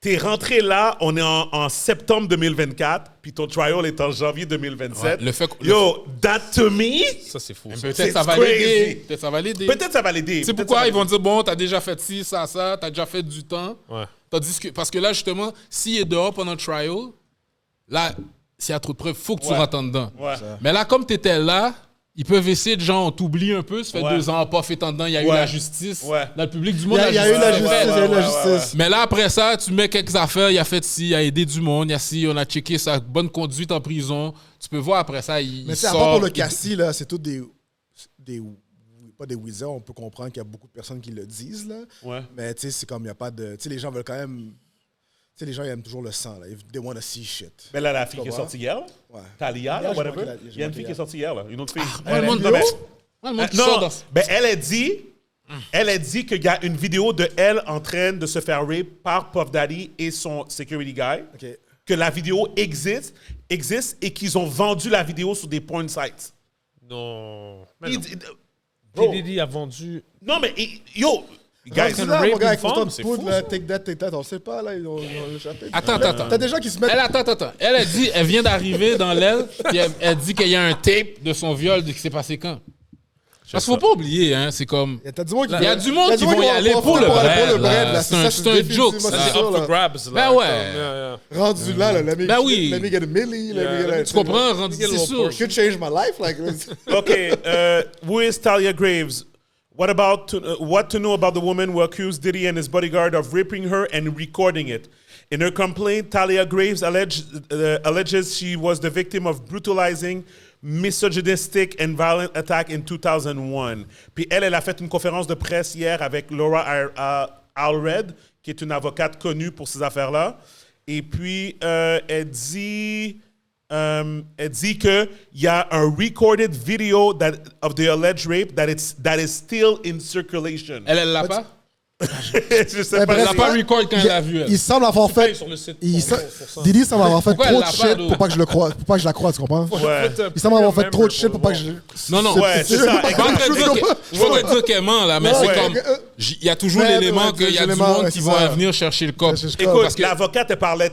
t'es rentré là, on est en septembre 2024, puis ton trial est en janvier 2027. Ouais, le fait que- Yo, that to me, Ça, c'est fou. Peut-être C'est ça va crazy. l'aider. Peut-être ça va l'aider. peut-être ça va l'aider. Tu sais Peut-être pourquoi ça va ils vont dire bon, t'as déjà fait ci, ça, t'as déjà fait du temps. Ouais. Tandis que, parce que là, justement, s'il est dehors pendant le trial, là, s'il y a trop de preuves, faut que tu Ouais. rentres en dedans. Ouais. Mais là, comme t'étais là, ils peuvent essayer de genre, on t'oublie un peu, ça fait Ouais. 2 ans, pas fait en dedans, il y a eu Ouais. la justice. Ouais. Dans le public du Il monde, y a eu la justice, est faite. il y a eu la ouais, justice. Mais là, après ça, tu mets quelques affaires, il a fait ci, il a aidé du monde, il y a ci, on a checké sa bonne conduite en prison. Tu peux voir après ça, il Mais tu sais, sort. à part pour le il- Cassie, là, c'est tout des pas des wizards, on peut comprendre qu'il y a beaucoup de personnes qui le disent, là. Ouais. Mais tu sais, c'est comme, il n'y a pas de... Tu sais, les gens veulent quand même... Tu sais, les gens, ils aiment toujours le sang, là. They want to see shit. Mais là, la fille qui est comprends? sortie hier, là, Ouais. Talia, là, Hier, je whatever, vois qu'il a- je il y a vois une fille qu'il qui est a- sortie hier, là, une autre fille. Ouais, le monde non, mais- Ouais, le monde qui sort dans- ben, elle a dit qu'il y a une vidéo de elle en train de se faire rape par Puff Daddy et son security guy. OK. Que la vidéo existe et qu'ils ont vendu la vidéo sur des porn sites. Non. Mais Il non. dit- P. Diddy a vendu. non, mais yo, guys, Qu'un Là, rape mon gars, d'une avec femme, de c'est poudre, fou, là, ça. take that, on sait pas, là, ils ont échappé. Attends. T'as des gens qui se mettent... Attends. Elle a dit, elle vient d'arriver dans l'aile, puis elle dit qu'il y a un tape de son viol, de qui s'est passé quand? Parce qu'il faut pas oublier, hein, c'est comme... Il y a du monde qui Il y a du monde qui vont y aller pour le bread, là. C'est un joke, définitivement, ça. C'est up for grabs. Ben là, ouais. comme, Rendu là, let me, Ben oui. let me get a milli, let me get a... Tu comprends? Rendu, c'est sûr. Could change my life, like... Okay, who is Talia Graves? What to know about the woman who accused Diddy and his bodyguard of raping her and recording it? In her complaint, Talia Graves alleges she was the victim of brutalizing, misogynistic and violent attack in 2001. Puis elle a fait une conférence de presse hier avec Laura Allred, qui est une avocate connue pour ces affaires-là. Et puis, elle dit qu'il y a un recorded video of the alleged rape that is still in circulation. Elle l'a pas? Je sais pas. Elle l'a pas record quand elle l'a vu, elle. Il semble avoir fait... sur le site Diddy semble avoir fait Pourquoi trop elle de l'a shit pas, pour pas que je le croie, pour pas que je la croie, tu comprends? Ouais. Il semble avoir fait trop de shit pour pas que je... Non, non. Ouais, c'est ça. Je suis pas en train de dire que- je suis pas en train de dire qu'elle ment, là, mais Ouais, c'est ouais. comme... Il y a toujours Ouais, l'élément ouais, qu'il y a du l'élément, monde ouais, qui c'est vont ça. venir chercher le corps. Écoute, Parce que- l'avocate, elle parlait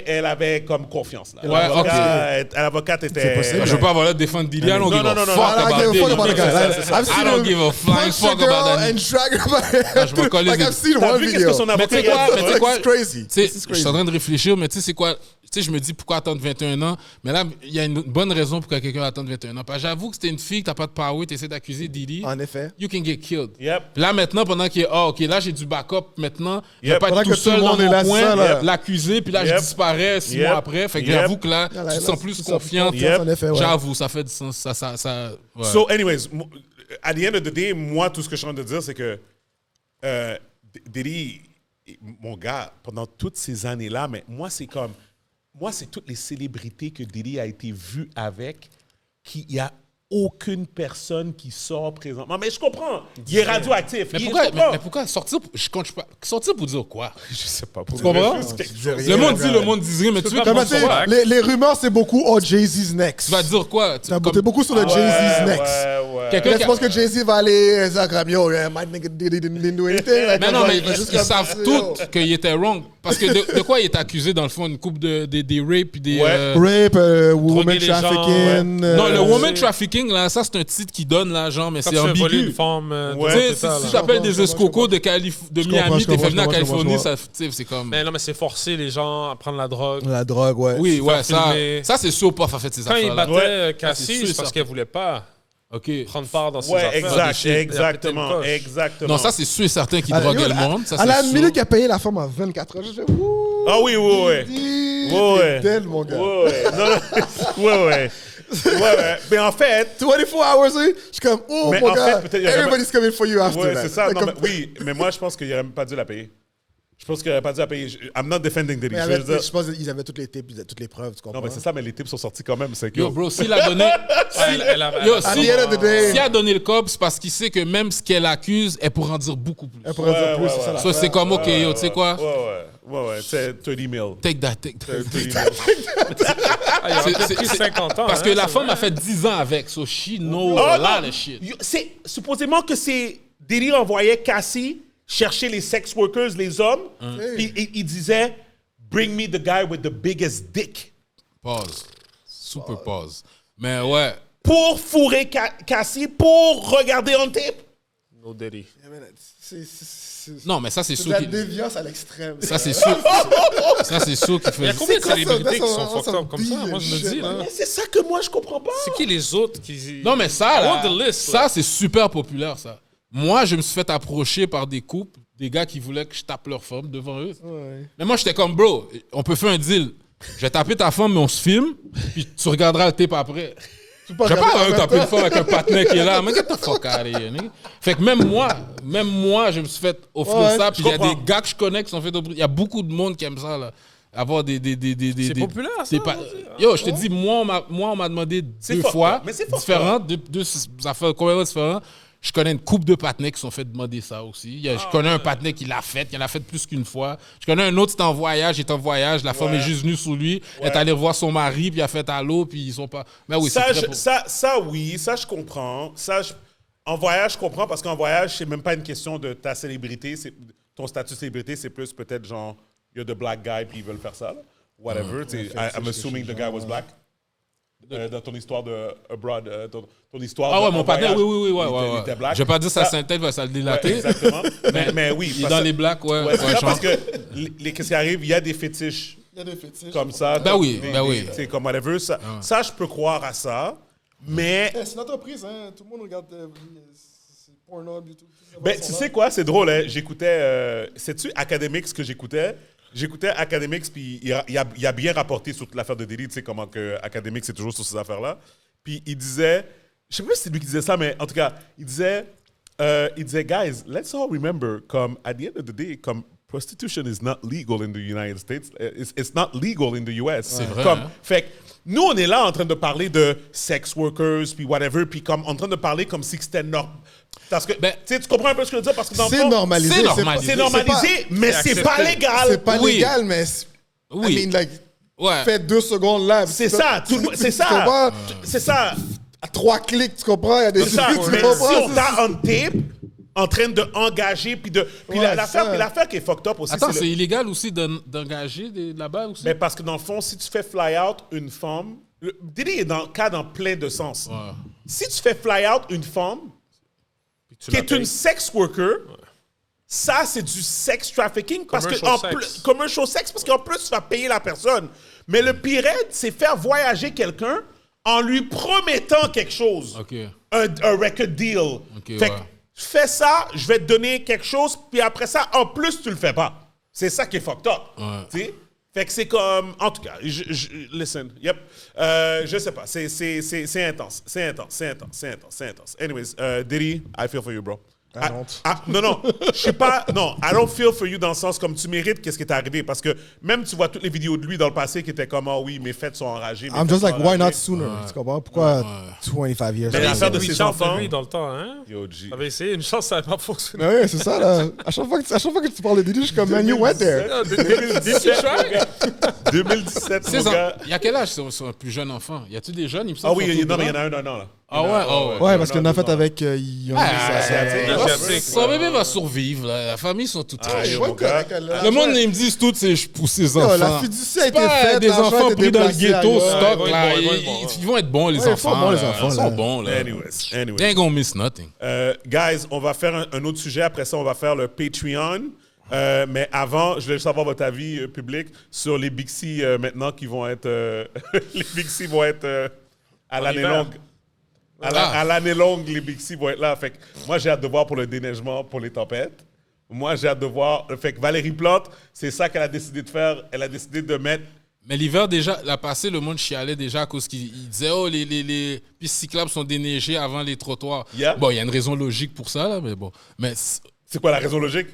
elle avait comme confiance. Là. Ouais, L'avocate était... possible. Je veux pas avoir là de défendre Diddy. I don't give a non, fuck I don't about give a fuck about the Diddy. guy. I've seen I don't him give a flying punch a fuck girl about that. and drag her by Je vais coller Like des- I've seen T'as one vu qu'est-ce video. que son Mais avocat tu sais quoi? Mais tu sais quoi? It's crazy. Tu sais, This is je crazy. suis en train de réfléchir, mais tu sais, c'est quoi? Tu sais, je me dis pourquoi attendre 21 ans? Mais là, il y a une bonne raison pour que quelqu'un attende 21 ans. Parce que j'avoue que c'était une fille, que t'as pas de power, t'essaies d'accuser Diddy. En effet. You can get killed. Yep. Puis là, maintenant, pendant qu'il est, OK, là, j'ai du backup maintenant. Je vais Yep. pas Pendant être que tout tout le seul dans monde est mon là, coin, c'est ça, là. l'accuser, puis là, je Yep. disparais 6 Yep. mois après. Fait que Yep. j'avoue que là, Là, tu te sens plus tu te sens confiant. Yep. En effet, ouais. J'avoue, ça fait du sens. Ouais. So, anyways, at the end of the day, moi, tout ce que je suis en train de dire, c'est que Diddy, mon gars, pendant toutes ces années-là, mais moi, c'est comme... Moi, c'est toutes les célébrités que Diddy a été vu avec, qu'il n'y a aucune personne qui sort présentement. Mais je comprends. Il est radioactif. Mais Je pourquoi, comprends. mais pourquoi sortir sortir pour dire quoi? Je sais pas. Pour Tu comprends? Le monde dit, le monde dit rien, mais tu veux Comme, comment tu sais, ça va? les rumeurs, c'est beaucoup « Oh, Jay-Z's next ». Tu vas dire quoi? T'as botté beaucoup sur le Jay-Z's next. Quelqu'un Là, qui tu penses que Jay-Z va aller dire comme « Yo, my nigga didn't do anything ». Mais non, mais il va juste ils comme, savent yo. tous qu'il était wrong. Parce que de quoi il est accusé, dans le fond, une couple des rapes puis des... Ouais. Rape, woman les gens, trafficking. Non, le Ouais. woman trafficking, là, ça, c'est un titre qui donne, là, genre, mais Quand c'est tu fais voler ambigu. une femme Ouais. Tu sais, d'hôpital, si là. tu t'appelles des Je comprends, escocos de comprends, Miami, je t'es fait venir comprends, en Californie, je ça, tu sais, c'est comme... Mais non, mais c'est forcer les gens à prendre la drogue. La drogue, ouais. Oui, ouais, ça, filmer. ça c'est sûr, Puff a fait ces Quand il affaires-là. battait Ouais. c'est Cassie, sûr, c'est parce ça. qu'elle voulait pas OK. prendre part dans ses Ouais, affaires. exact, Il a pété exactement, une coche. exactement. Non, ça, c'est sûr et certain qu'il Ah, drogue yo, le monde. Ça, à la c'est minute sûr. qu'il a payé la femme à 24 heures, je fais ouh. Ah oui, oui, oui. Diddy, Ouais. t'es dead, mon gars. Ouais, non, non. Ouais, ouais. Ouais. Mais en fait, 24 hours, oui. Je suis comme, oh, Mais mon en gars, fait, peut-être il y aurait everybody's coming for you after ouais, that. c'est ça. Non, Comme- mais, oui, mais moi, je pense qu'il n'aurait même pas dû la payer. Je pense qu'il n'aurait pas dû la payer. I'm not defending Diddy. Mais Je veux avec- dire... je pense qu'ils avaient toutes les tips, ils avaient toutes les preuves, tu comprends? Non, mais c'est ça, mais les tips sont sortis quand même. C'est que... Yo, bro, s'il a donné... Elle a- Yo, At the end of the day, s'il a donné le cop, c'est parce qu'il sait que même ce qu'elle accuse, elle pourrait en dire beaucoup plus. elle pourrait dire plus, ouais, c'est ça ouais. la Ça, c'est comme, OK, yo, tu sais quoi? Ouais, c'est 30 000. Take that, take that. 30 000. Ah, il a C'est- pris c'est- 50 ans. Parce que hein, la c'est femme vrai. a fait 10 ans avec, so she knows Oh, a non. lot of shit. C'est supposément que c'est Diddy envoyait Cassie chercher les sex workers, les hommes, puis il disait bring me the guy with the biggest dick Pause. Super pause. Mais ouais. pour fourrer Cassie pour regarder on tape. No Diddy. Non, mais ça, c'est C'est sûr de la qu'il... déviance à l'extrême. Ça, c'est sûr. Ça, c'est sûr qu'il Il y a fait... combien de quoi ça? célébrités qui Ça, sont ça, fucked ça up comme ça? me Moi, je me dit, dis, là. Mais c'est ça que moi je comprends pas. C'est qui les autres qui. Non, mais ça, I là, want the list, ça là. c'est super populaire, ça. Moi, je me suis fait approcher par des couples, des gars qui voulaient que je tape leur femme devant eux. Mais moi, j'étais comme, bro, on peut faire un deal. Je vais taper ta femme, mais on se filme, puis tu regarderas le tape après. Je vais pas taper une femme avec un partenaire qui est là. Mais get the fuck out of here, nigga. Fait que même moi, je me suis fait offrir Ouais, ça, je puis il y a comprends. des gars que je connais qui sont fait offrir. Il y a beaucoup de monde qui aime ça, là. Avoir des populaire, ça, des pa- aujourd'hui, hein? Yo, je te dis, moi, on m'a demandé C'est deux fucked fois, up, mais c'est fucked différentes, deux affaires complètement différentes. Je connais une couple de partenaires qui sont fait demander ça aussi. Je connais un partenaire qui l'a fait, qui en a fait plus qu'une fois. Je connais un autre qui est en voyage, la femme est juste venue sous lui, elle est allée voir son mari, puis elle a fait allô, puis ils sont pas... Mais oui, Ça, c'est très... oui, ça je comprends. En voyage, je comprends parce qu'en voyage, c'est même pas une question de ta célébrité, ton statut de célébrité, c'est plus peut-être genre, you're the black guy puis ils veulent faire ça. Là. Whatever. I'm assuming the guy was black. dans ton histoire de Abroad, ton histoire Ah de ouais, mon partenaire, oui, il était black. Je vais pas dire sa synthèse, va ça le délater. Ouais, exactement. mais oui. Il est dans les blacks, ouais. Ouais, c'est ça, parce que qu'est-ce qui arrive, il y a des fétiches Il y a des fétiches. comme ça. Ben oui, Tu sais, comme whatever. Ça, je peux croire à ça, mais... C'est une entreprise, hein. Tout le monde regarde c'est Pornhub et tout. Ben, tu sais quoi, c'est drôle, hein? J'écoutais... sais-tu Academics que j'écoutais? J'écoutais Academics, puis il a bien rapporté sur toute l'affaire de Diddy, tu sais, comment que Academics, c'est toujours sur ces affaires-là. Puis il disait... Je sais pas si c'est lui qui disait ça, mais en tout cas, il disait, guys, let's all remember, comme, at the end of the day, comme, prostitution is not legal in the United States. It's not legal in the US. C'est vrai, Comme, hein? fait que nous, on est là en train de parler de sex workers, puis whatever, puis comme en train de parler comme si c'était normal. Parce que, Ben, tu comprends un peu ce que je veux dire? Parce que dans le C'est fond, normalisé. c'est normalisé. c'est normalisé, mais c'est pas légal. C'est pas Oui. légal, mais... Oui. I mean, like, Ouais. fais 2 secondes là. C'est ça, c'est Tu ça. comprends? C'est ça. À 3 clics, tu comprends? Il y a des C'est ça. trucs, Mais tu comprends? si on t'a on tape, en train d'engager, puis Ouais, l'affaire qui est fucked up aussi, Attends, c'est c'est illégal aussi d'engager là-bas aussi? mais parce que dans le fond, si tu fais fly out une femme, Diddy est dans le cas dans plein de sens. Ouais. Si tu fais fly out une femme qui est une sex worker, ça c'est du sex trafficking parce que commercial sex parce qu'en plus tu vas payer la personne. Mais le pire, c'est faire voyager quelqu'un en lui promettant quelque chose, OK. un record deal. Ok, fait que ouais. fais ça, je vais te donner quelque chose, puis après ça, en plus tu le fais pas. C'est ça qui est fucked up. Ouais. Tu sais? Fait que c'est comme, en tout cas, listen, yep, je sais pas, c'est intense, c'est intense. Anyways, Diddy, I feel for you, bro. Non, je suis pas, non, I don't feel for you dans le sens comme tu mérites qu'est-ce qui t'est arrivé parce que même tu vois toutes les vidéos de lui dans le passé qui étaient comme, oh oui, mes fêtes sont enragées. I'm just like, why not sooner? Tu comprends? Pourquoi 25 years? Mais l'affaire de Lui, ses chante enfants. de lui dans le temps, hein? Yo, G. T'avais essayé une chance, ça n'avait pas fonctionné. Mais oui, c'est ça, là. À chaque fois que tu parles de Diddy, je suis comme, man, you went there. 2017, C'est mon ça. gars. Il y a quel âge son plus jeune enfant? Y a-tu des jeunes? Il me Ah semble oui, qu'ils sont non, tous mais il y en grands. a un là. Ah ouais? Oh, ouais. Ouais, parce qu'il y en a fait non. avec Asiatique. Son bébé va survivre, là. La famille sont toutes Ah, riches. yo, mon gars. Le monde, ils me disent tout, c'est je pousse ses enfants. La fiducie a C'est été pas faite, des l'argent a enfants été pris dans le déplacé ghetto, ailleurs. stock, Ouais, là. ils vont être bons, Ils vont être bons, les Ouais, ils enfants. sont bons, les là. enfants, Ils sont là. bons, là. Anyways. They ain't gonna miss nothing. Guys, on va faire un autre sujet. Après ça, on va faire le Patreon. Mais avant, je voulais juste avoir votre avis public sur les Bixi maintenant qui vont être... les Bixi vont être à l'année hiver. longue. À l'année longue, les Bixi vont être là. Fait que moi, j'ai hâte de voir pour le déneigement, pour les tempêtes. Moi, j'ai hâte de voir... Fait que Valérie Plante, c'est ça qu'elle a décidé de faire. Elle a décidé de mettre... Mais l'hiver, déjà, la passée, le monde chialait déjà à cause qu'il disait, oh, les pistes cyclables sont déneigées avant les trottoirs. Yeah. Bon, il y a une raison logique pour ça, là, mais bon. Mais C'est quoi la raison logique?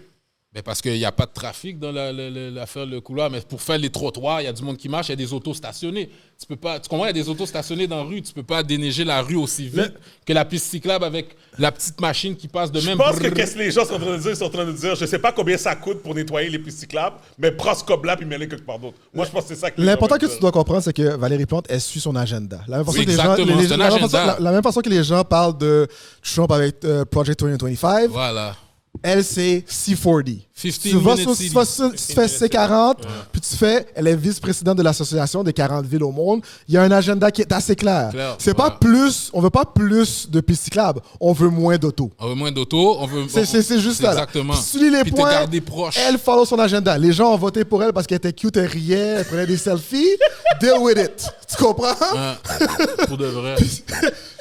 ben parce qu'il n'y a pas de trafic dans l'affaire le couloir, mais pour faire les trottoirs, il y a du monde qui marche, il y a des autos stationnés. Tu comprends, il y a des autos stationnés dans la rue, tu peux pas déneiger la rue aussi vite que la piste cyclable avec la petite machine qui passe de Je même. pense que qu'est-ce que les gens sont en train de dire, ils sont en train de dire, je sais pas combien ça coûte pour nettoyer les pistes cyclables, mais prends ce cob-là puis mets-les quelque part d'autre. Moi, je pense que c'est ça que les gens L'important que veulent tu dois comprendre, c'est que Valérie Plante, elle suit son agenda. La même façon Oui, que les gens, exactement, c'est un agenda. la même façon que les gens parlent de Trump avec Project 2025, Voilà. elle, c'est C40. 15 Tu vas minutes tu fais C40, puis elle est vice-présidente de l'association des 40 villes au monde. Il y a un agenda qui est assez clair. C'est pas plus, on veut pas plus de pistes cyclables, on veut moins d'autos. On veut moins d'auto, on veut... C'est juste ça. Exactement. Puis si tu lis les Puis te points, garder proche. elle follow son agenda. Les gens ont voté pour elle parce qu'elle était cute, elle riait, elle prenait des selfies. Deal with it. Tu comprends? Ouais. Pour de vrai.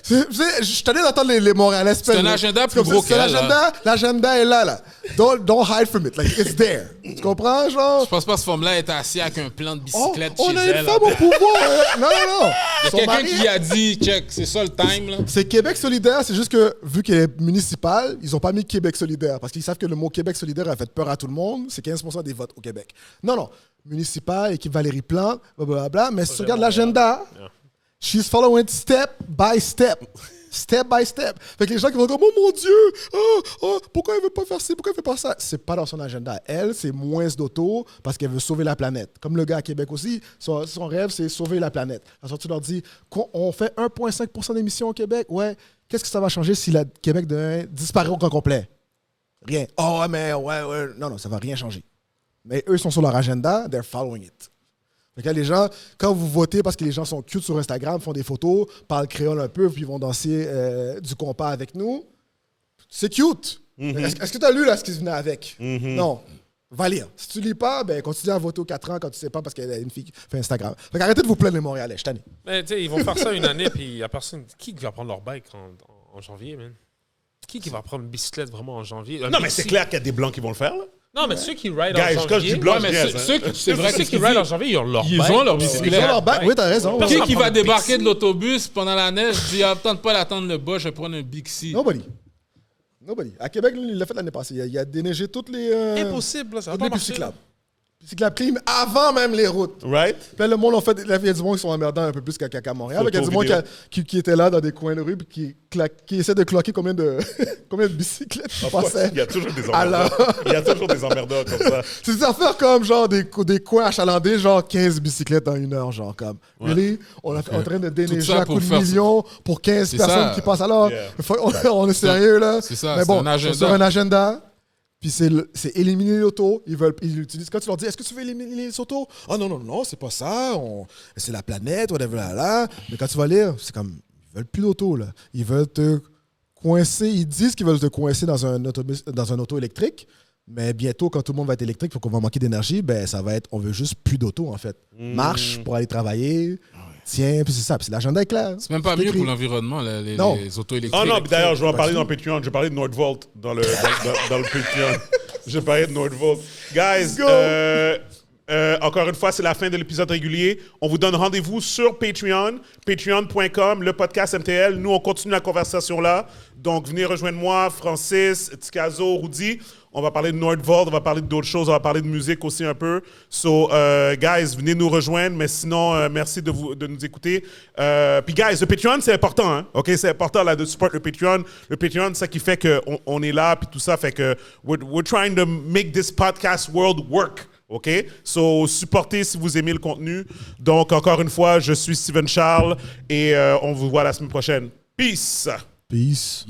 Je suis allé d'entendre les Montréalais. C'est un agenda plus gros qu'elle. qu'elle, là. L'agenda est là. Don't hide from it. Like, it's there. Tu comprends, genre? Je pense pas que cette femme-là est assise avec un plan de Oh, bicyclette on chez a elle. une femme au pouvoir. Non. Il y a Son quelqu'un mari- qui a dit, check, c'est ça le time, là. C'est Québec solidaire, c'est juste que, vu qu'elle est municipale, ils ont pas mis Québec solidaire, parce qu'ils savent que le mot Québec solidaire a fait peur à tout le monde, c'est 15% des votes au Québec. Non. Municipal, équipe Valérie Plante, blablabla, mais si tu regardes l'agenda, she's following step by step. Step by step. Fait que les gens qui vont dire, oh mon Dieu, pourquoi elle veut pas faire ci, pourquoi elle veut pas ça? C'est pas dans son agenda. Elle, c'est moins d'auto parce qu'elle veut sauver la planète. Comme le gars à Québec aussi, son rêve, c'est sauver la planète. Alors tu leur dis, on fait 1,5% d'émissions au Québec, ouais, qu'est-ce que ça va changer si le Québec disparaît au complet? Rien. Oh, mais ouais, non, ça va rien changer. Mais eux sont sur leur agenda, they're following it. Fait que là, les gens, quand vous votez parce que les gens sont cute sur Instagram, font des photos, parlent créole un peu, puis ils vont danser du compas avec nous, c'est cute. Est-ce que tu as lu là, ce qui venait avec? Non. Va lire. Si tu lis pas, ben continue à voter aux 4 ans quand tu sais pas parce qu'il y a une fille qui fait Instagram. Fait qu'arrêtez de vous plaindre les Montréalais, je t'en ai. Mais tu sais, ils vont faire ça une année, puis il y a personne. Qui va prendre leur bike en janvier, man? Qui va prendre une bicyclette vraiment en janvier? Non, mais c'est clair qu'il y a des Blancs qui vont le faire, là. Non, mais ceux qui ride Guys, en quand je dis janvier. blanc, Ouais, mais c'est vrai Ceux que qui ride en janvier, ils ont leur ils bike. ont leur Ils bicyclette. ont leur bac, oui, t'as raison. Personne Qui va va prendre débarquer Bixi. de l'autobus pendant la neige, dit attends pas d'attendre le bas, je vais prendre un Bixi. Nobody. À Québec, il l'a fait l'année passée. Il a déneigé toutes les. Impossible, là, ça va toutes pas les marcher. cyclables. Cyclables clean avant même les routes. Right? Puis là, le monde, en fait, il y a du monde qui sont emmerdants un peu plus qu'à Montréal. Photo, Il y a du monde vidéo. qui était là dans des coins de rue et qui essaie de cloquer combien de bicyclettes passaient. Il y a toujours des Alors- emmerdeurs. Il y a toujours des emmerdeurs comme ça. C'est des affaires comme genre des coins achalandés, genre 15 bicyclettes en 1 heure, genre comme. Really? On est en train de déneiger ça à pour coups de faire- millions pour 15 C'est personnes ça. qui passent. Alors, Yeah. on est sérieux là. C'est ça, Mais c'est bon, un agenda. sur un agenda. Puis c'est éliminer l'auto. Ils l'utilisent. Quand tu leur dis, est-ce que tu veux éliminer les autos? Oh non, c'est pas ça. C'est la planète, whatever, là. Mais quand tu vas lire, c'est comme, ils veulent plus d'auto, là. Ils veulent te coincer. Ils disent qu'ils veulent te coincer dans un auto électrique. Mais bientôt, quand tout le monde va être électrique, pour qu'on va manquer d'énergie, ben ça va être, on veut juste plus d'auto, en fait. Marche pour aller travailler. Tiens, puis c'est ça. Puis l'agenda est clair. C'est même pas mieux pour l'environnement, les Non. autos électriques. Oh non, puis d'ailleurs, je vais en parler dans Patreon. Je vais parler de Nordvolt dans le Patreon. Je vais parler de Nordvolt. Guys, encore une fois, c'est la fin de l'épisode régulier. On vous donne rendez-vous sur Patreon, patreon.com, le podcast MTL. Nous, on continue la conversation là. Donc, venez rejoindre moi, Francis, Tikazo, Rudy. On va parler de Nordvolt, on va parler d'autres choses, on va parler de musique aussi un peu. So, guys, venez nous rejoindre. Mais sinon, merci de nous écouter. Puis, guys, le Patreon, c'est important. Hein? OK, c'est important là, de support le Patreon. Le Patreon, c'est ça qui fait qu'on est là, puis tout ça. Fait que we're trying to make this podcast world work. OK? So, supportez si vous aimez le contenu. Donc, encore une fois, je suis Steven Charles et on vous voit la semaine prochaine. Peace! Peace.